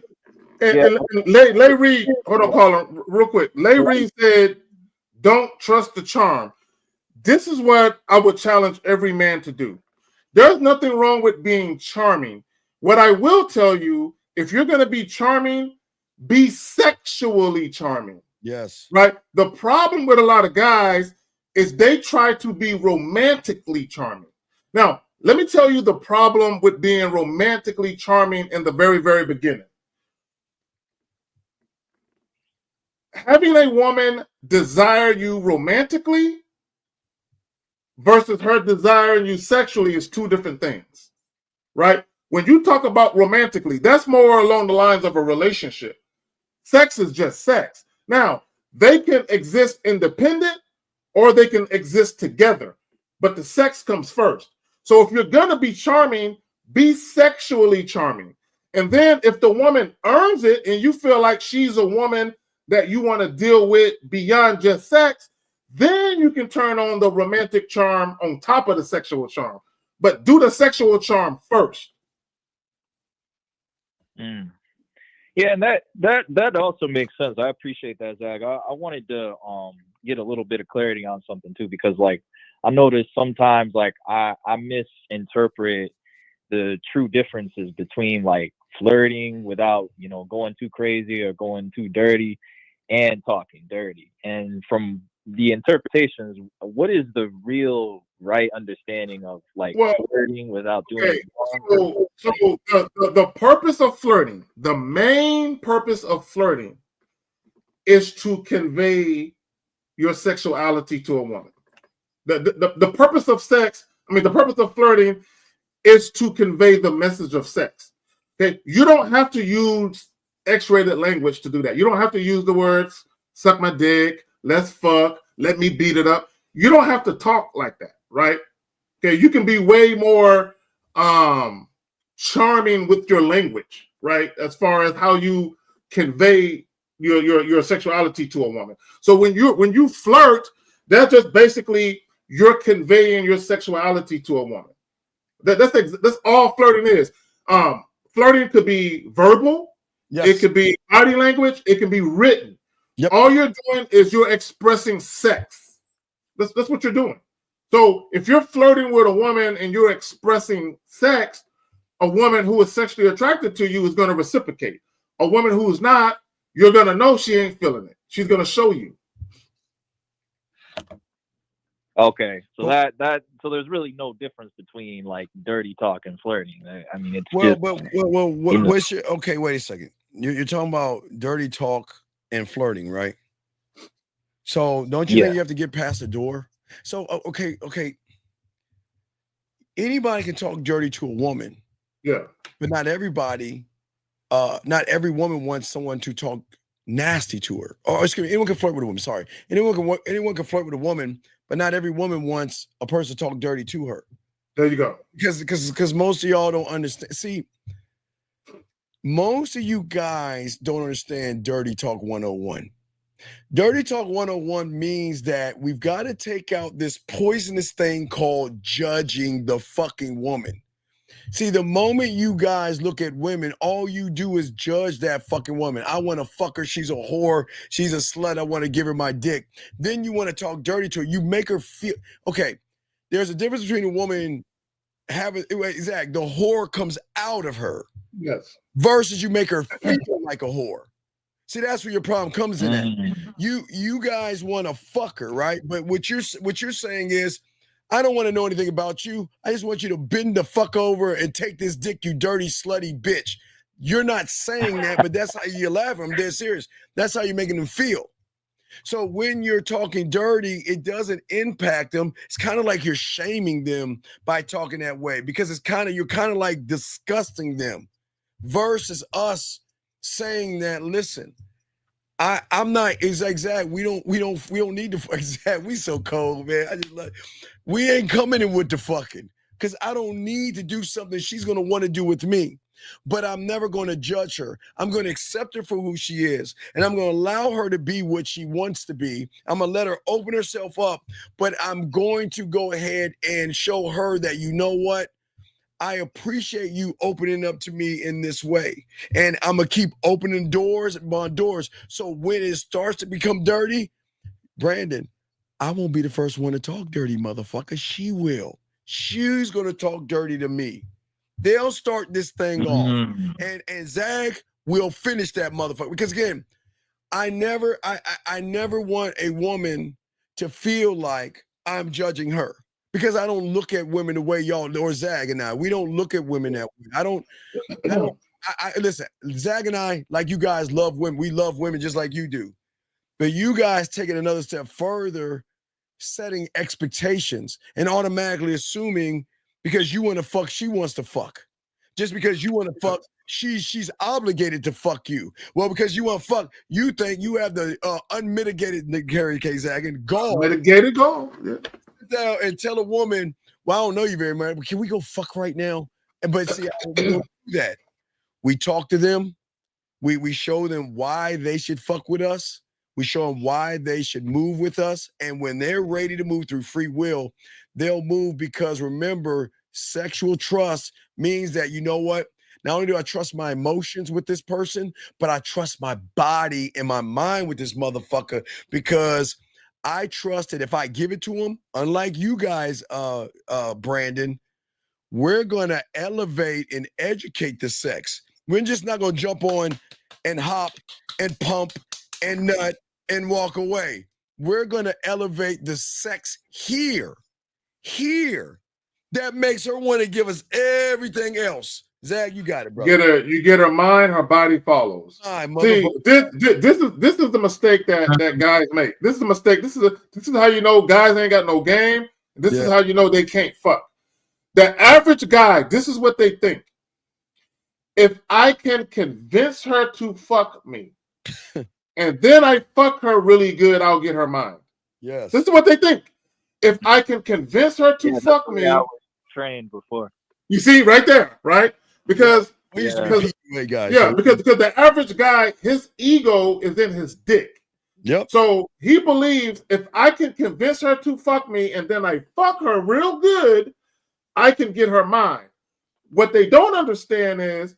Lay Reed, hold on, Colin, real quick. Lay Reed said, don't trust the charm. this is what I would challenge every man to do. There's nothing wrong with being charming. What I will tell you, if you're going to be charming, be sexually charming. Yes. Right? The problem with a lot of guys is they try to be romantically charming. Now, let me tell you the problem with being romantically charming in the very, very beginning. Having a woman desire you romantically versus her desiring you sexually is two different things, right? When you talk about romantically, that's more along the lines of a relationship. Sex is just sex. Now, they can exist independent or they can exist together, but the sex comes first. So if you're going to be charming, be sexually charming. And then if the woman earns it and you feel like she's a woman that you want to deal with beyond just sex, then you can turn on the romantic charm on top of the sexual charm. But do the sexual charm first. Yeah, and that also makes sense. I appreciate that, Zach. I wanted to get a little bit of clarity on something too, because like I noticed sometimes like I misinterpret the true differences between like flirting without, you know, going too crazy or going too dirty and talking dirty. And from the interpretations, what is the real right understanding of like flirting without doing it? So the purpose of flirting, the main purpose of flirting is to convey your sexuality to a woman. The purpose of sex, the purpose of flirting is to convey the message of sex. Okay, you don't have to use X-rated language to do that. You don't have to use the words "suck my dick," "let's fuck," "let me beat it up." You don't have to talk like that, right? Okay, you can be way more charming with your language, right? As far as how you convey your sexuality to a woman. So when you flirt, that's just basically you're conveying your sexuality to a woman. That's all flirting is. Flirting could be verbal, it could be body language, it can be written. All you're doing is you're expressing sex. That's what you're doing. So if you're flirting with a woman and you're expressing sex, a woman who is sexually attracted to you is going to reciprocate. A woman who is not, you're going to know she ain't feeling it. She's going to show you. Okay, so so there's really no difference between like dirty talk and flirting. I mean, it's what's your, okay? Wait a second. You're talking about dirty talk and flirting, right? So don't you think you have to get past the door? So okay. Anybody can talk dirty to a woman, but not everybody. Not every woman wants someone to talk nasty to her. Or excuse me, anyone can flirt with a woman. Sorry, anyone can flirt with a woman, but not every woman wants a person to talk dirty to her. There you go. Because most of y'all don't understand. See, most of you guys don't understand Dirty Talk 101. Dirty Talk 101 means that we've got to take out this poisonous thing called judging the fucking woman. See, the moment you guys look at women, all you do is judge that fucking woman. I want to fuck her. She's a whore. She's a slut. I want to give her my dick. Then you want to talk dirty to her. You make her feel, okay, there's a difference between a woman having, Zach, the whore comes out of her. Yes. Versus you make her feel like a whore. See, that's where your problem comes in at. You guys want to fuck her, right? But what you're saying is, I don't want to know anything about you. I just want you to bend the fuck over and take this dick, you dirty, slutty bitch. You're not saying that, but that's how you laugh. I'm dead serious. That's how you're making them feel. So when you're talking dirty, it doesn't impact them. It's kind of like you're shaming them by talking that way, because you're kind of like disgusting them, versus us saying that, listen, I'm not exact. We don't need to exact. We so cold, man. I just we ain't coming in with the fucking, because I don't need to do something she's gonna want to do with me. But I'm never going to judge her. I'm going to accept her for who she is, and I'm going to allow her to be what she wants to be. I'm going to let her open herself up, but I'm going to go ahead and show her that, you know what? I appreciate you opening up to me in this way. And I'm going to keep opening doors upon doors. So when it starts to become dirty, Brandon, I won't be the first one to talk dirty, motherfucker. She will. She's going to talk dirty to me. They'll start this thing off. And Zag will finish that motherfucker. Because again, I never want a woman to feel like I'm judging her. Because I don't look at women the way y'all, or Zag and I, we don't look at women that way. Listen, Zag and I, like you guys love women. We love women just like you do. But you guys take it another step further, setting expectations and automatically assuming because you want to fuck, she wants to fuck. Just because you want to fuck, she's obligated to fuck you. Well, because you want to fuck, you think you have the unmitigated Gary K. Zag and gall. Mitigated gall. Yeah. And tell a woman, well, I don't know you very much, but can we go fuck right now? But see, we don't do that. We talk to them. We show them why they should fuck with us. We show them why they should move with us. And when they're ready to move through free will, they'll move because remember, sexual trust means that, you know what? Not only do I trust my emotions with this person, but I trust my body and my mind with this motherfucker because I trust that if I give it to him, unlike you guys, Brandon, we're going to elevate and educate the sex. We're just not going to jump on and hop and pump and nut and walk away. We're going to elevate the sex here. That makes her want to give us everything else. Zag, you got it, bro. You get her mind, her body follows. Right, see, this is the mistake that guys make. This is a mistake. This is how you know guys ain't got no game. This is how you know they can't fuck. The average guy, this is what they think. If I can convince her to fuck me, and then I fuck her really good, I'll get her mind. Yes. This is what they think. If I can convince her to fuck me, I was trained before. You see, right there, right? Because we used to be PUA guys. Yeah, because the average guy, his ego is in his dick. Yep. So he believes if I can convince her to fuck me and then I fuck her real good, I can get her mind. What they don't understand is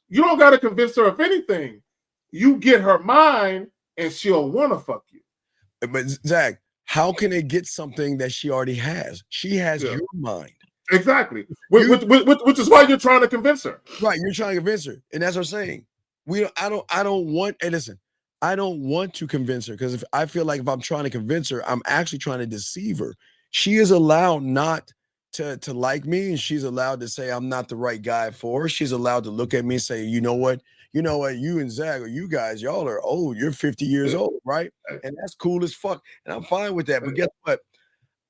you don't got to convince her of anything. You get her mind and she'll want to fuck you. But Zach, how can they get something that she already has? She has your mind. Exactly. Which is why you're trying to convince her. Right. You're trying to convince her. And that's what I'm saying. I don't want, and listen, I don't want to convince her because if I feel like if I'm trying to convince her, I'm actually trying to deceive her. She is allowed not to like me, and she's allowed to say I'm not the right guy for her. She's allowed to look at me and say, you know what, you and Zach, or you guys, y'all are old. You're 50 years old, right? And that's cool as fuck. And I'm fine with that. But guess what?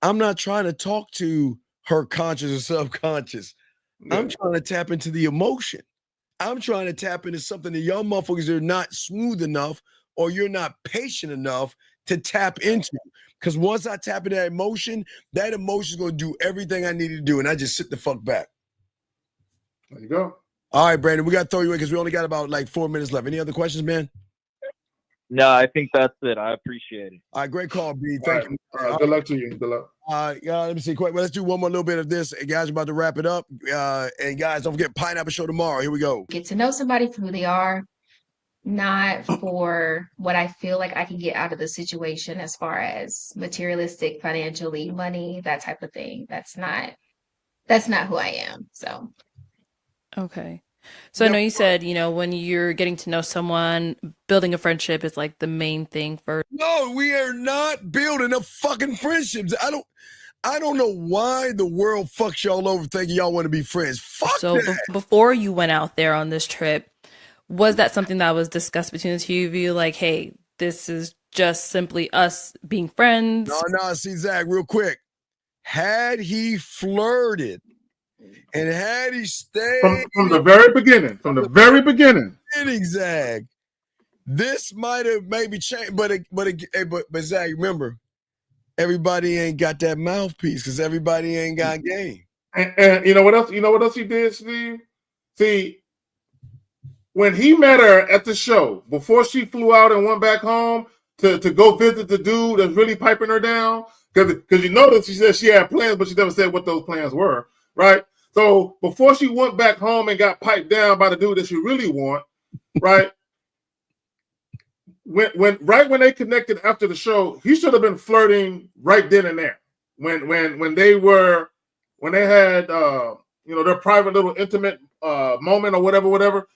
I'm not trying to talk to her conscious or subconscious. I'm trying to tap into the emotion. I'm trying to tap into something that y'all motherfuckers are not smooth enough or you're not patient enough to tap into. Because once I tap into that emotion is going to do everything I needed to do. And I just sit the fuck back. There you go. All right, Brandon, we got to throw you away because we only got about like 4 minutes left. Any other questions, man? No, I think that's it. I appreciate it. All right, great call, B. Thank you. All right, good luck to you. Good luck. Let me see. Quick, let's do one more little bit of this. And guys, we're about to wrap it up. And guys, don't forget Pineapple Show tomorrow. Here we go. Get to know somebody for who they are, not for what I feel like I can get out of the situation as far as materialistic, financially, money, that type of thing. That's not who I am. So. Okay. So I know you said, when you're getting to know someone, building a friendship is like the main thing first. No, we are not building a fucking friendships. I don't know why the world fucks y'all over thinking y'all want to be friends. Fuck so that. Before you went out there on this trip, was that something that was discussed between the two of you? Like, hey, this is just simply us being friends? No, see, Zach, real quick. Had he flirted and had he stayed from the very beginning, Zach, this might have maybe changed. But Zach, remember, everybody ain't got that mouthpiece because everybody ain't got game. And you know what else? You know what else he did, Steve? See, when he met her at the show before she flew out and went back home to go visit the dude that's really piping her down, because you notice she said she had plans, but she never said what those plans were, right? So before she went back home and got piped down by the dude that she really want, right? when they connected after the show, he should have been flirting right then and there. When they had their private little intimate moment or whatever.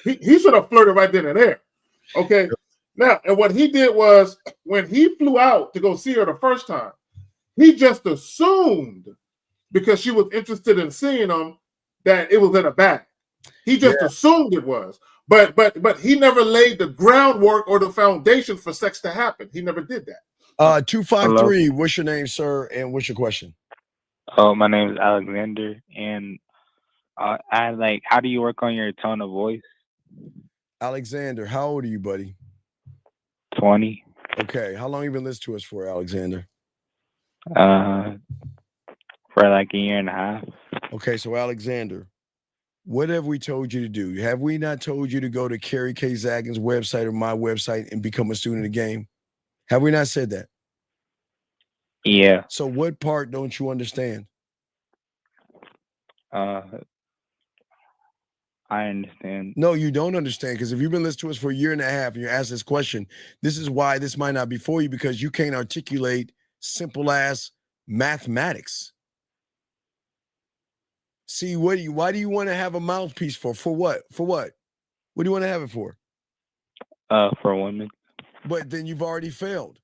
he should have flirted right then and there. Okay. Now, and what he did was when he flew out to go see her the first time, he just assumed because she was interested in seeing him that it was in a bag. He just assumed it was. But he never laid the groundwork or the foundation for sex to happen. He never did that. 253, what's your name, sir, and what's your question? Oh, my name is Alexander, and how do you work on your tone of voice? Alexander, how old are you, buddy? 20. Okay, how long have you been listening to us for, Alexander? For like a year and a half. Okay, so Alexander, what have we told you to do? Have we not told you to go to Kerry K. Zagin's website or my website and become a student of the game? Have we not said that? Yeah. So what part don't you understand? I understand. No, you don't understand, because if you've been listening to us for a year and a half and you're asked this question, this is why this might not be for you, because you can't articulate simple ass mathematics. See, why do you want to have a mouthpiece for? For what? For what? What do you want to have it for? For women. But then you've already failed.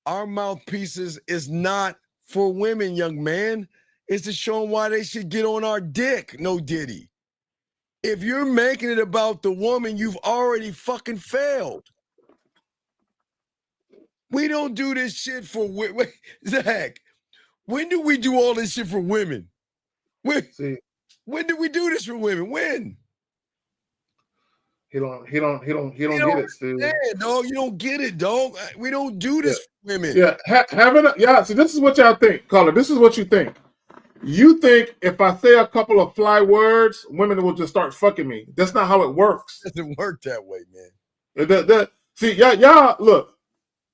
Our mouthpieces is not for women, young man. It's to show them why they should get on our dick. No diddy. If you're making it about the woman, you've already fucking failed. We don't do this shit for women. Zach, when do we do all this shit for women? When did we do this for women? When? He don't get it, Steve. Yeah, dog, you don't get it, dog. We don't do this for women. Yeah, so this is what y'all think, caller. This is what you think. You think if I say a couple of fly words, women will just start fucking me. That's not how it works. It doesn't work that way, man. See, y'all, look,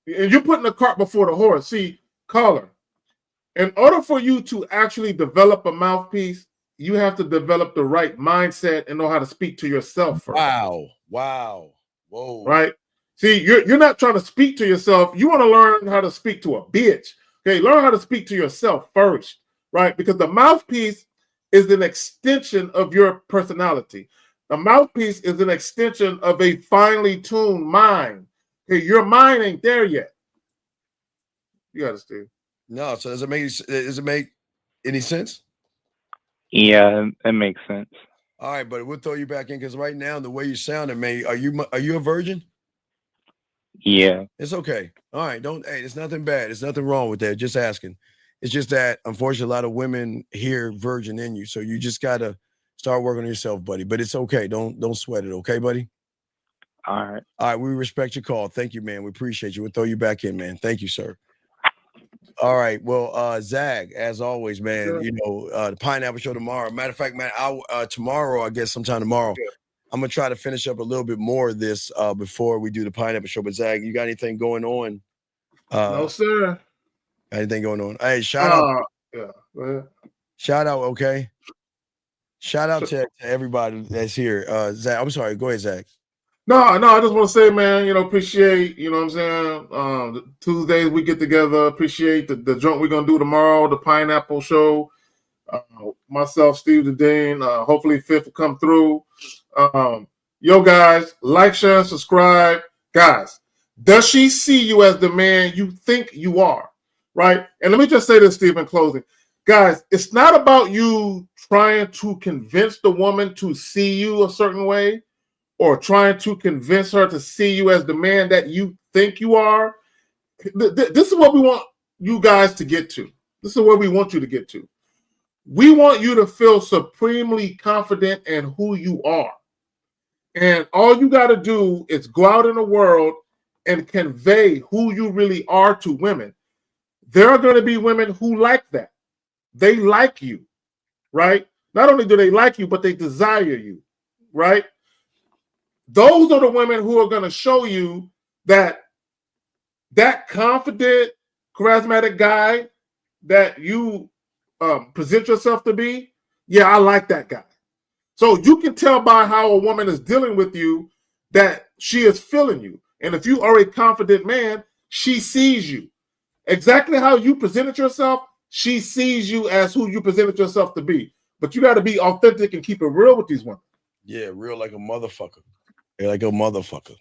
and you're putting the cart before the horse. See, caller, in order for you to actually develop a mouthpiece, you have to develop the right mindset and know how to speak to yourself first. Wow. Whoa. Right? See, you're not trying to speak to yourself. You want to learn how to speak to a bitch. Okay, learn how to speak to yourself first. Right? Because the mouthpiece is an extension of your personality. The mouthpiece is an extension of a finely tuned mind. Okay, your mind ain't there yet. You understand? No, so does it make any sense? Yeah, it makes sense. All right, but we'll throw you back in, because right now, the way you sounded, man, are you a virgin? Yeah. It's okay. All right, there's nothing bad. There's nothing wrong with that. Just asking. It's just that, unfortunately, a lot of women hear virgin in you. So you just got to start working on yourself, buddy. But it's okay. Don't sweat it. Okay, buddy? All right. All right. We respect your call. Thank you, man. We appreciate you. We'll throw you back in, man. Thank you, sir. All right. Well, Zag, as always, man, Sure. The Pineapple Show tomorrow. Matter of fact, man, tomorrow, I guess sometime tomorrow, I'm going to try to finish up a little bit more of this before we do the Pineapple Show. But Zag, you got anything going on? No, sir. Anything going on? Hey, shout out. Yeah. Go ahead. Shout out, okay? Shout out to everybody that's here. Zach, I'm sorry. Go ahead, Zach. No, I just want to say, man, appreciate, what I'm saying? The Tuesdays we get together. Appreciate the joint we're going to do tomorrow, the Pineapple Show. Myself, Steve the Dean. Hopefully Fifth will come through. Yo, guys, like, share, and subscribe. Guys, does she see you as the man you think you are? Right? And let me just say this, Steve, in closing. Guys, it's not about you trying to convince the woman to see you a certain way or trying to convince her to see you as the man that you think you are. This is what we want you guys to get to. This is where we want you to get to. We want you to feel supremely confident in who you are. And all you got to do is go out in the world and convey who you really are to women. There are going to be women who like that. They like you, right? Not only do they like you, but they desire you, right? Those are the women who are going to show you that confident, charismatic guy that you present yourself to be. Yeah, I like that guy. So you can tell by how a woman is dealing with you that she is feeling you. And if you are a confident man, she sees you. Exactly how you presented yourself, she sees you as who you presented yourself to be. But you got to be authentic and keep it real with these women. Yeah, real like a motherfucker. Like a motherfucker.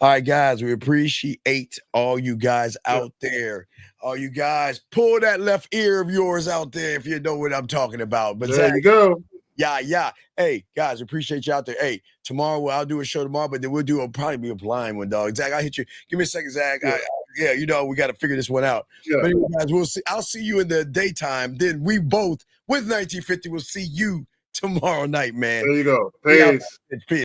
All right, guys, we appreciate all you guys out there. All you guys, pull that left ear of yours out there if you know what I'm talking about. But there you go. Yeah. Hey, guys, appreciate you out there. Hey, tomorrow I'll do a show tomorrow, but then we'll probably be a blind one, dog. Zach, I'll hit you. Give me a second, Zach. Yeah, you know, we got to figure this one out. Yeah. But anyway, guys, we'll see. I'll see you in the daytime. Then we both with 1950 will see you tomorrow night, man. There you go. Peace. Peace.